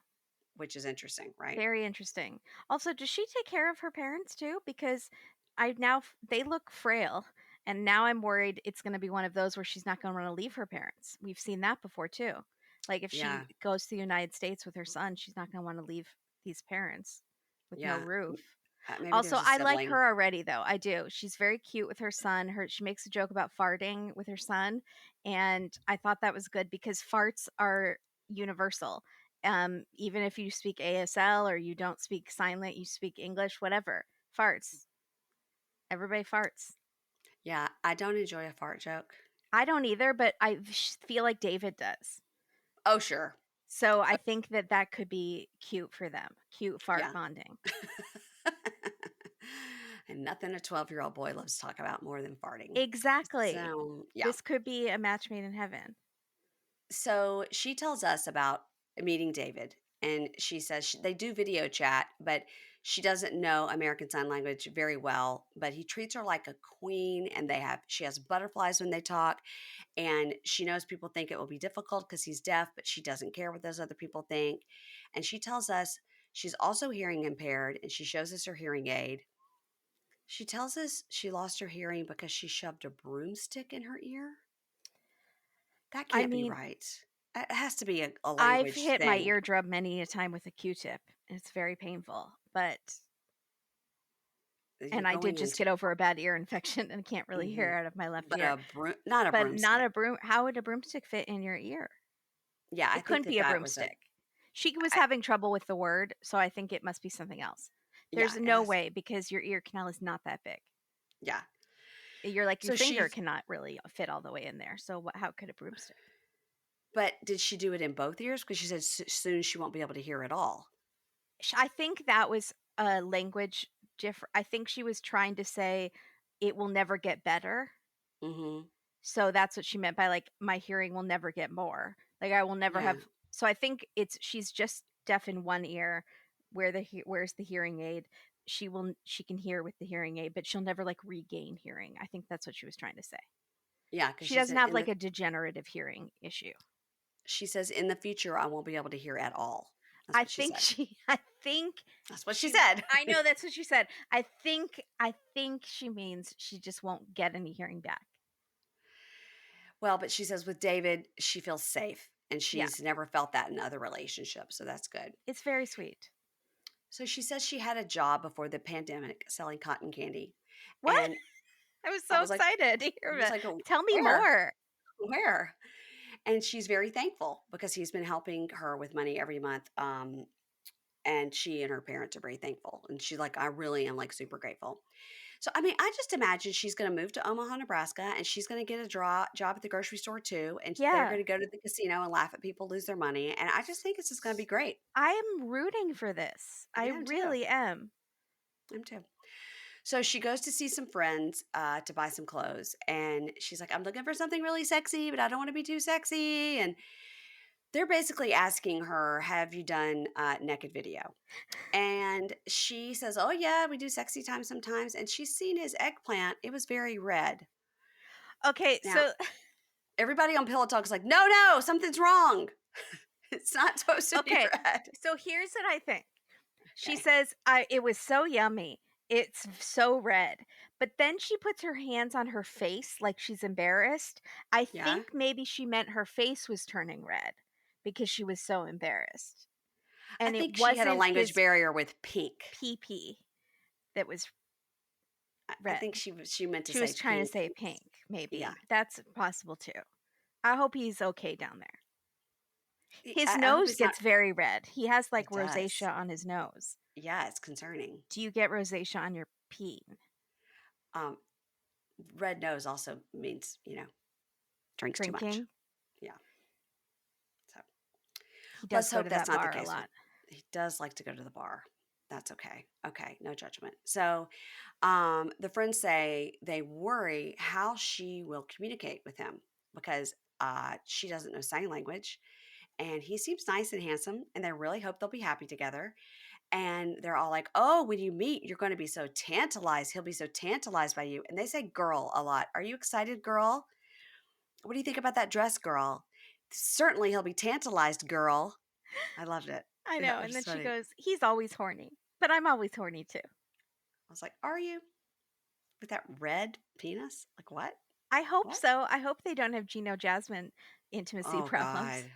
[SPEAKER 1] which is interesting, right?
[SPEAKER 2] Very interesting. Also, does she take care of her parents too? Because they look frail, and now I'm worried it's going to be one of those where she's not going to want to leave her parents. We've seen that before too. Like if she
[SPEAKER 1] Yeah.
[SPEAKER 2] goes to the United States with her son, she's not going to want to leave these parents with no
[SPEAKER 1] Yeah.
[SPEAKER 2] roof.
[SPEAKER 1] Maybe
[SPEAKER 2] Also,
[SPEAKER 1] there's a
[SPEAKER 2] I like
[SPEAKER 1] sibling.
[SPEAKER 2] her already though. I do. She's very cute with her son. She makes a joke about farting with her son, and I thought that was good because farts are universal. Even if you speak ASL or you don't speak silent, you speak English, whatever. Farts. Everybody farts.
[SPEAKER 1] Yeah. I don't enjoy a fart joke.
[SPEAKER 2] I don't either, but I feel like David does.
[SPEAKER 1] Oh, sure.
[SPEAKER 2] So I think that could be cute for them. Cute fart
[SPEAKER 1] Yeah.
[SPEAKER 2] bonding.
[SPEAKER 1] And nothing a 12-year-old boy loves to talk about more than farting.
[SPEAKER 2] Exactly.
[SPEAKER 1] So, yeah.
[SPEAKER 2] This could be a match made in heaven.
[SPEAKER 1] So she tells us about meeting David, and she says they do video chat, but she doesn't know American Sign Language very well. But he treats her like a queen, and she has butterflies when they talk, and she knows people think it will be difficult because he's deaf, but she doesn't care what those other people think. And she tells us she's also hearing impaired, and she shows us her hearing aid. She tells us she lost her hearing because she shoved a broomstick in her ear. That
[SPEAKER 2] I
[SPEAKER 1] can't be
[SPEAKER 2] mean,
[SPEAKER 1] right. It has to be a
[SPEAKER 2] I've
[SPEAKER 1] language
[SPEAKER 2] hit my
[SPEAKER 1] thing.
[SPEAKER 2] eardrum many a time with a Q-tip, and it's very painful, but
[SPEAKER 1] you're
[SPEAKER 2] And I did
[SPEAKER 1] going
[SPEAKER 2] just
[SPEAKER 1] into
[SPEAKER 2] get over a bad ear infection and can't really hear
[SPEAKER 1] mhm.
[SPEAKER 2] out of my left
[SPEAKER 1] But
[SPEAKER 2] ear.
[SPEAKER 1] a broom not a
[SPEAKER 2] But not
[SPEAKER 1] broomstick.
[SPEAKER 2] a broom how would a broomstick fit in your ear?
[SPEAKER 1] Yeah, I
[SPEAKER 2] It
[SPEAKER 1] think
[SPEAKER 2] couldn't
[SPEAKER 1] that
[SPEAKER 2] be a
[SPEAKER 1] that was a
[SPEAKER 2] broomstick. She was
[SPEAKER 1] I
[SPEAKER 2] having trouble with the word, so I think it must be something else.
[SPEAKER 1] yeah,
[SPEAKER 2] There's
[SPEAKER 1] it
[SPEAKER 2] no
[SPEAKER 1] has
[SPEAKER 2] way because your ear canal is not that big.
[SPEAKER 1] yeah.
[SPEAKER 2] You're like your
[SPEAKER 1] So
[SPEAKER 2] finger
[SPEAKER 1] she
[SPEAKER 2] cannot really fit all the way in there. So how could a broomstick?
[SPEAKER 1] but did she do it in both ears? Because she said soon she won't be able to hear at all.
[SPEAKER 2] I think that was a language different. I think she was trying to say it will never get better.
[SPEAKER 1] Mhm.
[SPEAKER 2] So that's what she meant by like my hearing will never get more. Like I will never
[SPEAKER 1] Yeah.
[SPEAKER 2] have. So I think it's she's just deaf in one ear where where's the hearing aid. She can hear with the hearing aid, but she'll never like regain hearing. I think that's what she was trying to say.
[SPEAKER 1] Yeah, because
[SPEAKER 2] She
[SPEAKER 1] she
[SPEAKER 2] doesn't
[SPEAKER 1] said
[SPEAKER 2] have like a degenerative hearing issue.
[SPEAKER 1] she says, "In the future, I won't be able to hear at all." That's
[SPEAKER 2] I
[SPEAKER 1] what she
[SPEAKER 2] think
[SPEAKER 1] said.
[SPEAKER 2] she I think
[SPEAKER 1] That's what she
[SPEAKER 2] she
[SPEAKER 1] said.
[SPEAKER 2] I know that's what she said. I think she means she just won't get any hearing back.
[SPEAKER 1] Well, but she says with David, she feels safe, and
[SPEAKER 2] Yeah,
[SPEAKER 1] she's never felt that in other relationships, so that's good.
[SPEAKER 2] it's very sweet.
[SPEAKER 1] So she says she had a job before the pandemic selling cotton candy,
[SPEAKER 2] What?
[SPEAKER 1] and
[SPEAKER 2] I was
[SPEAKER 1] I
[SPEAKER 2] so
[SPEAKER 1] was like
[SPEAKER 2] excited to
[SPEAKER 1] I
[SPEAKER 2] hear
[SPEAKER 1] was
[SPEAKER 2] that.
[SPEAKER 1] like, "Oh,
[SPEAKER 2] Tell me
[SPEAKER 1] where?
[SPEAKER 2] more.
[SPEAKER 1] Where?" And she's very thankful because he's been helping her with money every month, and she and her parents are very thankful, and she's like, "I really am, like, super grateful." So, I mean, I just imagine she's gonna move to Omaha, Nebraska, and she's gonna get a job at the grocery store too, and they're
[SPEAKER 2] Yeah.
[SPEAKER 1] gonna go to the casino and laugh at people lose their money, and I just think it's just gonna be great.
[SPEAKER 2] I am rooting for this.
[SPEAKER 1] I
[SPEAKER 2] I
[SPEAKER 1] am too.
[SPEAKER 2] really am.
[SPEAKER 1] I'm too. So she goes to see some friends to buy some clothes, and she's like, "I'm looking for something really sexy, but I don't want to be too sexy." And they're basically asking her, "Have you done naked video?" And she says, "Oh yeah, we do sexy time sometimes." And she's seen his eggplant; it was very red.
[SPEAKER 2] Okay,
[SPEAKER 1] Now,
[SPEAKER 2] so
[SPEAKER 1] everybody on Pillow Talk is like, "No, no, something's wrong. It's not supposed to be
[SPEAKER 2] okay.
[SPEAKER 1] red."
[SPEAKER 2] So here's what I think. She
[SPEAKER 1] Okay.
[SPEAKER 2] says, "I it was so yummy. It's so red." But then she puts her hands on her face like she's embarrassed. I
[SPEAKER 1] Yeah.
[SPEAKER 2] think maybe she meant her face was turning red because she was so embarrassed.
[SPEAKER 1] I
[SPEAKER 2] And it
[SPEAKER 1] think she had a
[SPEAKER 2] wasn't
[SPEAKER 1] language
[SPEAKER 2] his
[SPEAKER 1] barrier with pink.
[SPEAKER 2] pee that was
[SPEAKER 1] I think
[SPEAKER 2] red.
[SPEAKER 1] she meant to
[SPEAKER 2] She
[SPEAKER 1] say
[SPEAKER 2] was trying to
[SPEAKER 1] pink.
[SPEAKER 2] say pink,
[SPEAKER 1] Yeah.
[SPEAKER 2] maybe. That's possible too. I hope he's okay down there. His
[SPEAKER 1] I hope
[SPEAKER 2] nose
[SPEAKER 1] it's not
[SPEAKER 2] gets very red. He has like
[SPEAKER 1] it does.
[SPEAKER 2] rosacea on his nose.
[SPEAKER 1] Yeah, it's concerning.
[SPEAKER 2] Do you get rosacea on your pee?
[SPEAKER 1] Um, red nose also means, drinks too much.
[SPEAKER 2] Drinking?
[SPEAKER 1] Yeah. So
[SPEAKER 2] He does
[SPEAKER 1] let's
[SPEAKER 2] go
[SPEAKER 1] hope
[SPEAKER 2] to
[SPEAKER 1] that's
[SPEAKER 2] that
[SPEAKER 1] not the
[SPEAKER 2] bar a
[SPEAKER 1] case with
[SPEAKER 2] lot.
[SPEAKER 1] he does like to go to the bar. That's okay. Okay, no judgment. So the friends say they worry how she will communicate with him because she doesn't know sign language and he seems nice and handsome and they really hope they'll be happy together. And they're all like, "Oh, when you meet, you're going to be so tantalized. He'll be so tantalized by you." And they say girl a lot. Are you excited, girl? What do you think about that dress, girl? Certainly he'll be tantalized, girl. I loved it.
[SPEAKER 2] I know.
[SPEAKER 1] That
[SPEAKER 2] And
[SPEAKER 1] was
[SPEAKER 2] then she
[SPEAKER 1] funny.
[SPEAKER 2] goes, he's always horny, but I'm always horny too.
[SPEAKER 1] I was like, "Are you with that red penis? Like what?
[SPEAKER 2] I hope
[SPEAKER 1] What?"
[SPEAKER 2] so. I hope they don't have Gino Jasmine intimacy
[SPEAKER 1] Oh
[SPEAKER 2] problems.
[SPEAKER 1] God.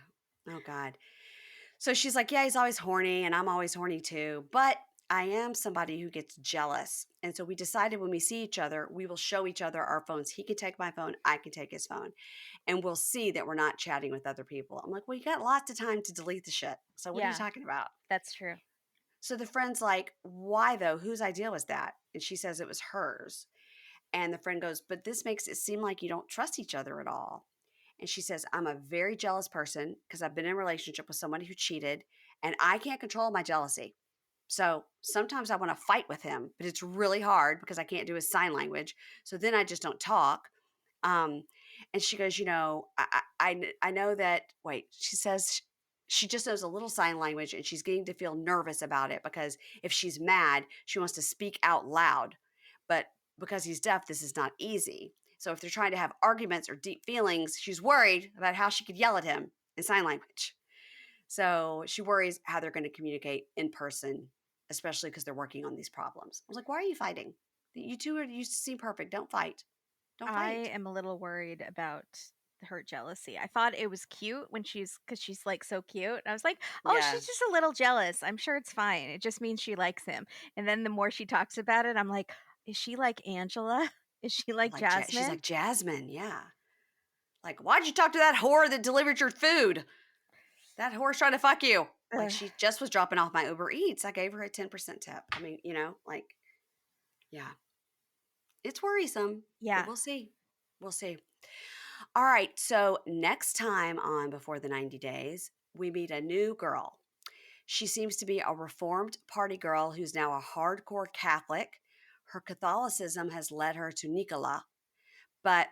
[SPEAKER 1] Oh God. So she's like, "Yeah, he's always horny and I'm always horny too, but I am somebody who gets jealous." And so we decided when we see each other, we will show each other our phones. He can take my phone, I can take his phone, and we'll see that we're not chatting with other people. I'm like, "Well, you got lots of time to delete the shit. So what are you
[SPEAKER 2] Yeah,
[SPEAKER 1] talking about?"
[SPEAKER 2] that's true.
[SPEAKER 1] So the friend's like, "Why though? Whose idea was that?" And she says it was hers. And the friend goes, "But this makes it seem like you don't trust each other at all." And she says, "I'm a very jealous person because I've been in a relationship with somebody who cheated and I can't control my jealousy. So sometimes I want to fight with him, but it's really hard because I can't do his sign language. So then I just don't talk." Um, and she goes, I know that, wait, she says she just knows a little sign language and she's getting to feel nervous about it because if she's mad, she wants to speak out loud. But because he's deaf, this is not easy. So if they're trying to have arguments or deep feelings, she's worried about how she could yell at him in sign language. So she worries how they're going to communicate in person, especially because they're working on these problems. I was like, "Why are you fighting? You seem perfect. Don't fight. Don't
[SPEAKER 2] I
[SPEAKER 1] fight."
[SPEAKER 2] am a little worried about her jealousy. I thought it was cute when because she's like so cute. I was like, oh,
[SPEAKER 1] Yeah.
[SPEAKER 2] she's just a little jealous. I'm sure it's fine. It just means she likes him. And then the more she talks about it, I'm like, Is she like Angela? Is she like
[SPEAKER 1] She's
[SPEAKER 2] Jasmine?
[SPEAKER 1] like Jasmine, yeah. Like, why'd you talk to that whore that delivered your food? That whore's trying to fuck you. Like,
[SPEAKER 2] Ugh,
[SPEAKER 1] she just was dropping off my Uber Eats. I gave her a 10% tip. I mean, like, yeah, it's worrisome, but
[SPEAKER 2] yeah.
[SPEAKER 1] we'll see. We'll see. All right. So next time on Before the 90 Days, we meet a new girl. She seems to be a reformed party girl who's now a hardcore Catholic. Her Catholicism has led her to Nicola, but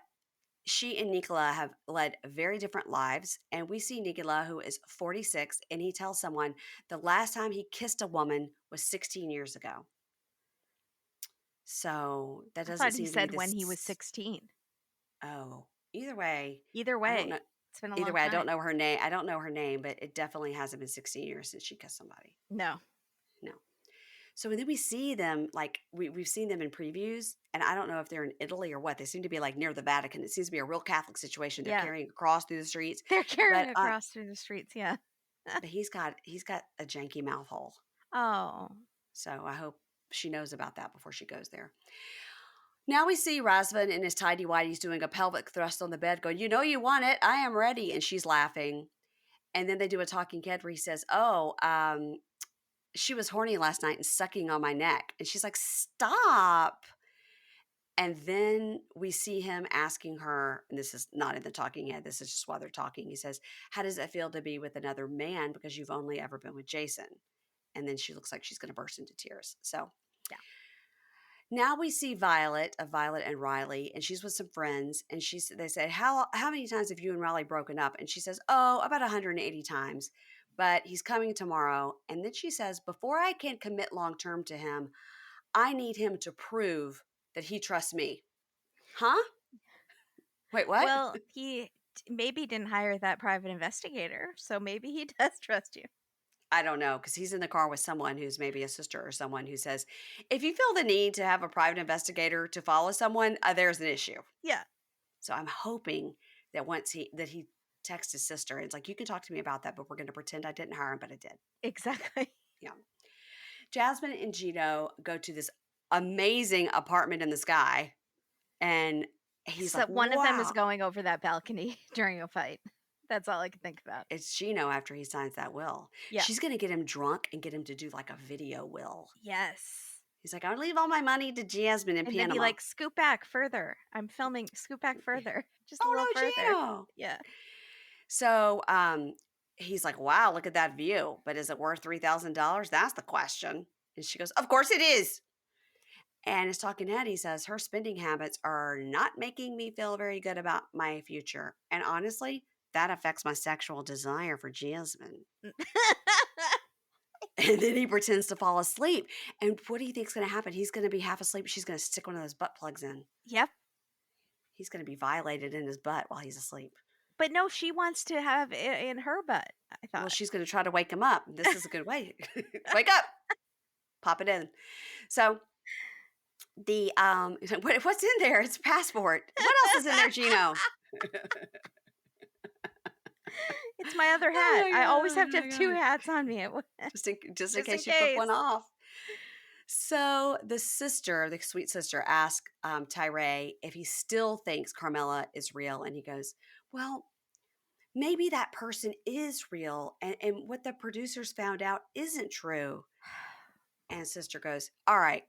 [SPEAKER 1] she and Nicola have led very different lives. And we see Nicola, who is 46, and he tells someone the last time he kissed a woman was 16 years ago. So that
[SPEAKER 2] I
[SPEAKER 1] doesn't
[SPEAKER 2] thought he
[SPEAKER 1] seem to be
[SPEAKER 2] said when he was
[SPEAKER 1] this.
[SPEAKER 2] 16.
[SPEAKER 1] Oh, either way,
[SPEAKER 2] Either
[SPEAKER 1] I don't know.
[SPEAKER 2] way, it's been a
[SPEAKER 1] Either
[SPEAKER 2] long
[SPEAKER 1] way, I don't
[SPEAKER 2] time.
[SPEAKER 1] know her name. I don't know her name, but it definitely hasn't been 16 years since she kissed somebody.
[SPEAKER 2] No.
[SPEAKER 1] No. So then we see them, like we've seen them in previews, and I don't know if they're in Italy or what. They seem to be like near the Vatican. It seems to be a real Catholic situation. They're
[SPEAKER 2] Yeah.
[SPEAKER 1] carrying a cross through the streets,
[SPEAKER 2] They're
[SPEAKER 1] but
[SPEAKER 2] carrying across through the streets, yeah.
[SPEAKER 1] he's got a janky mouth hole.
[SPEAKER 2] Oh.
[SPEAKER 1] So I hope she knows about that before she goes there. Now we see Razvan in his tidy whities doing a pelvic thrust on the bed, going, "You know you want it. I am ready," and she's laughing. And then they do a talking head where he says, "Oh, she was horny last night and sucking on my neck," and she's like, "Stop." And then we see him asking her, and this is not in the talking head, this is just while they're talking. He says, "How does it feel to be with another man because you've only ever been with Jason?" And then she looks like she's going to burst into tears. So
[SPEAKER 2] Yeah.
[SPEAKER 1] now we see Violet of Violet and Riley, and she's with some friends, and they say, how many times have you and Riley broken up? And she says, "Oh, about 180 times, but he's coming tomorrow." And then she says, "Before I can commit long term to him, I need him to prove that he trusts me." Huh? Wait, what?
[SPEAKER 2] Well, he maybe didn't hire that private investigator, so maybe he does trust you.
[SPEAKER 1] I don't know, because he's in the car with someone who's maybe a sister or someone who says, if you feel the need to have a private investigator to follow someone, there's an issue.
[SPEAKER 2] Yeah,
[SPEAKER 1] So I'm hoping that he texts his sister, it's like, "You can talk to me about that, but we're going to pretend I didn't hire him, but I did."
[SPEAKER 2] exactly.
[SPEAKER 1] Yeah. Jasmine and Gino go to this amazing apartment in the sky, and he's
[SPEAKER 2] So
[SPEAKER 1] like,
[SPEAKER 2] one of them is
[SPEAKER 1] "Wow."
[SPEAKER 2] going over that balcony during a fight. That's all I can think about.
[SPEAKER 1] It's Gino after he signs that will.
[SPEAKER 2] Yeah.
[SPEAKER 1] She's going to get him drunk and get him to do like a video will.
[SPEAKER 2] Yes.
[SPEAKER 1] He's like, "I'll leave all my money to Jasmine in
[SPEAKER 2] And then be
[SPEAKER 1] Panama."
[SPEAKER 2] like, scoot back further. I'm filming. Scoot back further. Just a
[SPEAKER 1] Oh
[SPEAKER 2] little
[SPEAKER 1] no,
[SPEAKER 2] further.
[SPEAKER 1] Gino.
[SPEAKER 2] Yeah.
[SPEAKER 1] So he's like, "Wow, look at that view. But is it worth $3,000? That's the question." And she goes, "Of course it is." And his talking head, he says, "Her spending habits are not making me feel very good about my future. And honestly, that affects my sexual desire for Jasmine." And then he pretends to fall asleep. And what do you think's going to happen? He's going to be half asleep. She's going to stick one of those butt plugs in.
[SPEAKER 2] Yep.
[SPEAKER 1] He's going to be violated in his butt while he's asleep.
[SPEAKER 2] But no, she wants to have it in her butt, I
[SPEAKER 1] Well,
[SPEAKER 2] thought.
[SPEAKER 1] she's going to try to wake him up. This is a good way. Wake up. Pop it in. So the what's in there? It's a passport. What else is in there, Gino?
[SPEAKER 2] It's my other
[SPEAKER 1] Oh
[SPEAKER 2] hat.
[SPEAKER 1] my
[SPEAKER 2] I always
[SPEAKER 1] god!
[SPEAKER 2] have
[SPEAKER 1] Oh
[SPEAKER 2] to
[SPEAKER 1] my
[SPEAKER 2] have two
[SPEAKER 1] god!
[SPEAKER 2] hats on me
[SPEAKER 1] Just in
[SPEAKER 2] just in
[SPEAKER 1] case you took one
[SPEAKER 2] case.
[SPEAKER 1] off. So the sister, the sweet sister, asked Tyray if he still thinks Carmella is real, and he goes, "Well, maybe that person is real, and what the producers found out isn't true." And sister goes, "All right,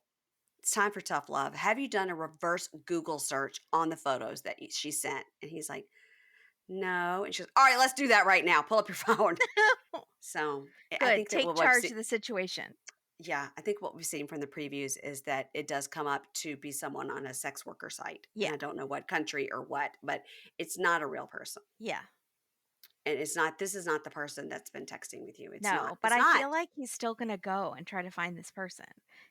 [SPEAKER 1] it's time for tough love. Have you done a reverse Google search on the photos that she sent?" And he's like, "No." And she goes, "All right, let's do that right now. Pull up your phone." So I
[SPEAKER 2] Good.
[SPEAKER 1] think that
[SPEAKER 2] Take
[SPEAKER 1] what we've
[SPEAKER 2] charge
[SPEAKER 1] seen,
[SPEAKER 2] of the situation.
[SPEAKER 1] yeah, I think what we've seen from the previews is that it does come up to be someone on a sex worker site. And
[SPEAKER 2] Yeah.
[SPEAKER 1] I don't know what country or what, but it's not a real person.
[SPEAKER 2] Yeah.
[SPEAKER 1] And this is not the person that's been texting with you. It's not.
[SPEAKER 2] No, but
[SPEAKER 1] It's
[SPEAKER 2] I
[SPEAKER 1] not.
[SPEAKER 2] feel like he's still going to go and try to find this person.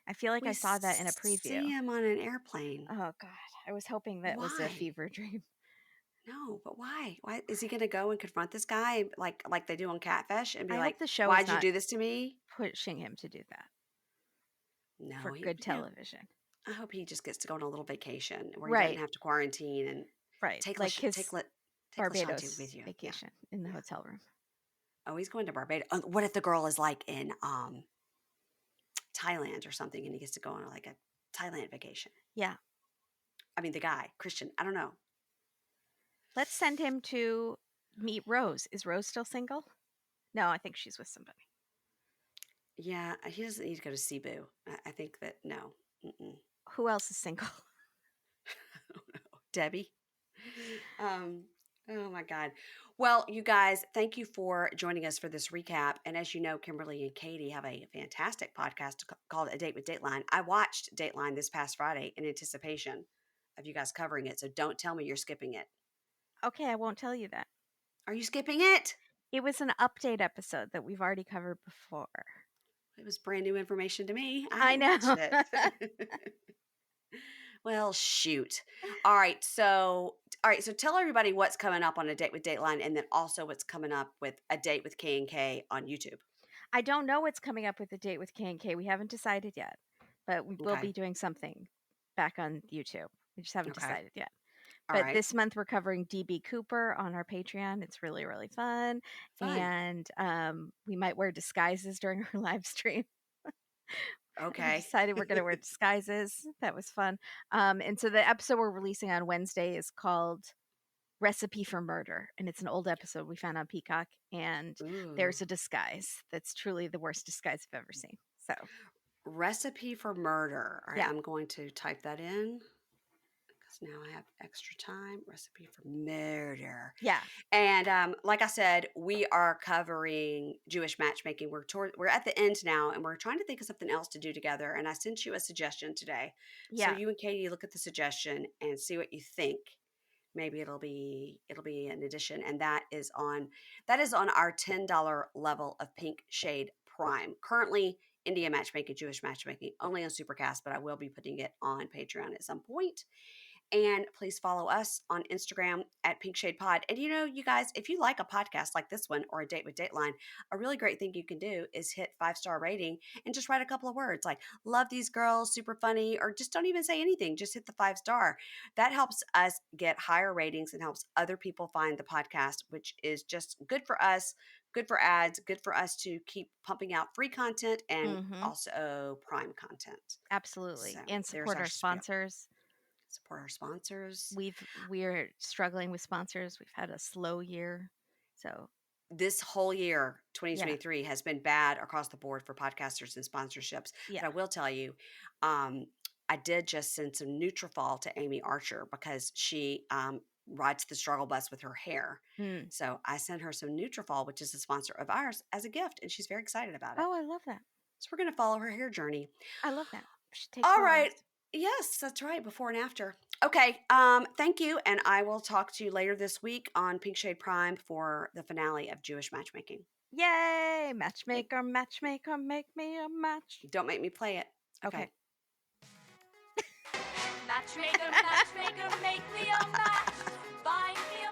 [SPEAKER 2] I feel like
[SPEAKER 1] We
[SPEAKER 2] I saw that in a
[SPEAKER 1] see
[SPEAKER 2] preview.
[SPEAKER 1] him on an airplane.
[SPEAKER 2] Oh god, I was hoping that was a
[SPEAKER 1] Why?
[SPEAKER 2] fever dream.
[SPEAKER 1] No, but why? Why is he going to go and confront this guy like they do on Catfish and be
[SPEAKER 2] I hope
[SPEAKER 1] like,
[SPEAKER 2] the show is
[SPEAKER 1] "Why'd you
[SPEAKER 2] not
[SPEAKER 1] do this to me?"
[SPEAKER 2] pushing him to do that
[SPEAKER 1] No,
[SPEAKER 2] for
[SPEAKER 1] he,
[SPEAKER 2] good television.
[SPEAKER 1] I hope he just gets to go on a little vacation where he doesn't
[SPEAKER 2] Right.
[SPEAKER 1] have to quarantine and
[SPEAKER 2] Right.
[SPEAKER 1] take
[SPEAKER 2] Like
[SPEAKER 1] Lash-
[SPEAKER 2] his
[SPEAKER 1] take Lashante
[SPEAKER 2] Barbados
[SPEAKER 1] with you. Yeah,
[SPEAKER 2] vacation in the
[SPEAKER 1] yeah.
[SPEAKER 2] hotel room.
[SPEAKER 1] Oh, he's going to Barbados. What if the girl is like in Thailand or something, and he gets to go on like a Thailand vacation.
[SPEAKER 2] Yeah.
[SPEAKER 1] I mean, the guy, Christian. I don't know.
[SPEAKER 2] Let's send him to meet Rose. Is Rose still single? No, I think she's with somebody.
[SPEAKER 1] Yeah, he doesn't need to go to Cebu. I think that no. Mm-mm.
[SPEAKER 2] Who else is single?
[SPEAKER 1] Debbie. Um, oh my God. Well, you guys, thank you for joining us for this recap. And as you know, Kimberly and Katie have a fantastic podcast called A Date with Dateline. I watched Dateline this past Friday in anticipation of you guys covering it. So don't tell me you're skipping it.
[SPEAKER 2] Okay, I won't tell you that.
[SPEAKER 1] Are you skipping it?
[SPEAKER 2] It was an update episode that we've already covered before.
[SPEAKER 1] It was brand new information to me. I
[SPEAKER 2] I
[SPEAKER 1] hadn't watched
[SPEAKER 2] know.
[SPEAKER 1] it. Well, shoot. All right, so tell everybody what's coming up on A Date with Dateline and then also what's coming up with A Date with K and K on YouTube.
[SPEAKER 2] I don't know what's coming up with the date with K&K. We haven't decided yet, but we will
[SPEAKER 1] Okay.
[SPEAKER 2] be doing something back on YouTube. We just haven't
[SPEAKER 1] Okay.
[SPEAKER 2] decided yet.
[SPEAKER 1] All
[SPEAKER 2] But
[SPEAKER 1] right.
[SPEAKER 2] this month we're covering DB Cooper on our Patreon. It's really, really fun.
[SPEAKER 1] Fun.
[SPEAKER 2] And we might wear disguises during our live stream. We
[SPEAKER 1] Okay.
[SPEAKER 2] decided we're going to wear disguises. That was fun. And so the episode we're releasing on Wednesday is called Recipe for Murder. And it's an old episode we found on Peacock. And
[SPEAKER 1] Ooh.
[SPEAKER 2] there's a disguise that's truly the worst disguise I've ever seen. So,
[SPEAKER 1] Recipe for murder. All right,
[SPEAKER 2] yeah.
[SPEAKER 1] I'm going to type that in because now I have extra time. Recipe for murder.
[SPEAKER 2] Yeah.
[SPEAKER 1] And like I said, we are covering Jewish matchmaking. We're at the end now, and we're trying to think of something else to do together. And I sent you a suggestion today, so
[SPEAKER 2] Yeah.
[SPEAKER 1] you and Katie look at the suggestion and see what you think. Maybe it'll be an addition, and that is on our $10 level of Pink Shade Prime. Currently, India matchmaking, Jewish matchmaking, only on Supercast, but I will be putting it on Patreon at some point. And please follow us on Instagram at Pink Shade Pod. And you guys, if you like a podcast like this one or A Date with Dateline, a really great thing you can do is hit 5-star rating and just write a couple of words like, love these girls, super funny, or just don't even say anything. Just hit the 5-star. That helps us get higher ratings and helps other people find the podcast, which is just good for us, good for ads, good for us to keep pumping out free content and
[SPEAKER 2] Mm-hmm.
[SPEAKER 1] also Prime content. So
[SPEAKER 2] Absolutely. And
[SPEAKER 1] there's
[SPEAKER 2] support
[SPEAKER 1] our
[SPEAKER 2] our
[SPEAKER 1] spiel.
[SPEAKER 2] sponsors.
[SPEAKER 1] Support our sponsors.
[SPEAKER 2] We're struggling with sponsors. We've had a slow year. So,
[SPEAKER 1] This whole year,
[SPEAKER 2] yeah.
[SPEAKER 1] 2023, has been bad across the board for podcasters and sponsorships.
[SPEAKER 2] Yeah.
[SPEAKER 1] But I will tell you, I did just send some Nutrafol to Amy Archer because she rides the struggle bus with her hair.
[SPEAKER 2] Mm.
[SPEAKER 1] So I sent her some Nutrafol, which is a sponsor of ours, as a gift, and she's very excited about it.
[SPEAKER 2] Oh, I love that.
[SPEAKER 1] So we're going to follow her hair journey.
[SPEAKER 2] I love that. We should take
[SPEAKER 1] All
[SPEAKER 2] photos.
[SPEAKER 1] right. Yes, that's right. Before and after. Okay. Thank you. And I will talk to you later this week on Pink Shade Prime for the finale of Jewish matchmaking.
[SPEAKER 2] Yay!
[SPEAKER 1] Okay.
[SPEAKER 2] Matchmaker, matchmaker, make me a match.
[SPEAKER 1] Don't make me play it.
[SPEAKER 2] Okay.
[SPEAKER 3] Matchmaker, matchmaker, make me a match. Find me a